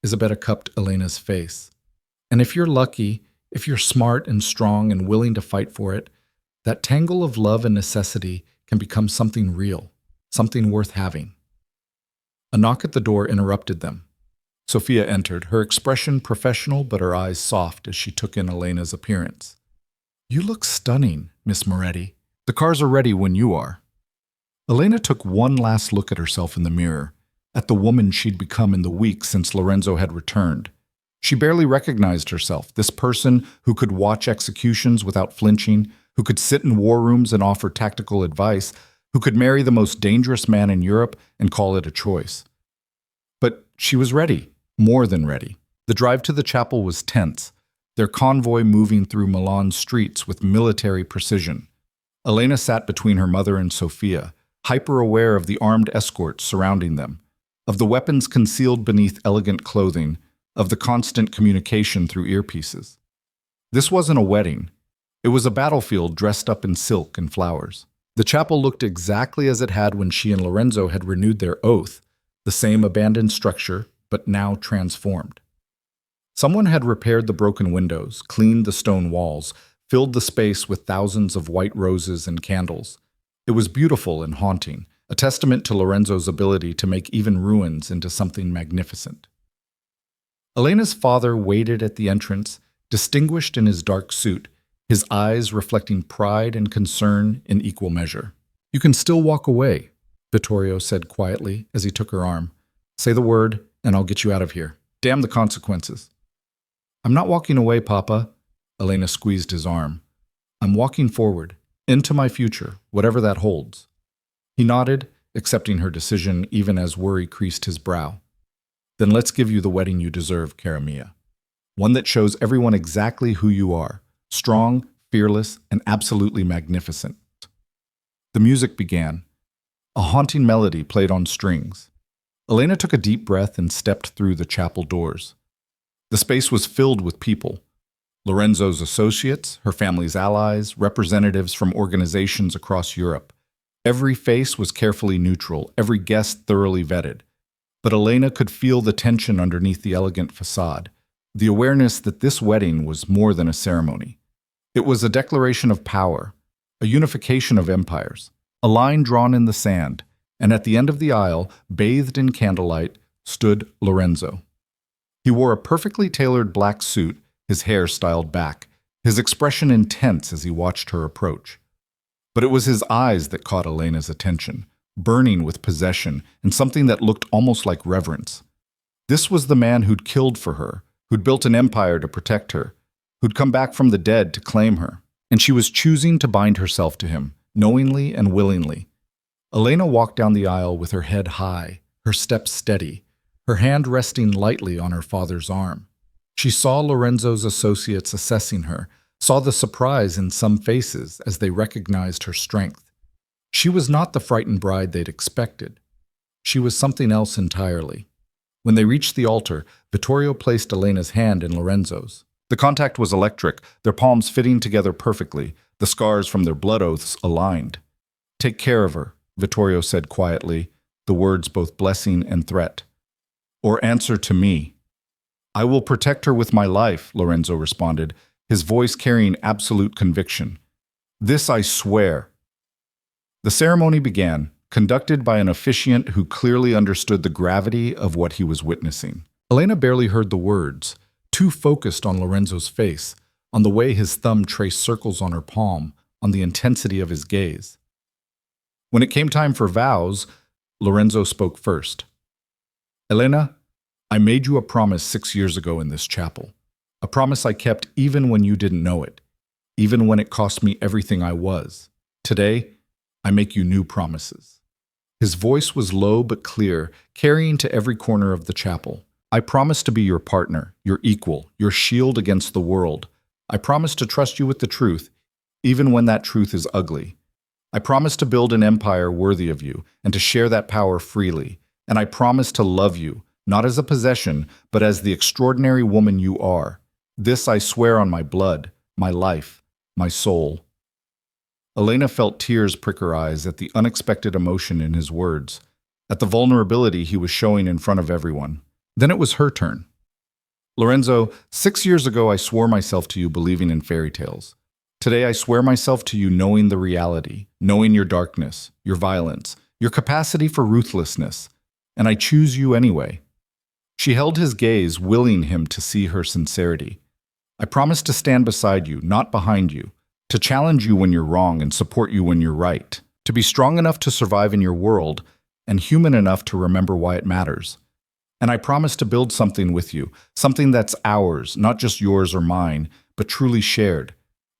Isabella cupped Elena's face. And if you're lucky, if you're smart and strong and willing to fight for it, that tangle of love and necessity can become something real, something worth having. A knock at the door interrupted them. Sophia entered, her expression professional but her eyes soft as she took in Elena's appearance. You look stunning, Miss Moretti. The cars are ready when you are. Elena took one last look at herself in the mirror, at the woman she'd become in the weeks since Lorenzo had returned. She barely recognized herself, this person who could watch executions without flinching, who could sit in war rooms and offer tactical advice, who could marry the most dangerous man in Europe and call it a choice. But she was ready, more than ready. The drive to the chapel was tense, their convoy moving through Milan's streets with military precision. Elena sat between her mother and Sophia, hyper-aware of the armed escorts surrounding them, of the weapons concealed beneath elegant clothing, of the constant communication through earpieces. This wasn't a wedding. It was a battlefield dressed up in silk and flowers. The chapel looked exactly as it had when she and Lorenzo had renewed their oath, the same abandoned structure, but now transformed. Someone had repaired the broken windows, cleaned the stone walls, filled the space with thousands of white roses and candles. It was beautiful and haunting, a testament to Lorenzo's ability to make even ruins into something magnificent. Elena's father waited at the entrance, distinguished in his dark suit, his eyes reflecting pride and concern in equal measure. "You can still walk away," Vittorio said quietly as he took her arm. "Say the word, and I'll get you out of here. Damn the consequences." "I'm not walking away, Papa." Elena squeezed his arm. "I'm walking forward, into my future, whatever that holds." He nodded, accepting her decision even as worry creased his brow. "Then let's give you the wedding you deserve, cara mia. One that shows everyone exactly who you are, strong, fearless, and absolutely magnificent." The music began. A haunting melody played on strings. Elena took a deep breath and stepped through the chapel doors. The space was filled with people. Lorenzo's associates, her family's allies, representatives from organizations across Europe. Every face was carefully neutral, every guest thoroughly vetted. But Elena could feel the tension underneath the elegant facade, the awareness that this wedding was more than a ceremony. It was a declaration of power, a unification of empires, a line drawn in the sand, and at the end of the aisle, bathed in candlelight, stood Lorenzo. He wore a perfectly tailored black suit, his hair styled back, his expression intense as he watched her approach. But it was his eyes that caught Elena's attention, burning with possession and something that looked almost like reverence. This was the man who'd killed for her, who'd built an empire to protect her, who'd come back from the dead to claim her, and she was choosing to bind herself to him, knowingly and willingly. Elena walked down the aisle with her head high, her steps steady, her hand resting lightly on her father's arm. She saw Lorenzo's associates assessing her, saw the surprise in some faces as they recognized her strength. She was not the frightened bride they'd expected. She was something else entirely. When they reached the altar, Vittorio placed Elena's hand in Lorenzo's. The contact was electric, their palms fitting together perfectly, the scars from their blood oaths aligned. "Take care of her," Vittorio said quietly, the words both blessing and threat. "Or answer to me." "I will protect her with my life," Lorenzo responded, his voice carrying absolute conviction. "This I swear." The ceremony began, conducted by an officiant who clearly understood the gravity of what he was witnessing. Elena barely heard the words, too focused on Lorenzo's face, on the way his thumb traced circles on her palm, on the intensity of his gaze. When it came time for vows, Lorenzo spoke first. "Elena, I made you a promise 6 years ago in this chapel. A promise I kept even when you didn't know it, even when it cost me everything I was. Today, I make you new promises." His voice was low but clear, carrying to every corner of the chapel. "I promise to be your partner, your equal, your shield against the world. I promise to trust you with the truth, even when that truth is ugly. I promise to build an empire worthy of you and to share that power freely. And I promise to love you, not as a possession, but as the extraordinary woman you are. This I swear on my blood, my life, my soul." Elena felt tears prick her eyes at the unexpected emotion in his words, at the vulnerability he was showing in front of everyone. Then it was her turn. "Lorenzo, 6 years ago I swore myself to you believing in fairy tales. Today I swear myself to you knowing the reality, knowing your darkness, your violence, your capacity for ruthlessness, and I choose you anyway." She held his gaze, willing him to see her sincerity. "I promise to stand beside you, not behind you, to challenge you when you're wrong and support you when you're right, to be strong enough to survive in your world and human enough to remember why it matters. And I promise to build something with you, something that's ours, not just yours or mine, but truly shared.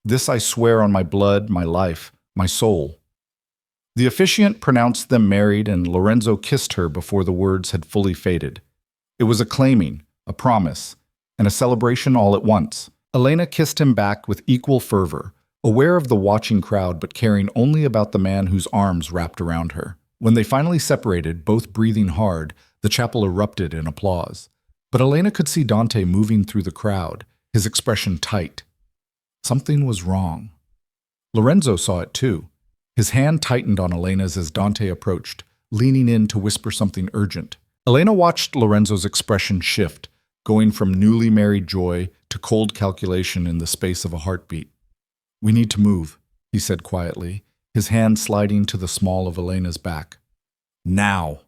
This I swear on my blood, my life, my soul." The officiant pronounced them married, and Lorenzo kissed her before the words had fully faded. It was a claiming, a promise, and a celebration all at once. Elena kissed him back with equal fervor, aware of the watching crowd but caring only about the man whose arms wrapped around her. When they finally separated, both breathing hard, the chapel erupted in applause. But Elena could see Dante moving through the crowd, his expression tight. Something was wrong. Lorenzo saw it too. His hand tightened on Elena's as Dante approached, leaning in to whisper something urgent. Elena watched Lorenzo's expression shift, going from newly married joy to cold calculation in the space of a heartbeat. "We need to move," he said quietly, his hand sliding to the small of Elena's back. "Now!"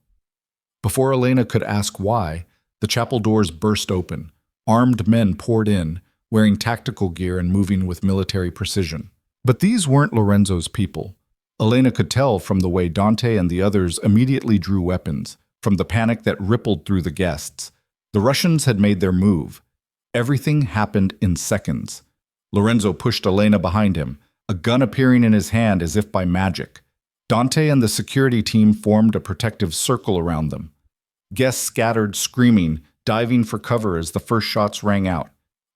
Before Elena could ask why, the chapel doors burst open. Armed men poured in, wearing tactical gear and moving with military precision. But these weren't Lorenzo's people. Elena could tell from the way Dante and the others immediately drew weapons, from the panic that rippled through the guests. The Russians had made their move. Everything happened in seconds. Lorenzo pushed Elena behind him, a gun appearing in his hand as if by magic. Dante and the security team formed a protective circle around them. Guests scattered, screaming, diving for cover as the first shots rang out.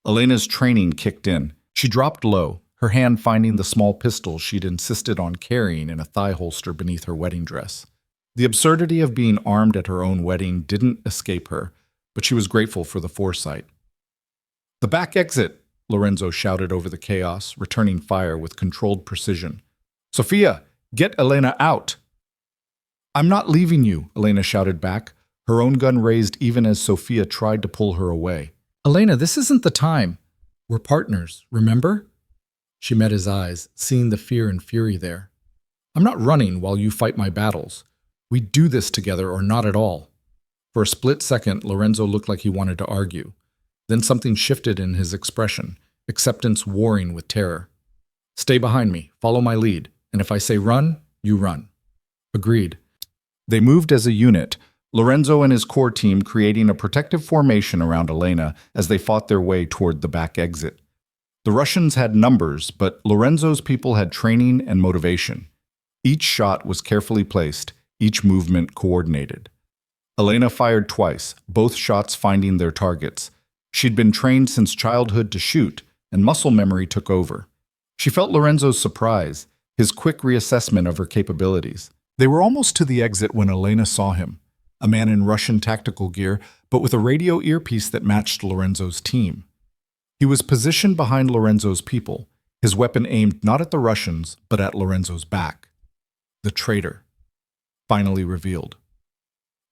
Elena's training kicked in. She dropped low, her hand finding the small pistol she'd insisted on carrying in a thigh holster beneath her wedding dress. The absurdity of being armed at her own wedding didn't escape her, but she was grateful for the foresight. "The back exit!" Lorenzo shouted over the chaos, returning fire with controlled precision. "Sofia, get Elena out!" "I'm not leaving you," Elena shouted back, her own gun raised even as Sofia tried to pull her away. "Elena, this isn't the time. We're partners, remember?" She met his eyes, seeing the fear and fury there. "I'm not running while you fight my battles. We do this together or not at all." For a split second, Lorenzo looked like he wanted to argue. Then something shifted in his expression, acceptance warring with terror. "Stay behind me, follow my lead, and if I say run, you run." Agreed. They moved as a unit, Lorenzo and his core team creating a protective formation around Elena as they fought their way toward the back exit. The Russians had numbers, but Lorenzo's people had training and motivation. Each shot was carefully placed, each movement coordinated. Elena fired twice, both shots finding their targets. She'd been trained since childhood to shoot, and muscle memory took over. She felt Lorenzo's surprise, his quick reassessment of her capabilities. They were almost to the exit when Elena saw him, a man in Russian tactical gear, but with a radio earpiece that matched Lorenzo's team. He was positioned behind Lorenzo's people, his weapon aimed not at the Russians, but at Lorenzo's back. The traitor, finally revealed.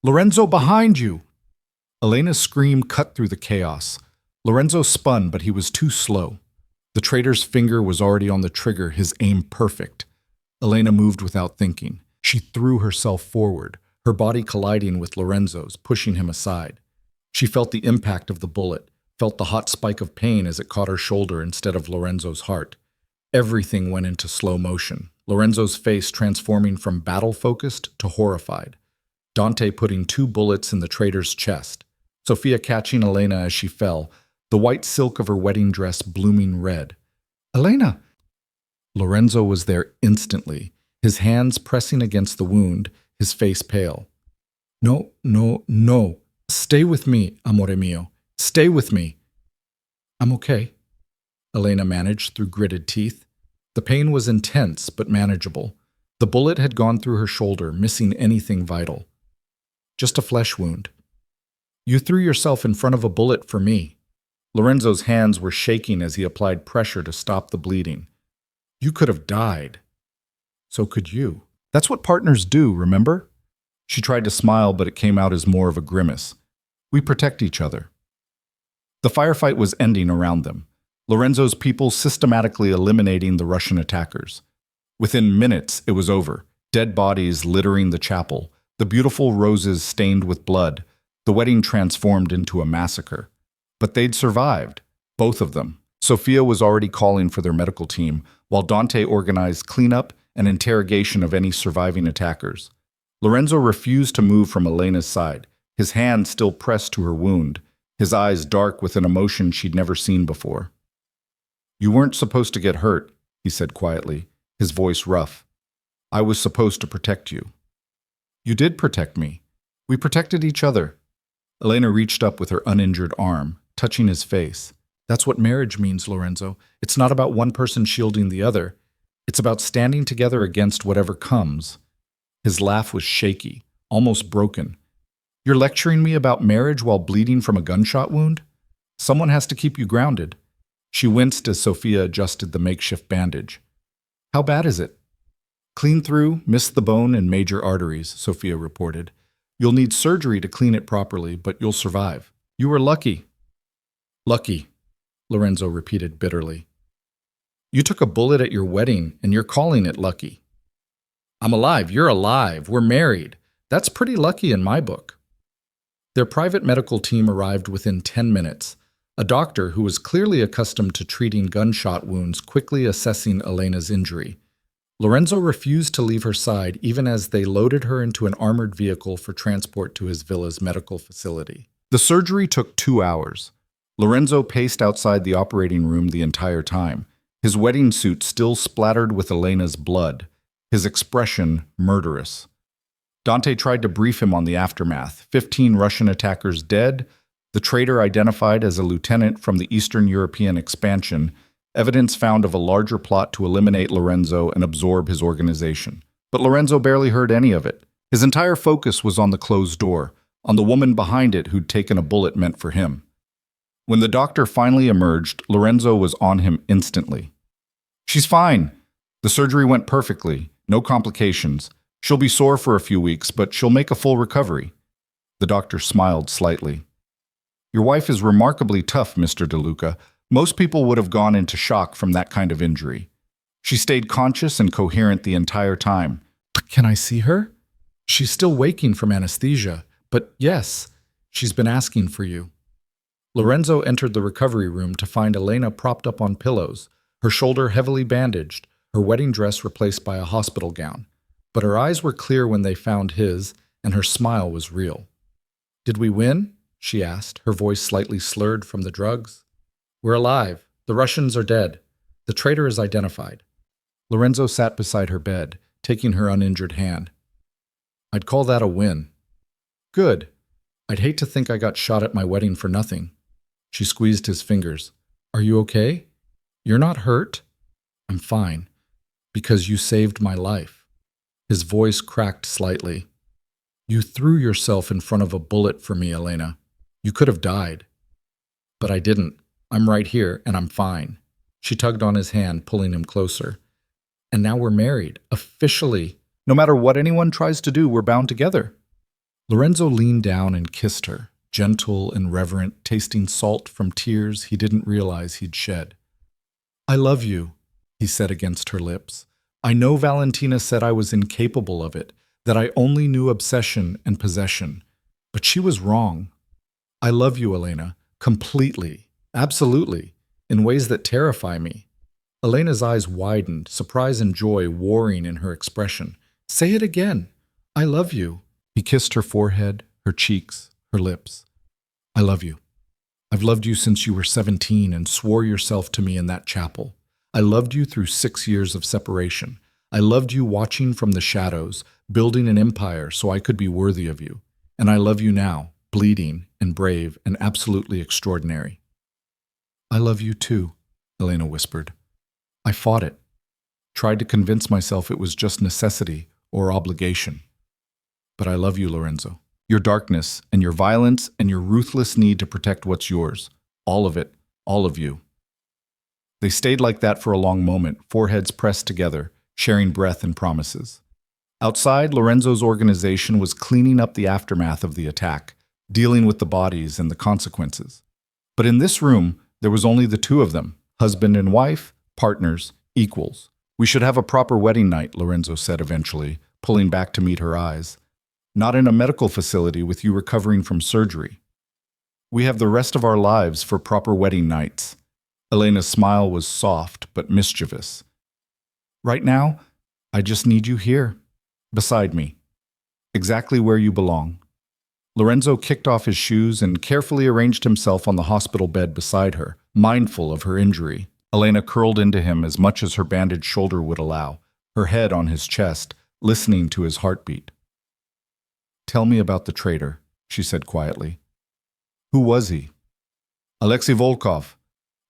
"Lorenzo, behind you!" Elena's scream cut through the chaos. Lorenzo spun, but he was too slow. The traitor's finger was already on the trigger, his aim perfect. Elena moved without thinking. She threw herself forward, her body colliding with Lorenzo's, pushing him aside. She felt the impact of the bullet, felt the hot spike of pain as it caught her shoulder instead of Lorenzo's heart. Everything went into slow motion, Lorenzo's face transforming from battle-focused to horrified. Dante putting 2 bullets in the traitor's chest. Sofia catching Elena as she fell, the white silk of her wedding dress blooming red. "Elena!" Lorenzo was there instantly, his hands pressing against the wound, his face pale. "No, no, no. Stay with me, amore mio. Stay with me." "I'm okay," Elena managed through gritted teeth. The pain was intense but manageable. The bullet had gone through her shoulder, missing anything vital. "Just a flesh wound." "You threw yourself in front of a bullet for me." Lorenzo's hands were shaking as he applied pressure to stop the bleeding. "You could have died." "So could you. That's what partners do, remember?" She tried to smile, but it came out as more of a grimace. "We protect each other." The firefight was ending around them, Lorenzo's people systematically eliminating the Russian attackers. Within minutes, it was over, dead bodies littering the chapel, the beautiful roses stained with blood, the wedding transformed into a massacre. But they'd survived, both of them. Sophia was already calling for their medical team, while Dante organized cleanup and interrogation of any surviving attackers. Lorenzo refused to move from Elena's side, his hand still pressed to her wound, his eyes dark with an emotion she'd never seen before. "You weren't supposed to get hurt," he said quietly, his voice rough. "I was supposed to protect you." "You did protect me. We protected each other." Elena reached up with her uninjured arm, touching his face. "That's what marriage means, Lorenzo. It's not about one person shielding the other. It's about standing together against whatever comes." His laugh was shaky, almost broken. "You're lecturing me about marriage while bleeding from a gunshot wound? Someone has to keep you grounded." She winced as Sophia adjusted the makeshift bandage. "How bad is it?" "Clean through, missed the bone and major arteries," Sophia reported. "You'll need surgery to clean it properly, but you'll survive. You were lucky." "Lucky," Lorenzo repeated bitterly. "You took a bullet at your wedding, and you're calling it lucky." "I'm alive, you're alive, we're married. That's pretty lucky in my book." Their private medical team arrived within 10 minutes, a doctor who was clearly accustomed to treating gunshot wounds quickly assessing Elena's injury. Lorenzo refused to leave her side even as they loaded her into an armored vehicle for transport to his villa's medical facility. The surgery took 2 hours. Lorenzo paced outside the operating room the entire time, his wedding suit still splattered with Elena's blood, his expression murderous. Dante tried to brief him on the aftermath: 15 Russian attackers dead, the traitor identified as a lieutenant from the Eastern European expansion, evidence found of a larger plot to eliminate Lorenzo and absorb his organization. But Lorenzo barely heard any of it. His entire focus was on the closed door, on the woman behind it who'd taken a bullet meant for him. When the doctor finally emerged, Lorenzo was on him instantly. "She's fine. The surgery went perfectly. No complications. She'll be sore for a few weeks, but she'll make a full recovery." The doctor smiled slightly. "Your wife is remarkably tough, Mr. DeLuca. Most people would have gone into shock from that kind of injury. She stayed conscious and coherent the entire time." "Can I see her?" "She's still waking from anesthesia, but yes, she's been asking for you." Lorenzo entered the recovery room to find Elena propped up on pillows, her shoulder heavily bandaged, her wedding dress replaced by a hospital gown. But her eyes were clear when they found his, and her smile was real. "Did we win?" she asked, her voice slightly slurred from the drugs. "We're alive. The Russians are dead. The traitor is identified." Lorenzo sat beside her bed, taking her uninjured hand. "I'd call that a win." "Good. I'd hate to think I got shot at my wedding for nothing." She squeezed his fingers. "Are you okay? You're not hurt?" "I'm fine. Because you saved my life." His voice cracked slightly. "You threw yourself in front of a bullet for me, Elena. You could have died." "But I didn't. I'm right here, and I'm fine." She tugged on his hand, pulling him closer. "And now we're married, officially. No matter what anyone tries to do, we're bound together." Lorenzo leaned down and kissed her, gentle and reverent, tasting salt from tears he didn't realize he'd shed. "I love you," he said against her lips. "I know Valentina said I was incapable of it, that I only knew obsession and possession. But she was wrong. I love you, Elena, completely, absolutely, in ways that terrify me." Elena's eyes widened, surprise and joy warring in her expression. "Say it again. I love you." He kissed her forehead, her cheeks, her lips. "I love you. I've loved you since you were 17 and swore yourself to me in that chapel. I loved you through 6 years of separation. I loved you watching from the shadows, building an empire so I could be worthy of you. And I love you now, bleeding and brave and absolutely extraordinary." "I love you too," Elena whispered. "I fought it. Tried to convince myself it was just necessity or obligation. But I love you, Lorenzo. Your darkness and your violence and your ruthless need to protect what's yours. All of it. All of you." They stayed like that for a long moment, foreheads pressed together, sharing breath and promises. Outside, Lorenzo's organization was cleaning up the aftermath of the attack, dealing with the bodies and the consequences. But in this room, there was only the two of them, husband and wife, partners, equals. "We should have a proper wedding night," Lorenzo said eventually, pulling back to meet her eyes. "Not in a medical facility with you recovering from surgery. We have the rest of our lives for proper wedding nights." Elena's smile was soft but mischievous. Right now, I just need you here, beside me, exactly where you belong. Lorenzo kicked off his shoes and carefully arranged himself on the hospital bed beside her, mindful of her injury. Elena curled into him as much as her bandaged shoulder would allow, her head on his chest, listening to his heartbeat. "Tell me about the traitor," she said quietly. "Who was he?" "Alexei Volkov,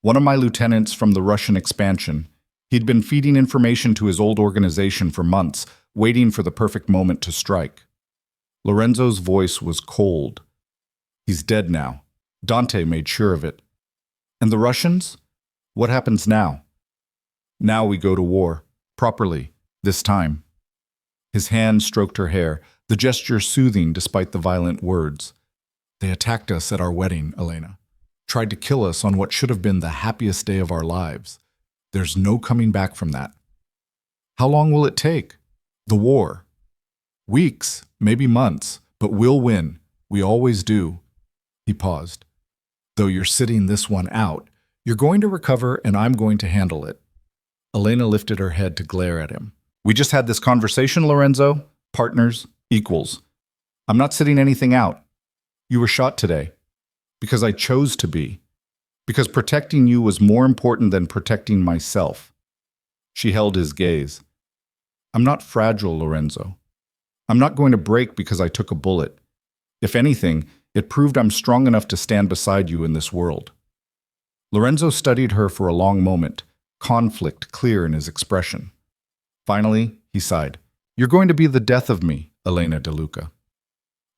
one of my lieutenants from the Russian expansion. He'd been feeding information to his old organization for months, waiting for the perfect moment to strike." Lorenzo's voice was cold. "He's dead now. Dante made sure of it. And the Russians? What happens now?" "Now we go to war. Properly. This time." His hand stroked her hair, the gesture soothing despite the violent words. "They attacked us at our wedding, Elena. Tried to kill us on what should have been the happiest day of our lives. There's no coming back from that." "How long will it take?" "The war." "Weeks, maybe months, but we'll win. We always do." He paused. "Though you're sitting this one out, you're going to recover and I'm going to handle it." Elena lifted her head to glare at him. "We just had this conversation, Lorenzo. Partners, equals. I'm not sitting anything out. You were shot today. Because I chose to be. Because protecting you was more important than protecting myself." She held his gaze. "I'm not fragile, Lorenzo. I'm not going to break because I took a bullet. If anything, it proved I'm strong enough to stand beside you in this world." Lorenzo studied her for a long moment, conflict clear in his expression. Finally, he sighed. "You're going to be the death of me, Elena DeLuca."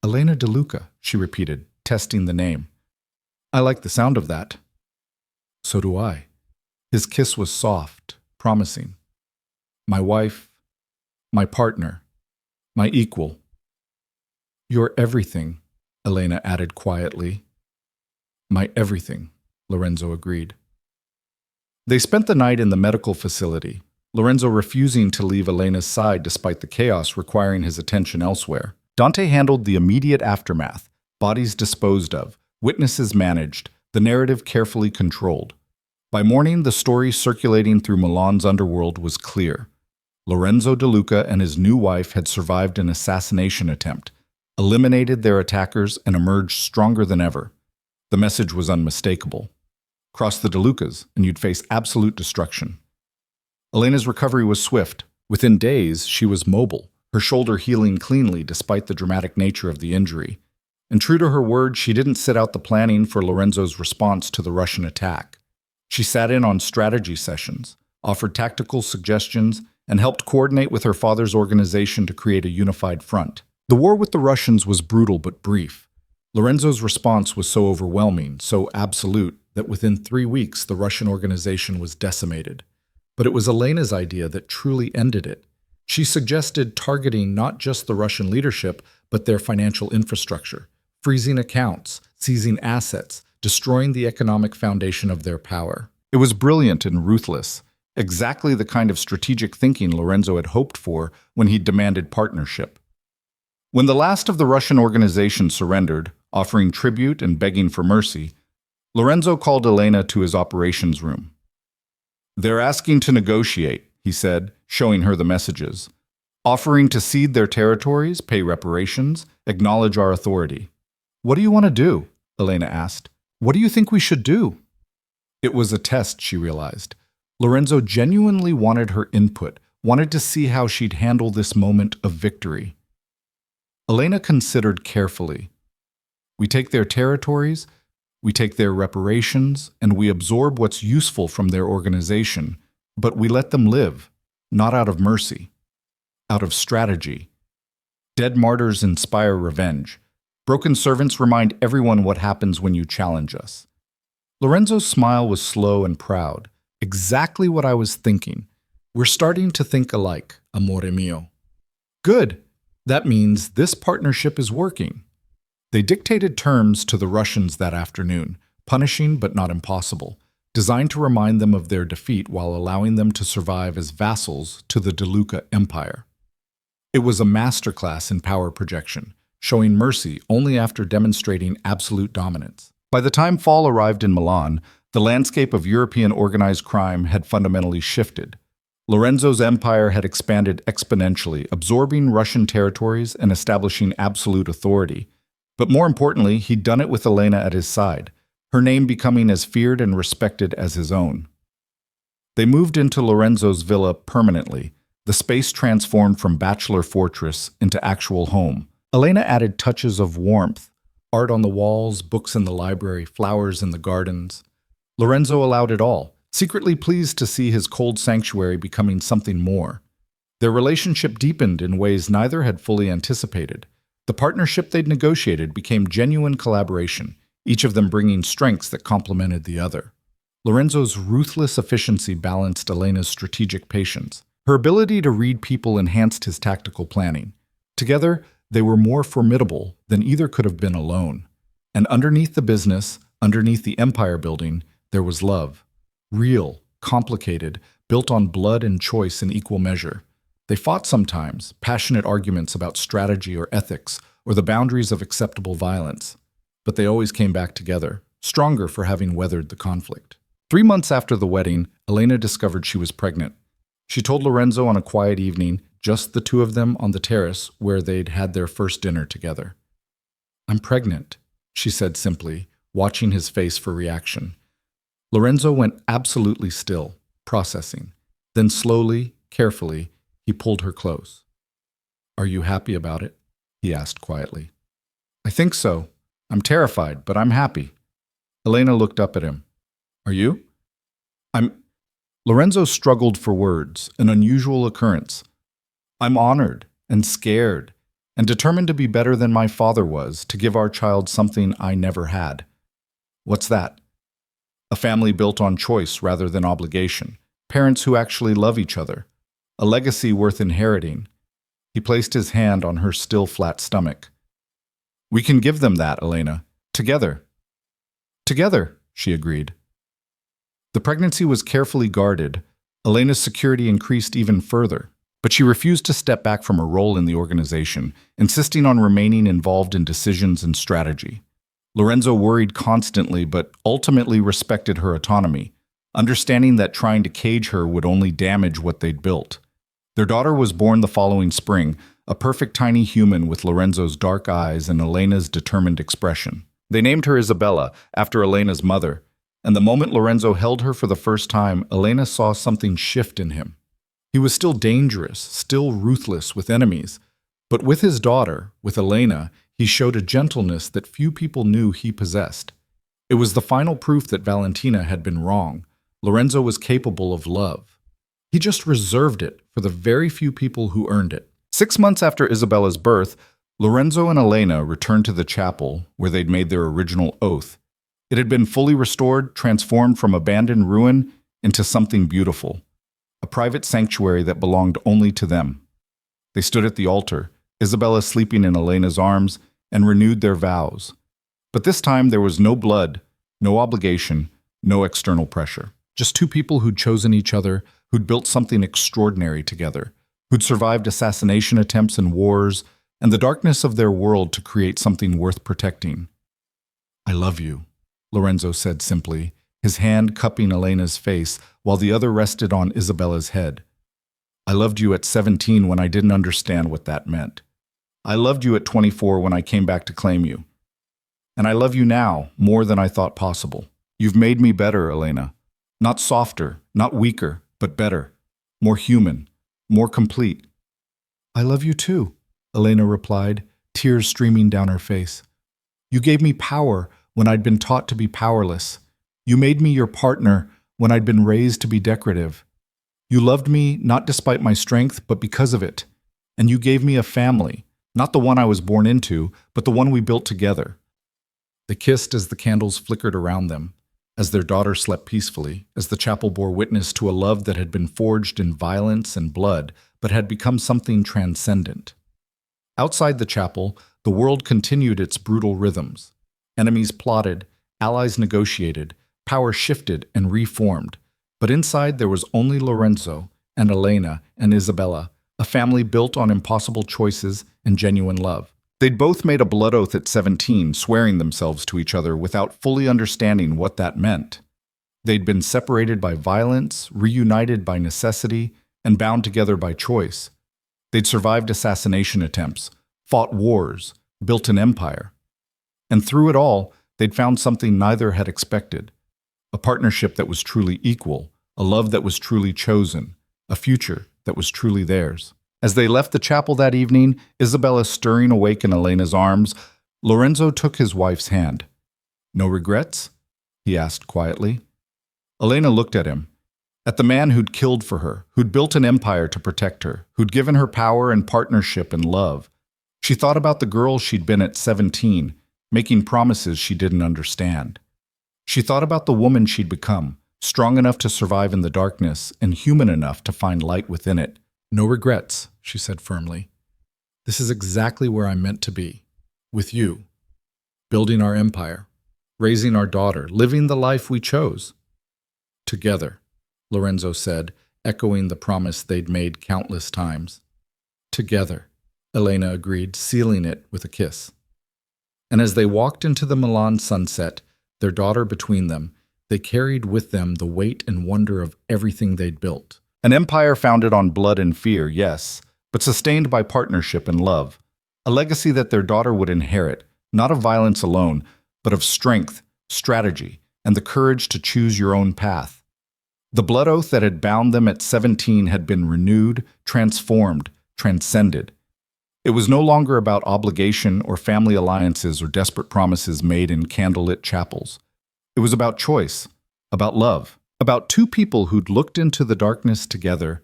"Elena DeLuca," she repeated, testing the name. "I like the sound of that." "So do I." His kiss was soft, promising. "My wife, my partner, my equal." "You're everything," Elena added quietly. "My everything," Lorenzo agreed. They spent the night in the medical facility, Lorenzo refusing to leave Elena's side despite the chaos requiring his attention elsewhere. Dante handled the immediate aftermath, bodies disposed of, witnesses managed, the narrative carefully controlled. By morning, the story circulating through Milan's underworld was clear. Lorenzo DeLuca and his new wife had survived an assassination attempt, eliminated their attackers, and emerged stronger than ever. The message was unmistakable. Cross the DeLucas, and you'd face absolute destruction. Elena's recovery was swift. Within days, she was mobile, her shoulder healing cleanly despite the dramatic nature of the injury. And true to her word, she didn't sit out the planning for Lorenzo's response to the Russian attack. She sat in on strategy sessions, offered tactical suggestions, and helped coordinate with her father's organization to create a unified front. The war with the Russians was brutal but brief. Lorenzo's response was so overwhelming, so absolute, that within 3 weeks the Russian organization was decimated. But it was Elena's idea that truly ended it. She suggested targeting not just the Russian leadership, but their financial infrastructure, freezing accounts, seizing assets, destroying the economic foundation of their power. It was brilliant and ruthless, exactly the kind of strategic thinking Lorenzo had hoped for when he demanded partnership. When the last of the Russian organization surrendered, offering tribute and begging for mercy, Lorenzo called Elena to his operations room. "They're asking to negotiate," he said, showing her the messages. "Offering to cede their territories, pay reparations, acknowledge our authority." "What do you want to do?" Elena asked. "What do you think we should do?" It was a test, she realized. Lorenzo genuinely wanted her input, wanted to see how she'd handle this moment of victory. Elena considered carefully. "We take their territories, we take their reparations, and we absorb what's useful from their organization, but we let them live, not out of mercy, out of strategy. Dead martyrs inspire revenge. Broken servants remind everyone what happens when you challenge us." Lorenzo's smile was slow and proud. "Exactly what I was thinking. We're starting to think alike, amore mio." "Good. That means this partnership is working." They dictated terms to the Russians that afternoon, punishing but not impossible, designed to remind them of their defeat while allowing them to survive as vassals to the DeLuca Empire. It was a masterclass in power projection, showing mercy only after demonstrating absolute dominance. By the time fall arrived in Milan, The landscape of European organized crime had fundamentally shifted. Lorenzo's empire had expanded exponentially, absorbing Russian territories and establishing absolute authority. But more importantly, he'd done it with Elena at his side, her name becoming as feared and respected as his own. They moved into Lorenzo's villa permanently. The space transformed from bachelor fortress into actual home. Elena added touches of warmth, art on the walls, books in the library, flowers in the gardens. Lorenzo allowed it all, secretly pleased to see his cold sanctuary becoming something more. Their relationship deepened in ways neither had fully anticipated. The partnership they'd negotiated became genuine collaboration, each of them bringing strengths that complemented the other. Lorenzo's ruthless efficiency balanced Elena's strategic patience. Her ability to read people enhanced his tactical planning. Together, they were more formidable than either could have been alone. And underneath the business, underneath the empire building, there was love. Real, complicated, built on blood and choice in equal measure. They fought sometimes, passionate arguments about strategy or ethics, or the boundaries of acceptable violence. But they always came back together, stronger for having weathered the conflict. 3 months after the wedding, Elena discovered she was pregnant. She told Lorenzo on a quiet evening, just the two of them on the terrace where they'd had their first dinner together. "I'm pregnant," she said simply, watching his face for reaction. Lorenzo went absolutely still, processing. Then slowly, carefully, he pulled her close. "Are you happy about it?" he asked quietly. "I think so. I'm terrified, but I'm happy." Elena looked up at him. "Are you?" Lorenzo struggled for words, an unusual occurrence. "I'm honored and scared and determined to be better than my father was, to give our child something I never had." "What's that?" "A family built on choice rather than obligation. Parents who actually love each other. A legacy worth inheriting." He placed his hand on her still flat stomach. "We can give them that, Elena. Together." "Together," she agreed. The pregnancy was carefully guarded. Elena's security increased even further, but she refused to step back from her role in the organization, insisting on remaining involved in decisions and strategy. Lorenzo worried constantly, but ultimately respected her autonomy, understanding that trying to cage her would only damage what they'd built. Their daughter was born the following spring, a perfect tiny human with Lorenzo's dark eyes and Elena's determined expression. They named her Isabella, after Elena's mother, and the moment Lorenzo held her for the first time, Elena saw something shift in him. He was still dangerous, still ruthless with enemies, but with his daughter, with Elena, he showed a gentleness that few people knew he possessed. It was the final proof that Valentina had been wrong. Lorenzo was capable of love. He just reserved it for the very few people who earned it. 6 months after Isabella's birth, Lorenzo and Elena returned to the chapel where they'd made their original oath. It had been fully restored, transformed from abandoned ruin into something beautiful, a private sanctuary that belonged only to them. They stood at the altar, Isabella sleeping in Elena's arms, and renewed their vows. But this time there was no blood, no obligation, no external pressure. Just two people who'd chosen each other, who'd built something extraordinary together, who'd survived assassination attempts and wars, and the darkness of their world to create something worth protecting. "I love you," Lorenzo said simply, his hand cupping Elena's face while the other rested on Isabella's head. "I loved you at 17 when I didn't understand what that meant. I loved you at 24 when I came back to claim you. And I love you now more than I thought possible. You've made me better, Elena. Not softer, not weaker, but better. More human, more complete." "I love you too," Elena replied, tears streaming down her face. "You gave me power when I'd been taught to be powerless. You made me your partner when I'd been raised to be decorative. You loved me not despite my strength, but because of it. And you gave me a family, not the one I was born into, but the one we built together." They kissed as the candles flickered around them, as their daughter slept peacefully, as the chapel bore witness to a love that had been forged in violence and blood, but had become something transcendent. Outside the chapel, the world continued its brutal rhythms. Enemies plotted, allies negotiated, power shifted and reformed. But inside there was only Lorenzo and Elena and Isabella, a family built on impossible choices and genuine love. They'd both made a blood oath at 17, swearing themselves to each other without fully understanding what that meant. They'd been separated by violence, reunited by necessity, and bound together by choice. They'd survived assassination attempts, fought wars, built an empire. And through it all, they'd found something neither had expected: a partnership that was truly equal, a love that was truly chosen, a future that was truly theirs. As they left the chapel that evening, Isabella stirring awake in Elena's arms, Lorenzo took his wife's hand. "No regrets?" he asked quietly. Elena looked at him, at the man who'd killed for her, who'd built an empire to protect her, who'd given her power and partnership and love. She thought about the girl she'd been at 17, making promises she didn't understand. She thought about the woman she'd become, strong enough to survive in the darkness and human enough to find light within it. "No regrets," she said firmly. "This is exactly where I'm meant to be, with you, building our empire, raising our daughter, living the life we chose. Together," Lorenzo said, echoing the promise they'd made countless times. "Together," Elena agreed, sealing it with a kiss. And as they walked into the Milan sunset, their daughter between them, they carried with them the weight and wonder of everything they'd built. An empire founded on blood and fear, yes, but sustained by partnership and love. A legacy that their daughter would inherit, not of violence alone, but of strength, strategy, and the courage to choose your own path. The blood oath that had bound them at 17 had been renewed, transformed, transcended. It was no longer about obligation or family alliances or desperate promises made in candlelit chapels. It was about choice, about love, about two people who'd looked into the darkness together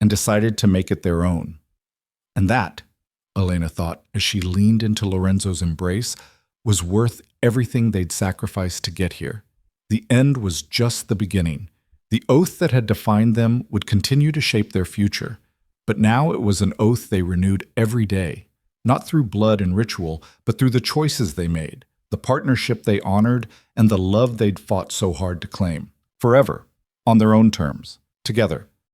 and decided to make it their own. And that, Elena thought as she leaned into Lorenzo's embrace, was worth everything they'd sacrificed to get here. The end was just the beginning. The oath that had defined them would continue to shape their future, but now it was an oath they renewed every day, not through blood and ritual, but through the choices they made, the partnership they honored, and the love they'd fought so hard to claim. Forever, on their own terms, together.